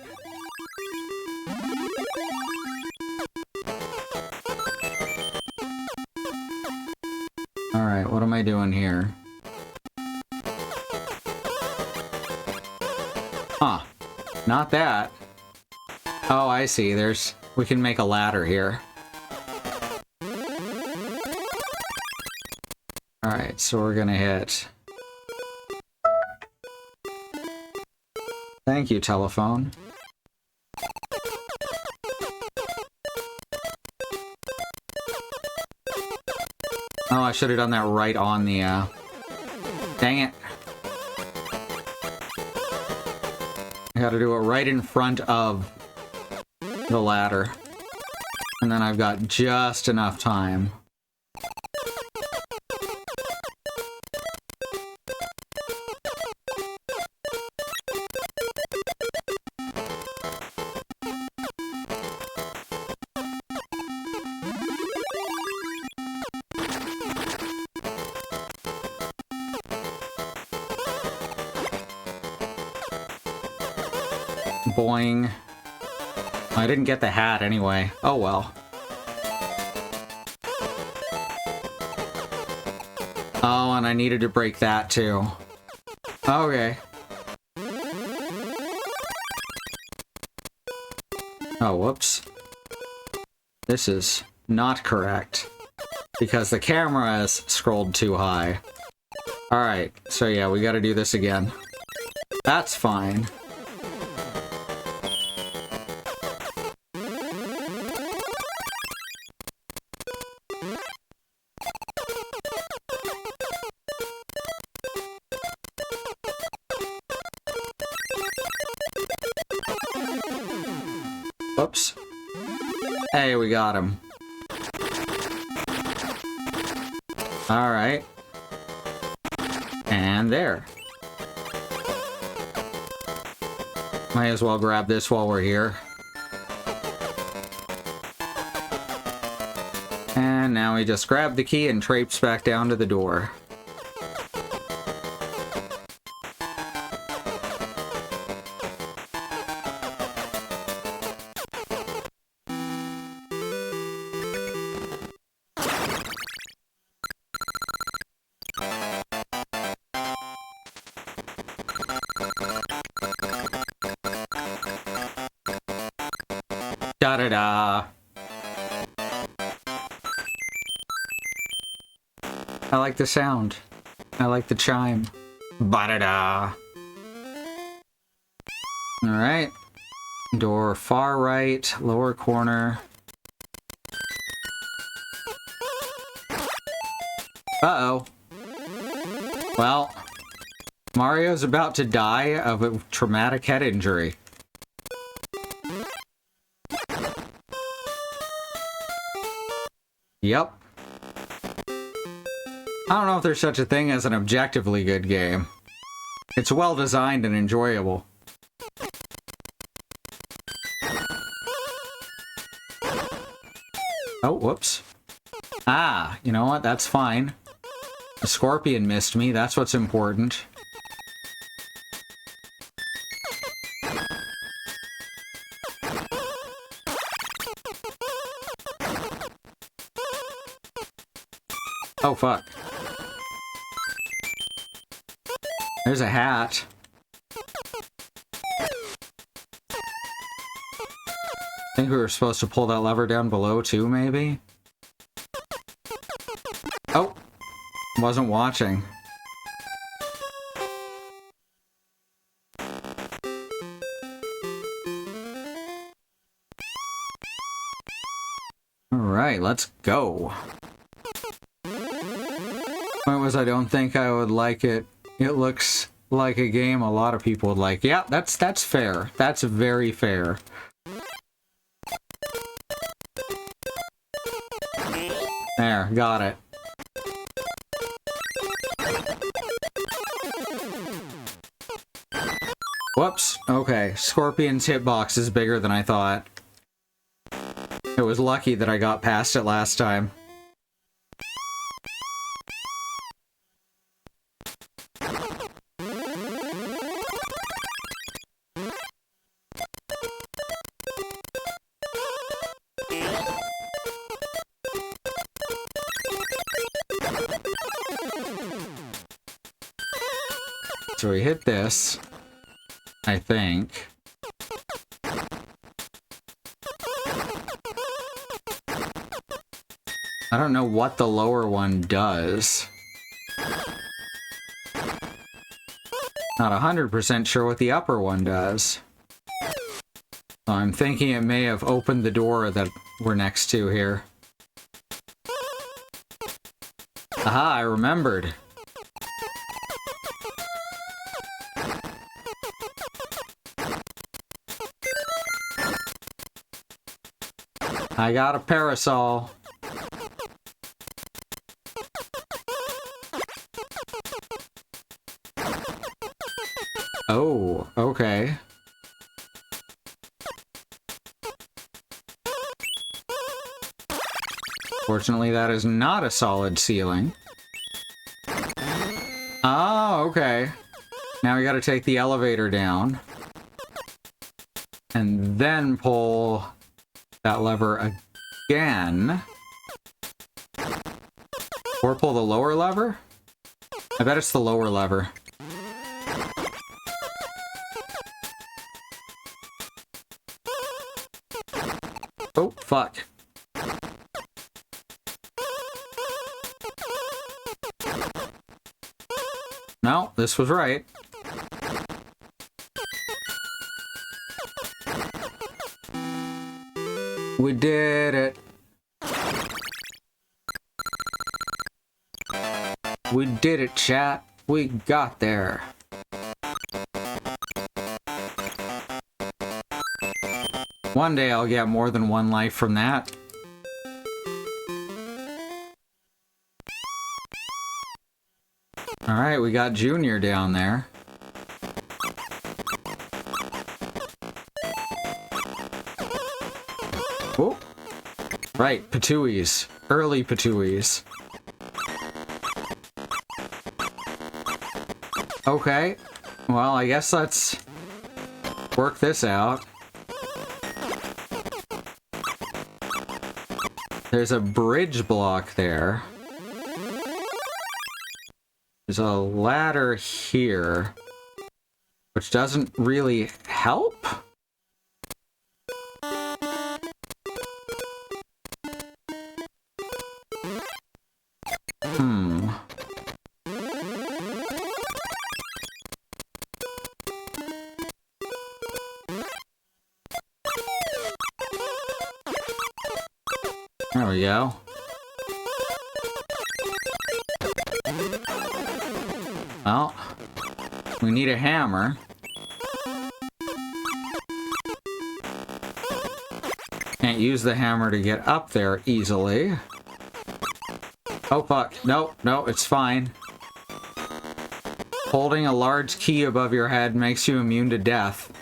Alright, what am I doing here? Huh. Not that. Oh, I see. We can make a ladder here. Alright, so we're gonna hit. Thank you, telephone. Oh, I should have done that right on the, Dang it. I gotta do it right in front of the ladder. And then I've got just enough time. Boing. I didn't get the hat anyway. Oh well. Oh, and I needed to break that too. Okay. Oh, whoops. This is not correct. Because the camera has scrolled too high. Alright, so yeah, we gotta do this again. That's fine. Oops. Hey, we got him. Alright. And there. Might as well grab this while we're here. And now we just grab the key and traipse back down to the door. Da-da-da. I like the sound. I like the chime. Ba-da-da. Alright. Door far right, lower corner. Uh-oh. Well, Mario's about to die of a traumatic head injury. Yep. I don't know if there's such a thing as an objectively good game. It's well designed and enjoyable. Oh, whoops. Ah, you know what? That's fine. The scorpion missed me. That's what's important. Oh, fuck. There's a hat. I think we were supposed to pull that lever down below, too, maybe? Oh! Wasn't watching. Alright, let's go. Point was, I don't think I would like it. It looks like a game a lot of people would like. Yeah, that's fair. That's very fair. There, got it. Whoops. Okay, Scorpion's hitbox is bigger than I thought. It was lucky that I got past it last time. So we hit this, I think. I don't know what the lower one does. Not 100% sure what the upper one does. So I'm thinking it may have opened the door that we're next to here. Aha, I remembered. I got a parasol. Oh, okay. Fortunately, that is not a solid ceiling. Oh, okay. Now we gotta take the elevator down. And then pull that lever again. Or pull the lower lever? I bet it's the lower lever. Oh, fuck. No, this was right. We did it. We did it, chat. We got there. One day I'll get more than one life from that. Alright, we got Junior down there. Oh, right, Patooies. Early Patooies. Okay, well, I guess let's work this out. There's a bridge block there. There's a ladder here, which doesn't really help. There we go. Well, we need a hammer. Can't use the hammer to get up there easily. Oh fuck, no, it's fine. Holding a large key above your head makes you immune to death.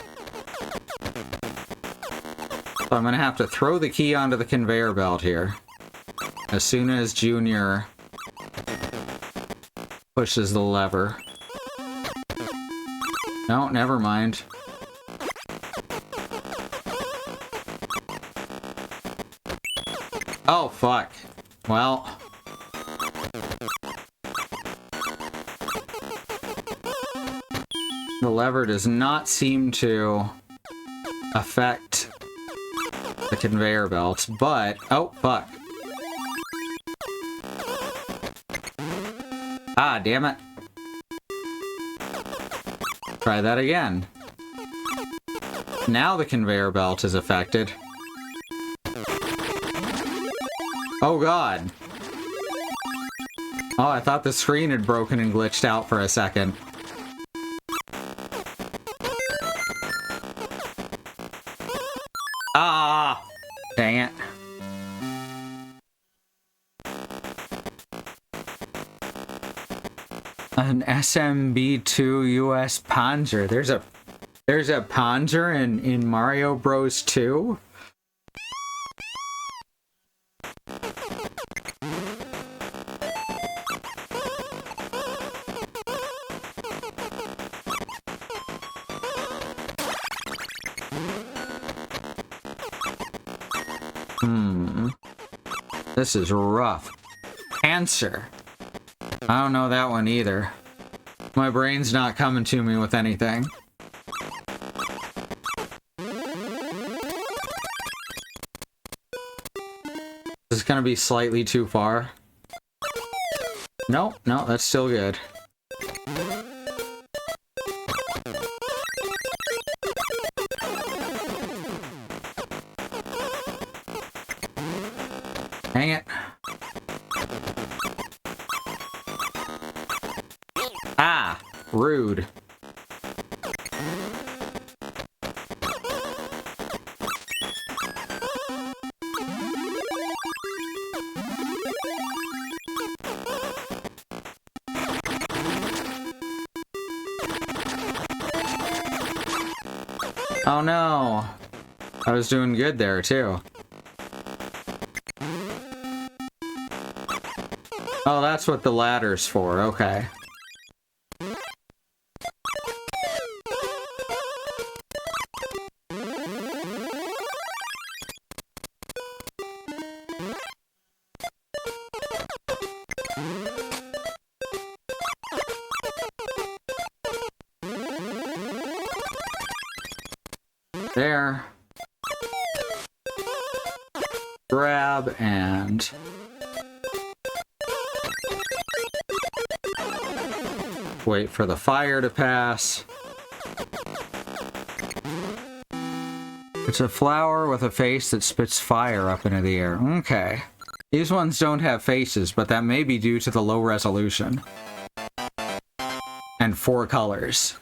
So I'm gonna have to throw the key onto the conveyor belt here. As soon as Junior pushes the lever. No, never mind. Oh, fuck. Well. The lever does not seem to affect the conveyor belts, but... Oh, fuck. Ah, damn it. Try that again. Now the conveyor belt is affected. Oh god. Oh, I thought the screen had broken and glitched out for a second. Ah! Dang it. An SMB2 US Panzer. There's a Panzer in Mario Bros 2. This is rough. Answer. I don't know that one either. My brain's not coming to me with anything. This is gonna be slightly too far. No, that's still good. Dang it. Ah, rude. Oh no. I was doing good there too. Oh, that's what the ladder's for, okay. There. Grab and... wait for the fire to pass. It's a flower with a face that spits fire up into the air. Okay. These ones don't have faces, but that may be due to the low resolution. And 4 colors.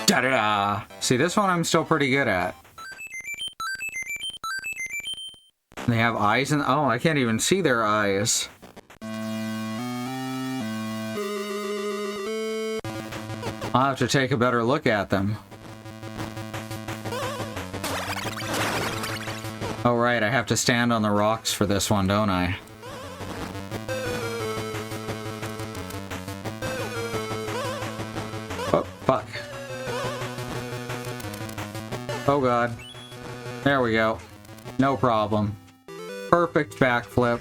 Da-da-da! See, this one I'm still pretty good at. They have eyes and... oh, I can't even see their eyes. I'll have to take a better look at them. Oh, right, I have to stand on the rocks for this one, don't I? Oh, fuck. Oh, God. There we go. No problem. Perfect backflip.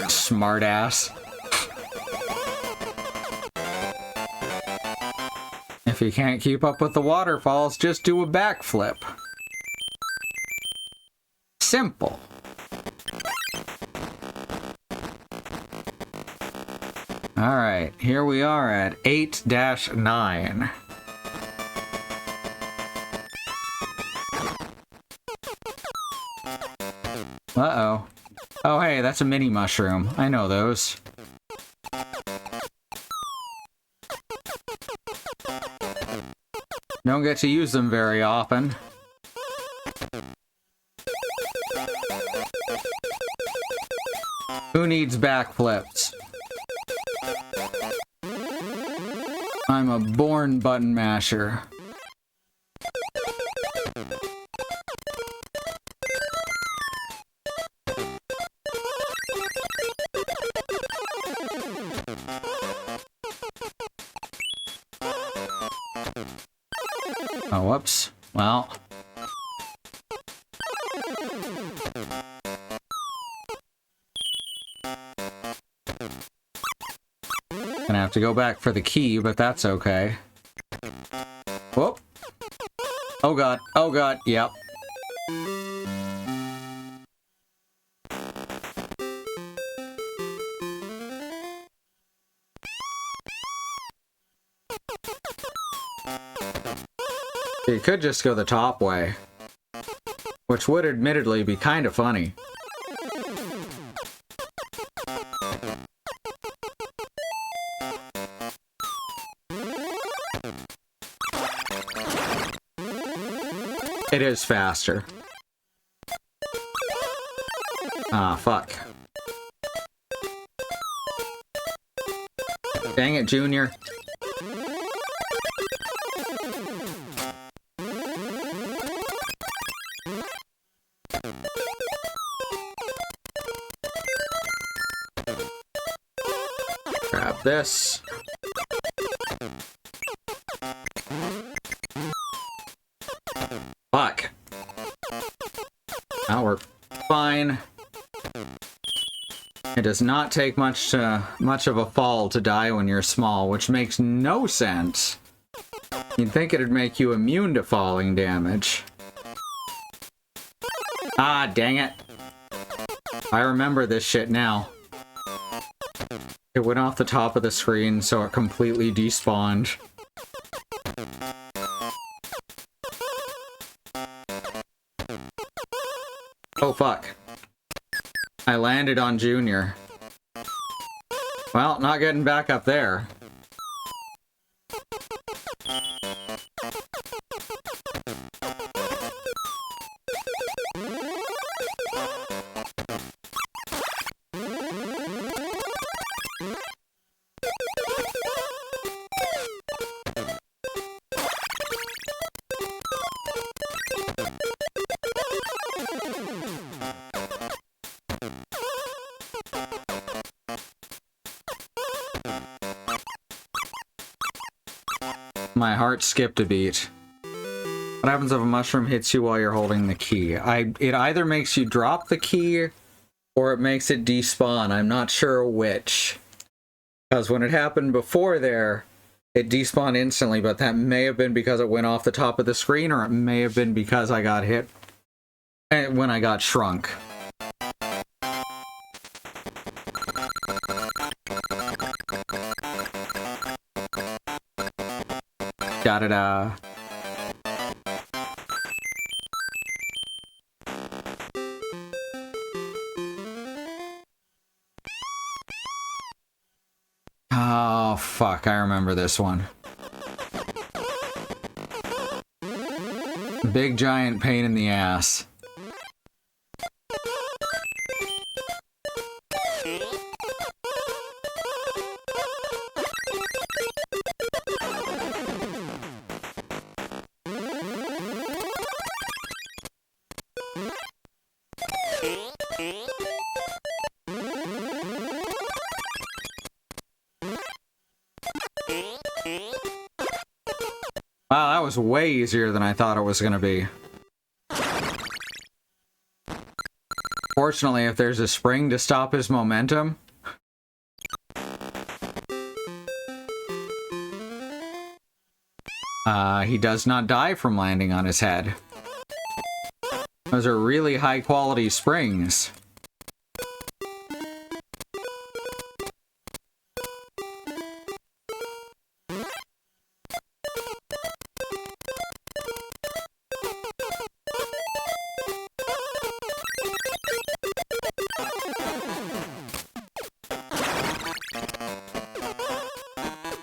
Smartass. If you can't keep up with the waterfalls, just do a backflip. Simple. Alright, here we are at 8-9. Uh-oh. Oh, hey, that's a mini mushroom. I know those. Don't get to use them very often. Who needs backflips? I'm a born button masher. Oh, whoops. Well. Gonna have to go back for the key, but that's okay. Whoop. Oh god. Oh god. Yep. You could just go the top way, which would admittedly be kind of funny. It is faster. Ah, fuck. Dang it, Junior. Grab this. Fuck. Now we're fine. It does not take much of a fall to die when you're small, which makes no sense. You'd think it'd make you immune to falling damage. Ah, dang it. I remember this shit now. It went off the top of the screen, so it completely despawned. Oh, fuck. I landed on Junior. Well, not getting back up there. My heart skipped a beat. What happens if a mushroom hits you while you're holding the key? It either makes you drop the key, or it makes it despawn. I'm not sure which. Because when it happened before there, it despawned instantly, but that may have been because it went off the top of the screen, or it may have been because I got hit when I got shrunk. Da-da-da. Oh, fuck, I remember this one. Big giant pain in the ass. Wow, that was way easier than I thought it was going to be. Fortunately, if there's a spring to stop his momentum... he does not die from landing on his head. Those are really high-quality springs.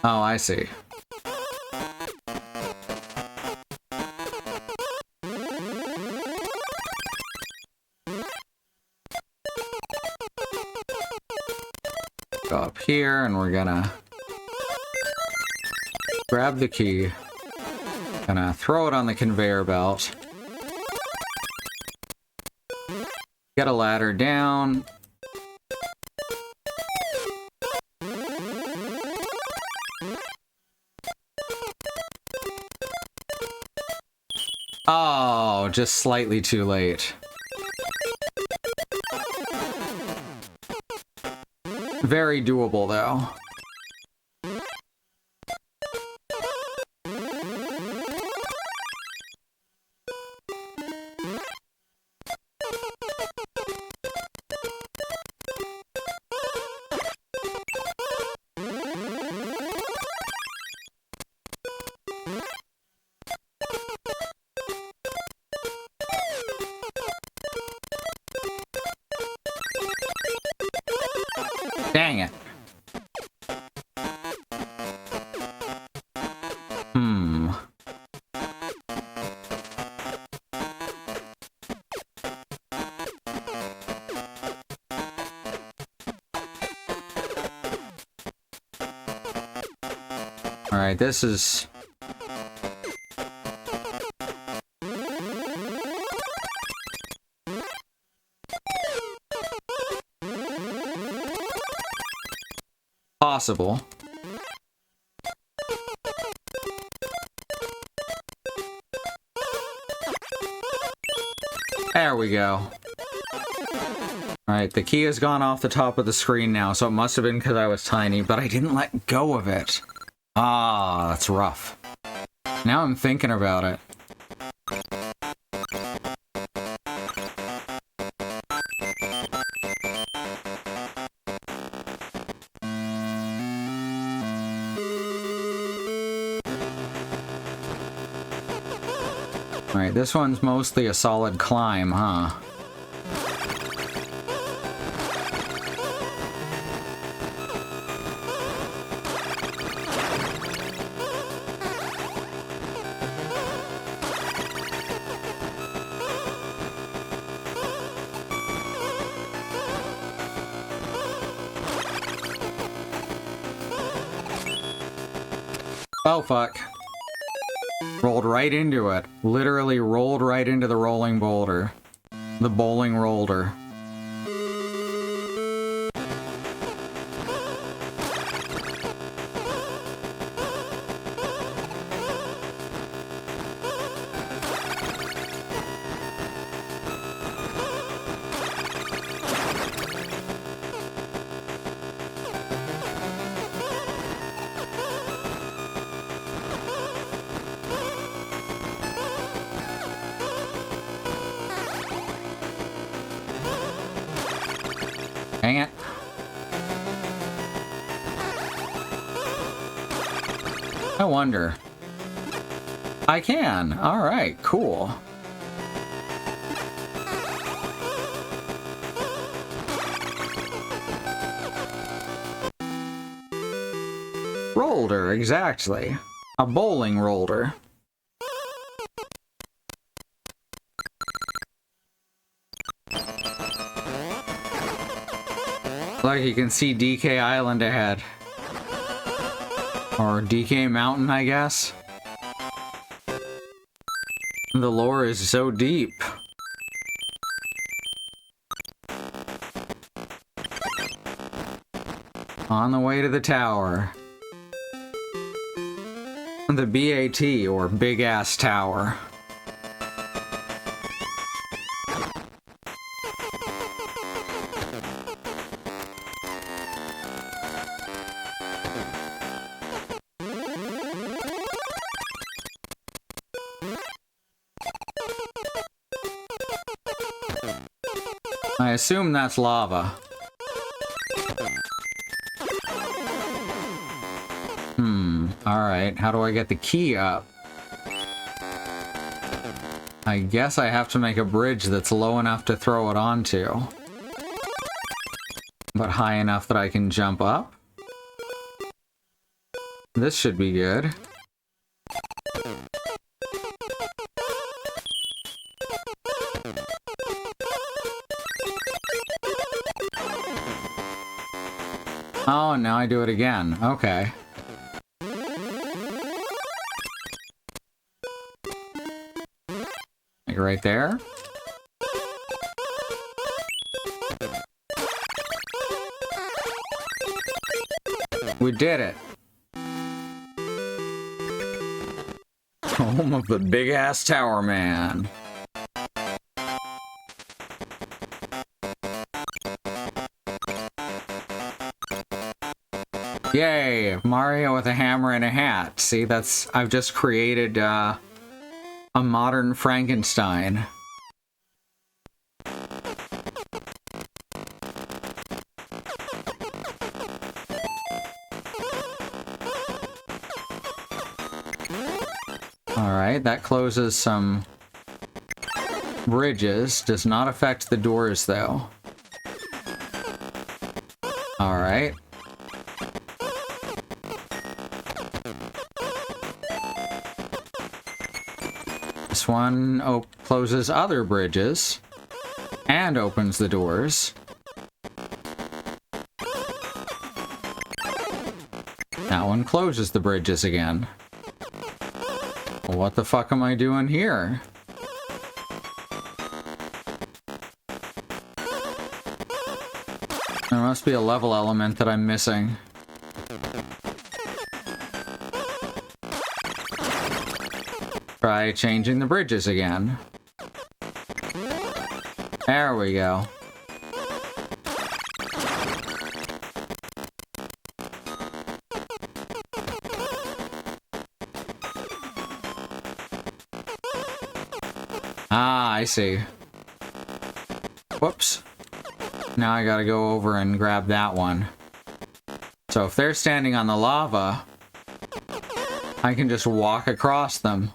Oh, I see. Go up here, and we're gonna grab the key. Gonna throw it on the conveyor belt. Get a ladder down. Oh, just slightly too late. Very doable, though. Dang it. All right, this is... possible. There we go. Alright, the key has gone off the top of the screen now, so it must have been because I was tiny, but I didn't let go of it. Ah, that's rough. Now I'm thinking about it. Alright, this one's mostly a solid climb, huh? Oh, fuck. Rolled right into it. Literally rolled right into the rolling boulder. The bowling roller. Dang it. I wonder. I can. Alright, cool. Roller, exactly. A bowling roller. Like you can see DK Island ahead. Or DK Mountain, I guess. The lore is so deep. On the way to the tower. The BAT, or Big Ass Tower. I assume that's lava. Alright, how do I get the key up? I guess I have to make a bridge that's low enough to throw it onto. But high enough that I can jump up? This should be good. Oh, now I do it again. Okay. Like right there. We did it. Home of the Big Ass Tower Man. Yay! Mario with a hammer and a hat. See, that's... I've just created, a modern Frankenstein. Alright, that closes some bridges. Does not affect the doors, though. Alright. This one closes other bridges and opens the doors. That one closes the bridges again. What the fuck am I doing here? There must be a level element that I'm missing. Try changing the bridges again. There we go. Ah, I see. Whoops. Now I gotta go over and grab that one. So if they're standing on the lava, I can just walk across them.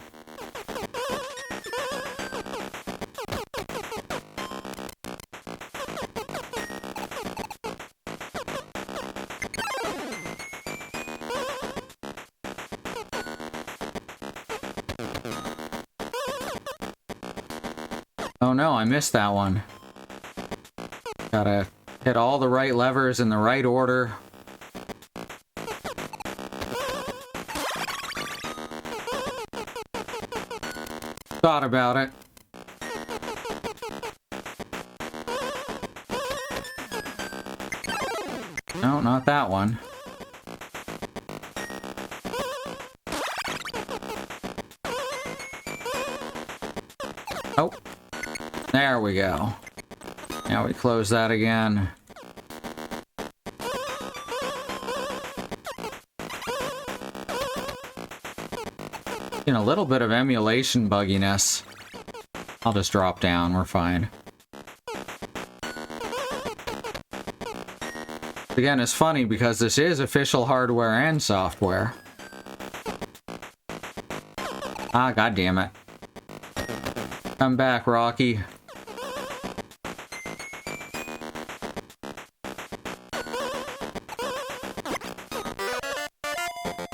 Oh no, I missed that one. Gotta hit all the right levers in the right order. Thought about it. No, not that one. Oh. There we go. Now we close that again. A little bit of emulation bugginess. I'll just drop down, we're fine. Again, it's funny because this is official hardware and software. Ah, god damn it. Come back, Rocky.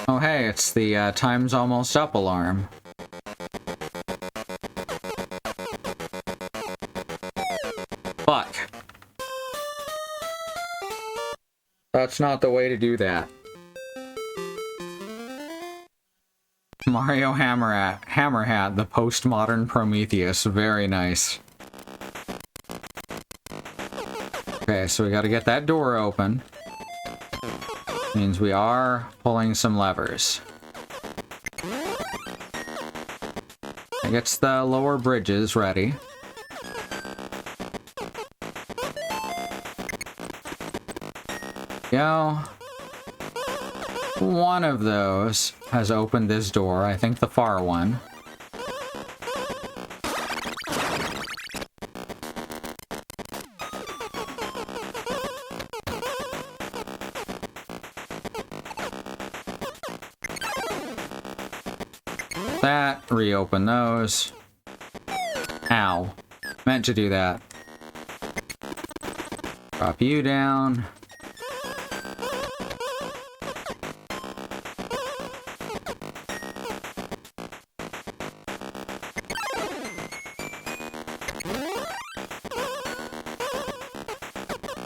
Oh hey, it's the time's almost up alarm. Fuck. That's not the way to do that. Mario Hammerhat, the postmodern Prometheus. Very nice. Okay, so we gotta get that door open. Means we are pulling some levers. It gets the lower bridges ready. Go. One of those has opened this door. I think the far one. That, reopen those. Ow. Meant to do that. Drop you down.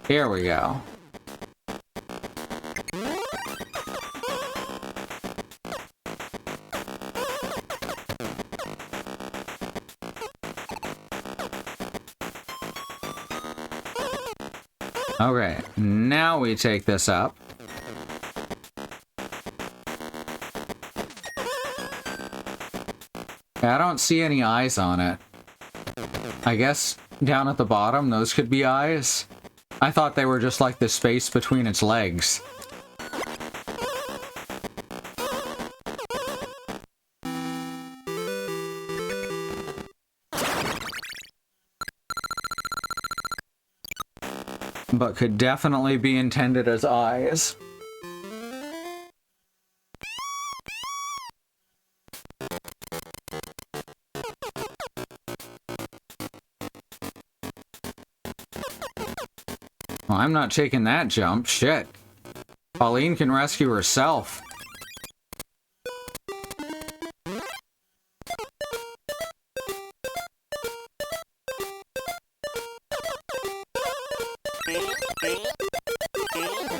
Here we go. Okay, now we take this up. I don't see any eyes on it. I guess down at the bottom, those could be eyes. I thought they were just like the space between its legs. But could definitely be intended as eyes. Well, I'm not taking that jump. Shit. Pauline can rescue herself.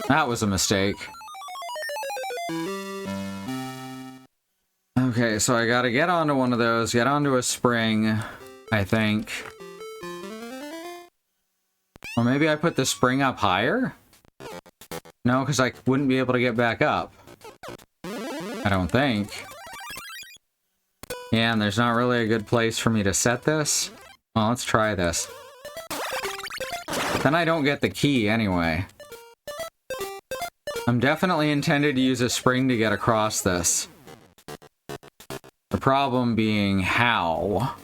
That was a mistake. Okay, so I gotta get onto one of those, get onto a spring, I think. Or maybe I put the spring up higher? No, because I wouldn't be able to get back up. I don't think. Yeah, and there's not really a good place for me to set this. Well, let's try this. Then I don't get the key anyway. I'm definitely intended to use a spring to get across this. The problem being how.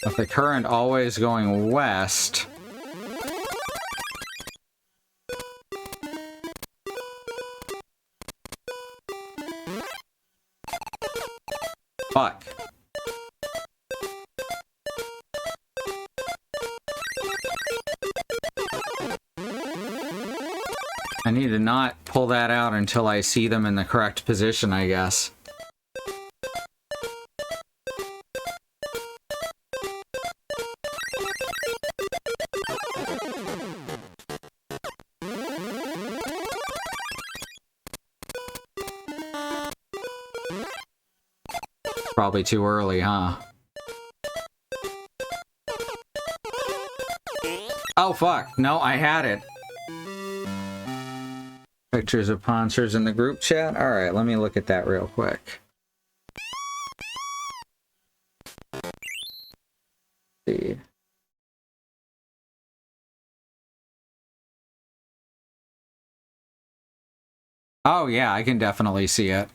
With the current always going west. Fuck. I need to not pull that out until I see them in the correct position, I guess. Probably too early, huh? Oh, fuck. No, I had it. Pictures of Ponchers in the group chat? Alright, let me look at that real quick. Let's see. Oh yeah, I can definitely see it.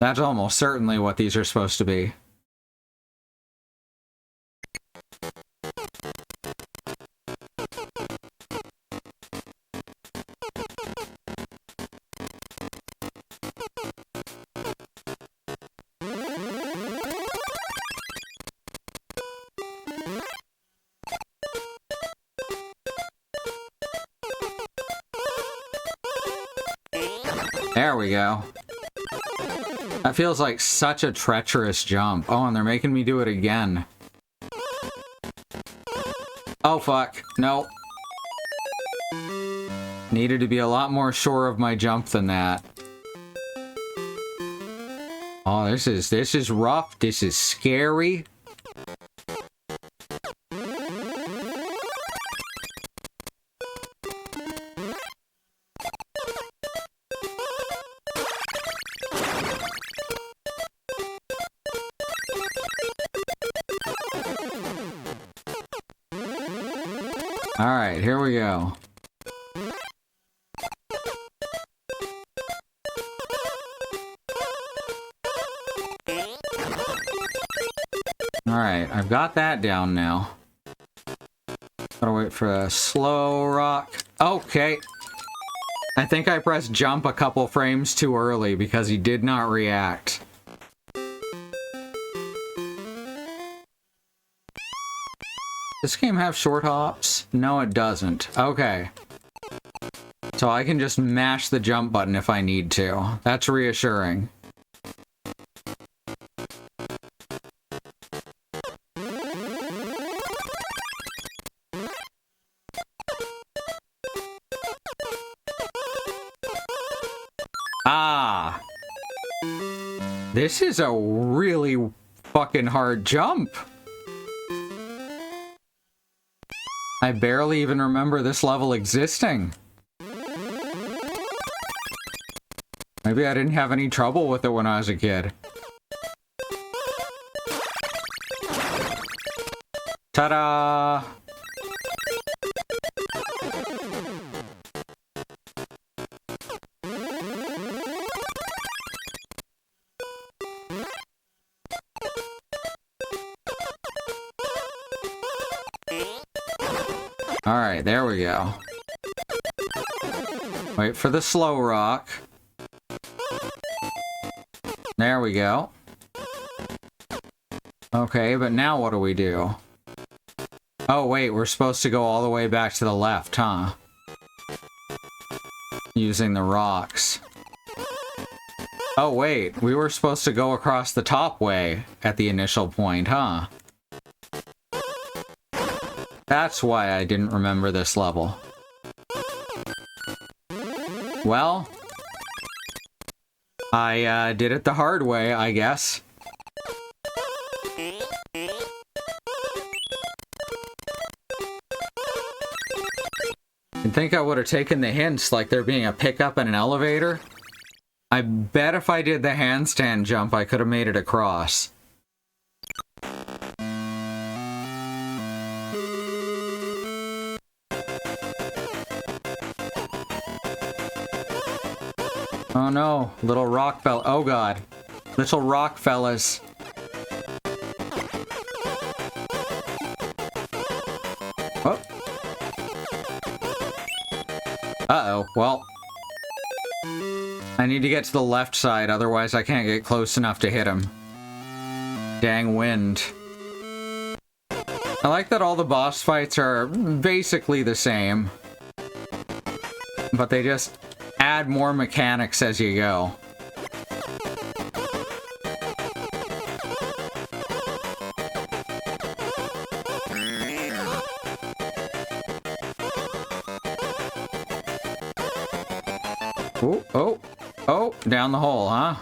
That's almost certainly what these are supposed to be. There we go. That feels like such a treacherous jump. Oh, and they're making me do it again. Oh, fuck. No. Needed to be a lot more sure of my jump than that. Oh, this is rough. This is scary. All right, here we go. All right, I've got that down now. Gotta wait for a slow rock. Okay. I think I pressed jump a couple frames too early because he did not react. Does this game have short hops? No, it doesn't. Okay. So I can just mash the jump button if I need to. That's reassuring. Ah! This is a really fucking hard jump. I barely even remember this level existing. Maybe I didn't have any trouble with it when I was a kid. Ta-da! Alright, there we go. Wait for the slow rock. There we go. Okay, but now what do we do? Oh wait, we're supposed to go all the way back to the left, huh? Using the rocks. Oh wait, we were supposed to go across the top way at the initial point, huh? That's why I didn't remember this level. Well, I did it the hard way, I guess. You'd think I would have taken the hints, like there being a pickup and an elevator. I bet if I did the handstand jump, I could have made it across. Oh no, little rock fella. Oh god. Little rock fellas. Oh. Uh-oh, well. I need to get to the left side, otherwise I can't get close enough to hit him. Dang wind. I like that all the boss fights are basically the same. But they just add more mechanics as you go. Oh, oh, oh, down the hole, huh?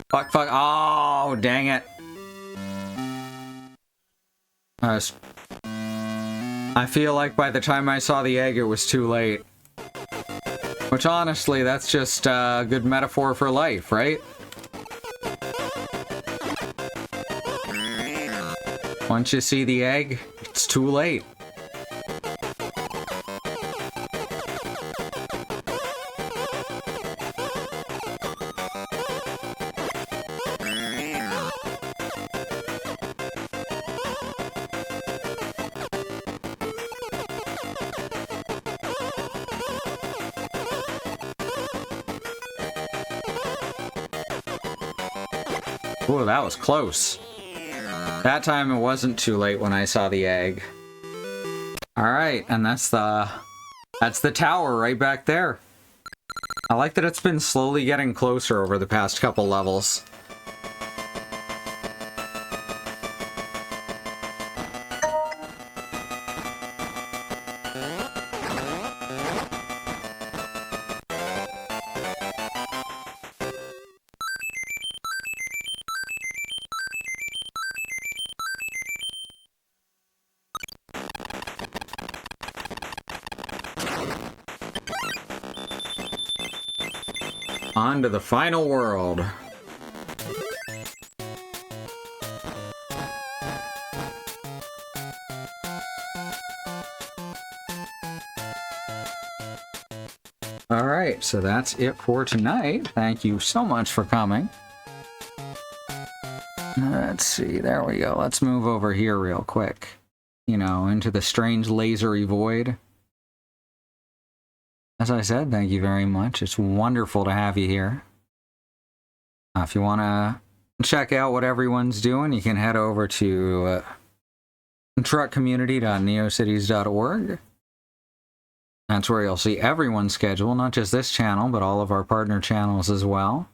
Fuck, fuck, oh, dang it. I feel like by the time I saw the egg, it was too late. Which honestly, that's just a good metaphor for life, right? Once you see the egg, it's too late. Ooh, that was close. That time it wasn't too late when I saw the egg. Alright, and that's the tower right back there. I like that it's been slowly getting closer over the past couple levels. On to the final world. Alright, so that's it for tonight. Thank you so much for coming. Let's see, there we go. Let's move over here real quick. You know, into the strange lasery void. As I said, thank you very much. It's wonderful to have you here. If you want to check out what everyone's doing, you can head over to truckcommunity.neocities.org. That's where you'll see everyone's schedule, not just this channel, but all of our partner channels as well.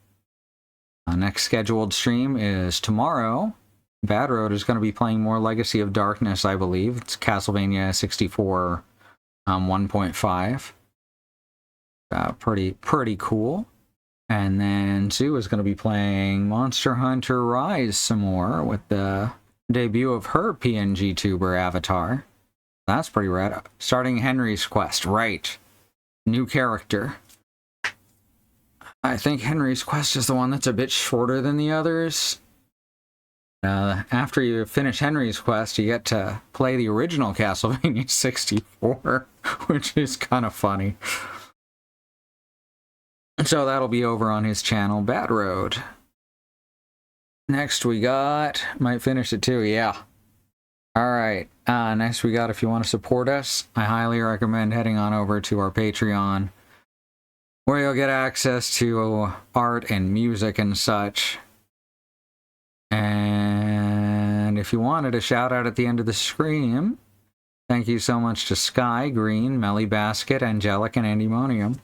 Next scheduled stream is tomorrow. Bad Road is going to be playing more Legacy of Darkness, I believe. It's Castlevania 64 1.5. Pretty cool. And then Sue is going to be playing Monster Hunter Rise some more with the debut of her PNG tuber avatar. That's pretty rad. Starting Henry's Quest, right. New character. I think Henry's Quest is the one that's a bit shorter than the others. After you finish Henry's Quest, you get to play the original Castlevania 64, which is kind of funny. So that'll be over on his channel, Bad Road. Next we got, might finish it too, yeah. Alright, next we got, if you want to support us, I highly recommend heading on over to our Patreon, where you'll get access to art and music and such. And if you wanted a shout out at the end of the stream, thank you so much to Sky, Green, Melly Basket, Angelic, and Andymonium.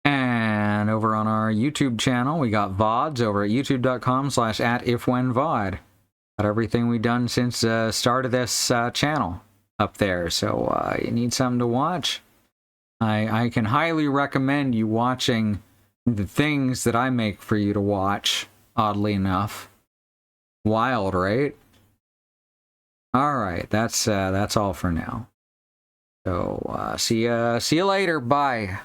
And over on our YouTube channel, we got VODs over at youtube.com/@ifwhenvod. Got everything we've done since the start of this channel up there. So you need something to watch. I can highly recommend you watching the things that I make for you to watch, oddly enough. Wild, right? Alright, that's all for now. So see you later. Bye.